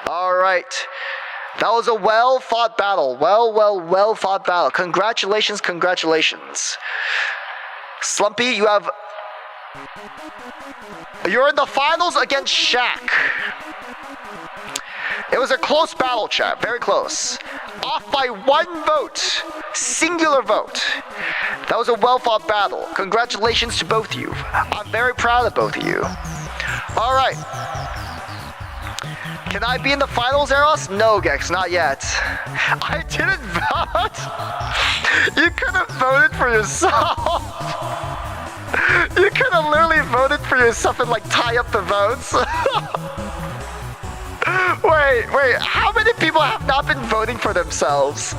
S2: Alright. That was a well-fought battle. Well-fought battle. Congratulations. Slumpy, you're in the finals against Shaq. It was a close battle, chat. Very close. Off by 1 vote. Singular vote. That was a well-fought battle. Congratulations to both of you. I'm very proud of both of you. Alright. Can I be in the finals, Eros? No, Gex, not yet. I didn't vote. You could have voted for yourself. You could have literally voted for yourself and like tie up the votes. Wait, how many people have not been voting for themselves?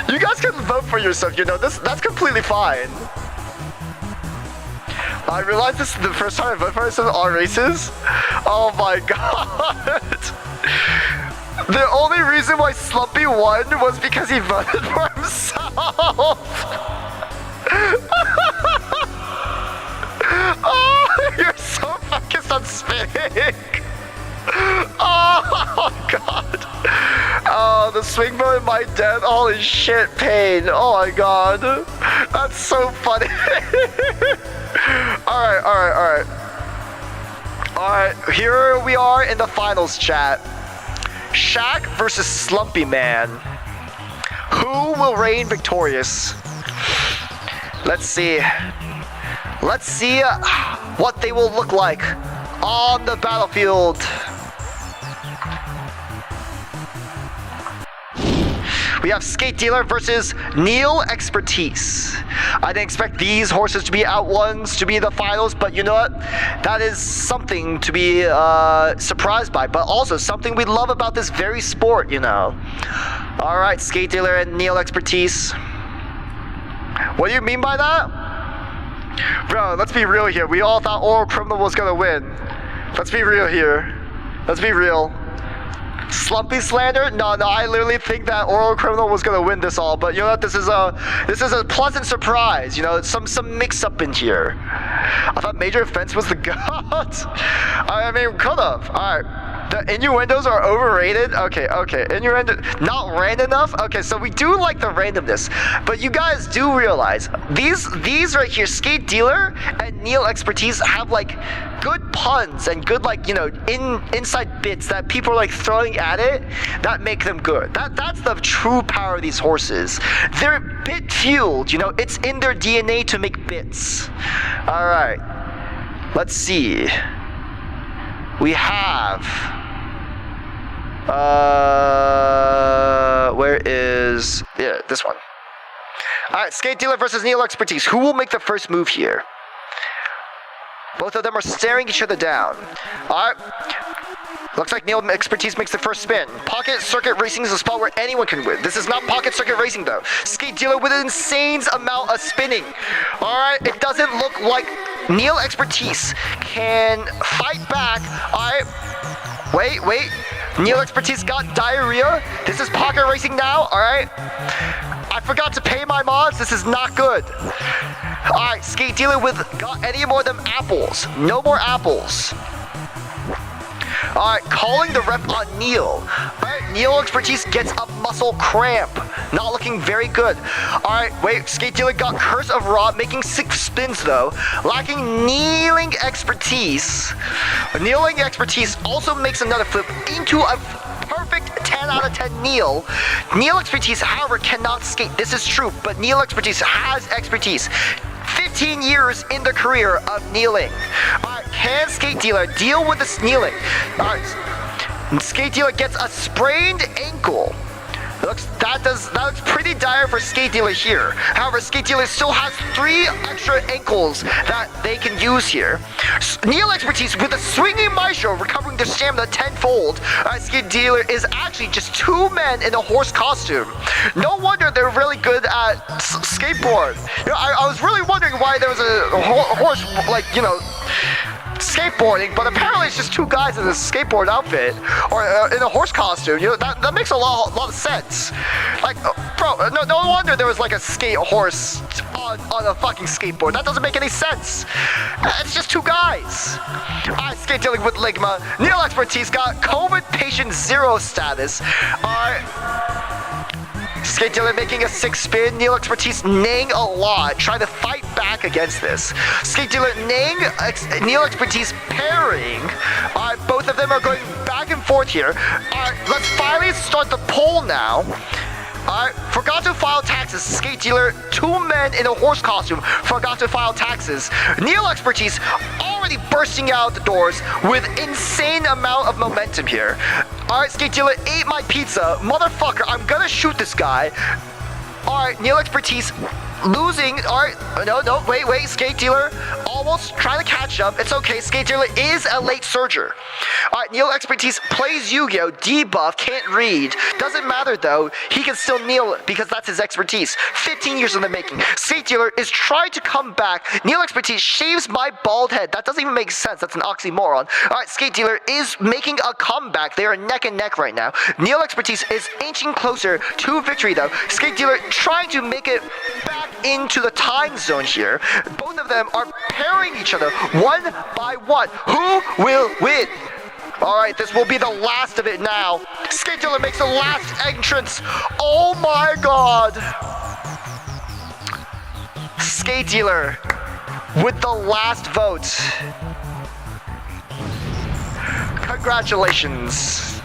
S2: You guys can vote for yourself, you know, that's completely fine. I realize this is the first time I vote for myself in all races. Oh my god. The only reason why Slumpy won was because he voted for himself. Oh, you're so focused on spinning. Oh god. Oh, the swing vote in my death. Holy shit, pain. Oh my god. That's so funny. Alright. Alright, here we are in the finals, chat. Shaq versus Slumpy Man. Who will reign victorious? Let's see. Let's see what they will look like on the battlefield. We have Skate Dealer versus Neil Expertise. I didn't expect these horses to be out ones to be the finals, but you know what? That is something to be surprised by, but also something we love about this very sport, you know. All right, Skate Dealer and Neil Expertise. What do you mean by that? Bro, let's be real here. We all thought Oral Criminal was gonna win. Let's be real here. Let's be real. Slumpy slander? No, I literally think that Oral Criminal was gonna win this all, but you know what? This is a pleasant surprise. You know, some mix up in here. I thought Major Offense was the god. I mean, could have. All right. The innuendos are overrated? Okay. Innuendo, not random enough? Okay, so we do like the randomness. But you guys do realize, these right here, Skate Dealer and Neil Expertise have like good puns and good like, you know, inside bits that people are like throwing at it that make them good. That's the true power of these horses. They're bit fueled, you know, it's in their DNA to make bits. Alright. Let's see. We have where is this one? Alright, Skate Dealer versus Neil Expertise. Who will make the first move here? Both of them are staring each other down. Alright. Looks like Neil Expertise makes the first spin. Pocket Circuit Racing is a spot where anyone can win. This is not Pocket Circuit Racing though. Skate Dealer with an insane amount of spinning. Alright, it doesn't look like Neil Expertise can fight back. Alright. Wait. Neil Expertise got diarrhea. This is Pocket Racing now, alright? I forgot to pay my mods. This is not good. Alright, Skate Dealer with got any more of them apples. No more apples. Alright, calling the rep on Neil. Alright, Neil Expertise gets a muscle cramp. Not looking very good. Alright, wait, Skate Dealer got Curse of Ra, making 6 spins though. Lacking Kneeling Expertise. Kneeling Expertise also makes another flip into a perfect 10 out of 10 kneel. Neil Expertise, however, cannot skate. This is true, but Neil Expertise has expertise. 15 years in the career of kneeling. Alright, can Skate Dealer deal with this kneeling? Alright, Skate Dealer gets a sprained ankle. That looks pretty dire for Skate Dealer here. However, Skate Dealer still has 3 extra ankles that they can use here. Neil Expertise with a swinging maestro recovering their stamina tenfold. Skate Dealer is actually just 2 men in a horse costume. No wonder they're really good at skateboard. You know, I was really wondering why there was a horse, like, you know, skateboarding, but apparently it's just 2 guys in a skateboard outfit or in a horse costume. You know, that makes a lot of sense. Like, bro, no wonder there was like a skate horse on a fucking skateboard. That doesn't make any sense. It's just 2 guys. I Skate Dealing with Ligma. Neil Expertise got COVID patient 0 status. Skate Dealer making a 6 spin. Neil Expertise neighing a lot, trying to fight back against this. Skate Dealer neighing, Neil Expertise parrying. Both of them are going back and forth here. Let's finally start the poll now. Forgot to file taxes. Skate Dealer, 2 men in a horse costume forgot to file taxes. Neil Expertise already bursting out the doors with insane amount of momentum here. Alright, Skate Dealer ate my pizza. Motherfucker, I'm gonna shoot this guy. Alright, Neil Expertise losing. Alright, no, wait, Skate Dealer almost trying to catch up. It's okay. Skate Dealer is a late surger. All right, Neil Expertise plays Yu-Gi-Oh! Debuff, can't read. Doesn't matter though. He can still kneel because that's his expertise. 15 years in the making. Skate Dealer is trying to come back. Neil Expertise shaves my bald head. That doesn't even make sense. That's an oxymoron. All right, Skate Dealer is making a comeback. They are neck and neck right now. Neil Expertise is inching closer to victory though. Skate Dealer trying to make it back into the time zone here. Both of them are pairing each other one by one. Who will win? All right, this will be the last of it now. Skate Dealer makes the last entrance. Oh my God. Skate Dealer with the last vote. Congratulations.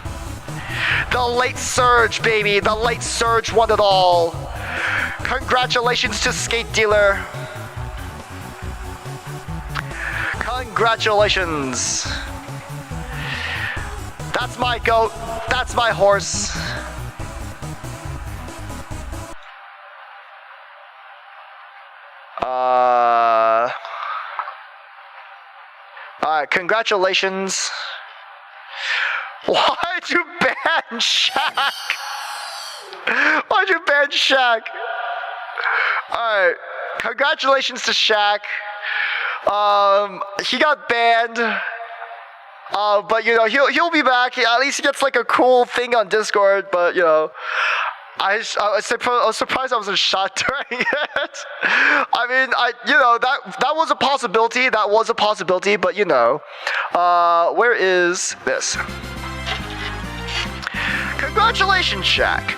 S2: The late surge, baby. The late surge won it all. Congratulations to Skate Dealer. Congratulations. That's my goat. That's my horse. Alright, congratulations. Why'd you ban Shaq? Why'd you ban Shaq? Alright, congratulations to Shaq. He got banned. But you know, he'll be back. At least he gets like a cool thing on Discord, but you know, I was surprised I wasn't shot during it. I mean, that was a possibility. That was a possibility, but you know, where is this? Congratulations, Shaq.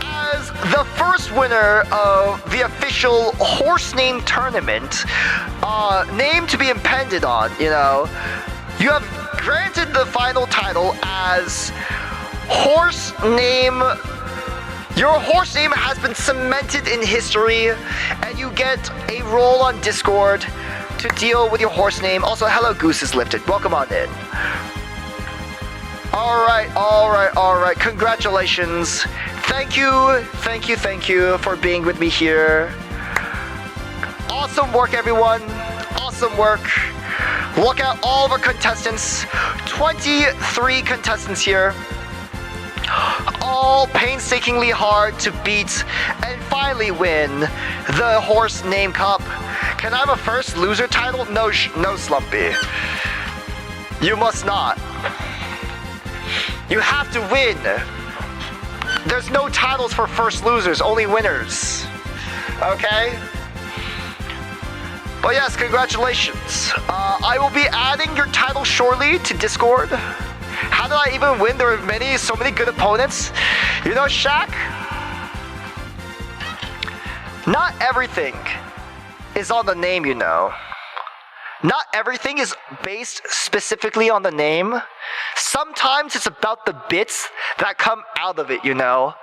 S2: As the first winner of the official horse name tournament, name to be impended on, you know, you have granted the final title as horse name. Your horse name has been cemented in history, and you get a role on Discord to deal with your horse name. Also, Hello Goose is lifted. Welcome on in. Alright. Congratulations. Thank you for being with me here. Awesome work, everyone. Awesome work. Look at all of our contestants. 23 contestants here. All painstakingly hard to beat and finally win the Horse Name Cup. Can I have a first loser title? No, Slumpy. You must not. You have to win. There's no titles for first losers, only winners. Okay? But yes, congratulations. I will be adding your title shortly to Discord. How did I even win? There were so many good opponents. You know, Shaq, not everything is on the name, you know. Not everything is based specifically on the name. Sometimes it's about the bits that come out of it, you know.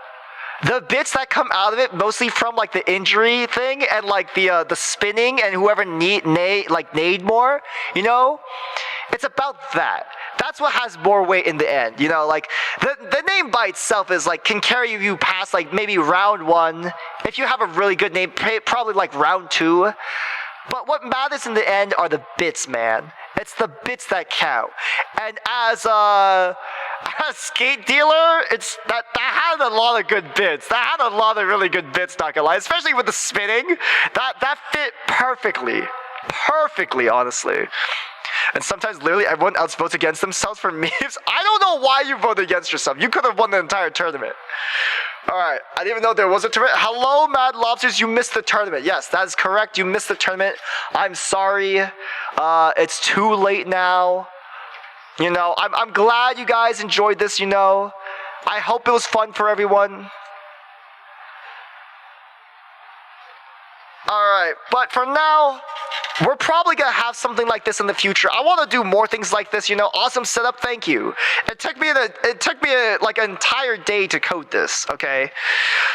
S2: The bits that come out of it, mostly from like the injury thing and like the spinning and whoever nade more, you know. It's about that. That's what has more weight in the end, you know. Like the name by itself is like can carry you past like maybe round 1 if you have a really good name, probably like round 2. But what matters in the end are the bits, man. It's the bits that count. And as a Skate Dealer, it's that had a lot of good bits. That had a lot of really good bits, not gonna lie. Especially with the spinning. That fit perfectly, honestly. And sometimes literally everyone else votes against themselves for memes. I don't know why you voted against yourself. You could have won the entire tournament. Alright, I didn't even know there was a tournament. Hello, Mad Lobsters, you missed the tournament. Yes, that is correct. You missed the tournament. I'm sorry. It's too late now. You know, I'm glad you guys enjoyed this, you know. I hope it was fun for everyone. Alright, but for now, we're probably gonna have something like this in the future. I want to do more things like this, you know. Awesome setup, thank you. It took me like an entire day to code this, okay?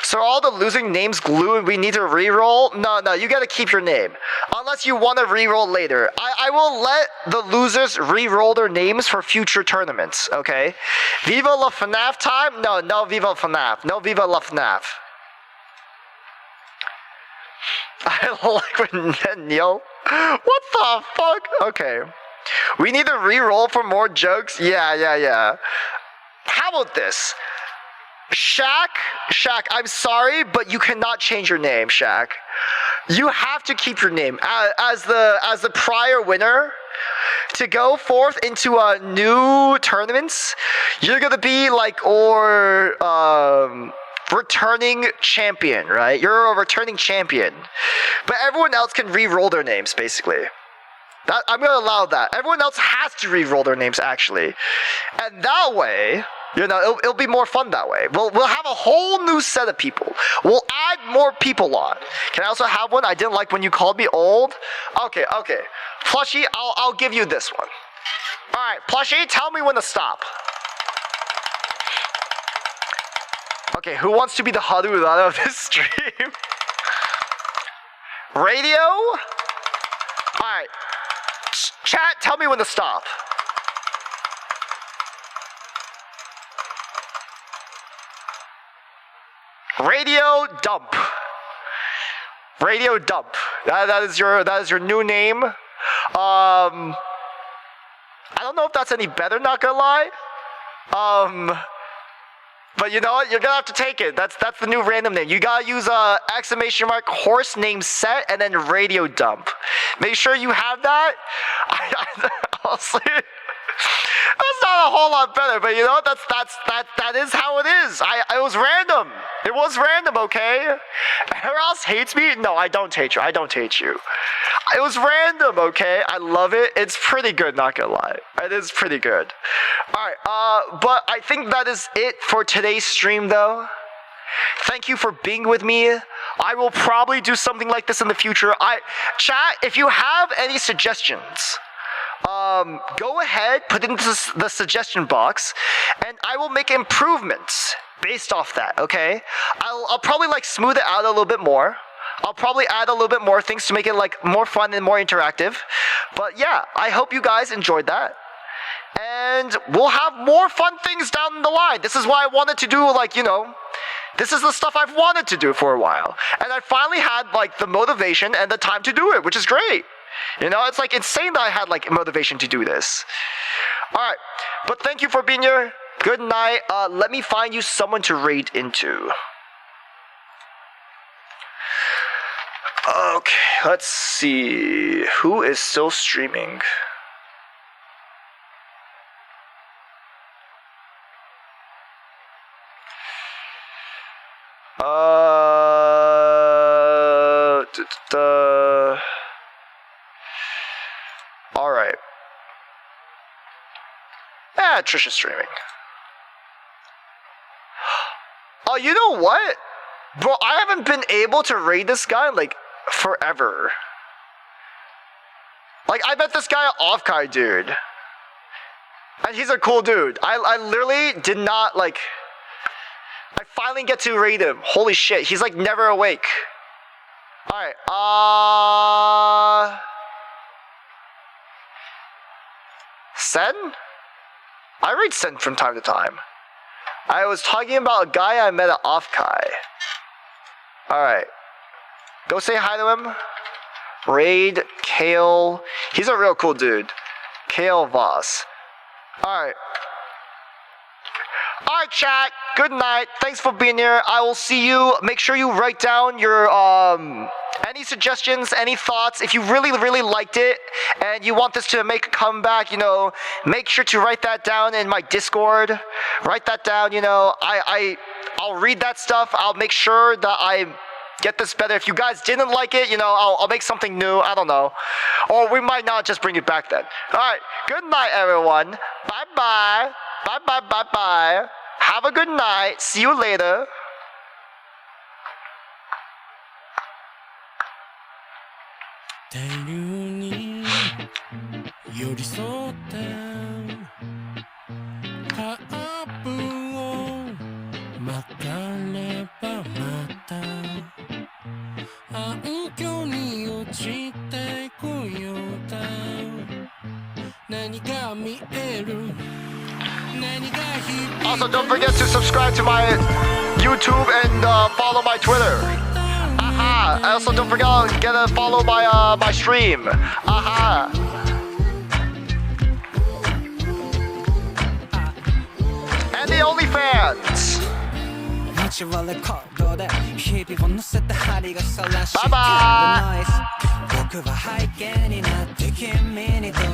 S2: So all the losing names glue and we need to re-roll? No, you gotta keep your name. Unless you want to re-roll later. I will let the losers re-roll their names for future tournaments, okay? Viva la FNAF time? No Viva FNAF. No Viva la FNAF. I like when Neil What the fuck? Okay. We need to re-roll for more jokes? Yeah. How about this? Shaq, I'm sorry, but you cannot change your name, Shaq. You have to keep your name. As the prior winner, to go forth into a new tournaments, you're gonna be like returning champion, right? You're a returning champion. But everyone else can re-roll their names, basically. I'm gonna allow that. Everyone else has to re-roll their names, actually. And that way, it'll be more fun that way. We'll have a whole new set of people. We'll add more people on. Can I also have one? I didn't like when you called me old. Okay. Plushie, I'll give you this one. All right, Plushie, tell me when to stop. Okay, who wants to be the Harurara of this stream? Radio? Alright. Chat, tell me when to stop. Radio dump. Radio dump. That is your new name. I don't know if that's any better, not gonna lie. But you know what? You're gonna have to take it. That's the new random name. You gotta use exclamation mark horse name set and then radio dump. Make sure you have that. Honestly, that's not a whole lot better, but you know what? That is how it is. It was random. It was random, okay? Who else hates me? No, I don't hate you. I don't hate you. It was random, okay? I love it. It's pretty good, not gonna lie. It is pretty good. Alright, but I think that is it for today's stream, though. Thank you for being with me. I will probably do something like this in the future. Chat, if you have any suggestions, go ahead, put it into the suggestion box, and I will make improvements based off that, okay? I'll probably smooth it out a little bit more. I'll probably add a little bit more things to make it more fun and more interactive. But yeah, I hope you guys enjoyed that. And we'll have more fun things down the line. This is why I wanted to do this is the stuff I've wanted to do for a while. And I finally had the motivation and the time to do it, which is great. It's insane that I had motivation to do this. Alright, but thank you for being here. Good night. Let me find you someone to raid into. Okay, let's see. Who is still streaming? Alright. Trisha's streaming. Oh, you know what? Bro, I haven't been able to raid this guy forever. I met this guy at Offkai, dude. And he's a cool dude. I literally did not I finally get to raid him. Holy shit, he's never awake. Alright, Sen? I raid Sen from time to time. I was talking about a guy I met at Offkai. Alright. Go say hi to him. Raid Kale. He's a real cool dude. Kale Voss. Alright. Alright, chat. Good night. Thanks for being here. I will see you. Make sure you write down your any suggestions, any thoughts. If you really, really liked it and you want this to make a comeback, make sure to write that down in my Discord. Write that down, I'll read that stuff. I'll make sure that I get this better. If you guys didn't like it, I'll make something new. I don't know. Or we might not just bring it back then. Alright, good night, everyone. Bye-bye. Bye-bye. Have a good night. See you later. Also, don't forget to subscribe to my YouTube and follow my Twitter. Aha! Aha! Also, don't forget to follow my stream. Aha! And the OnlyFans. Bye bye.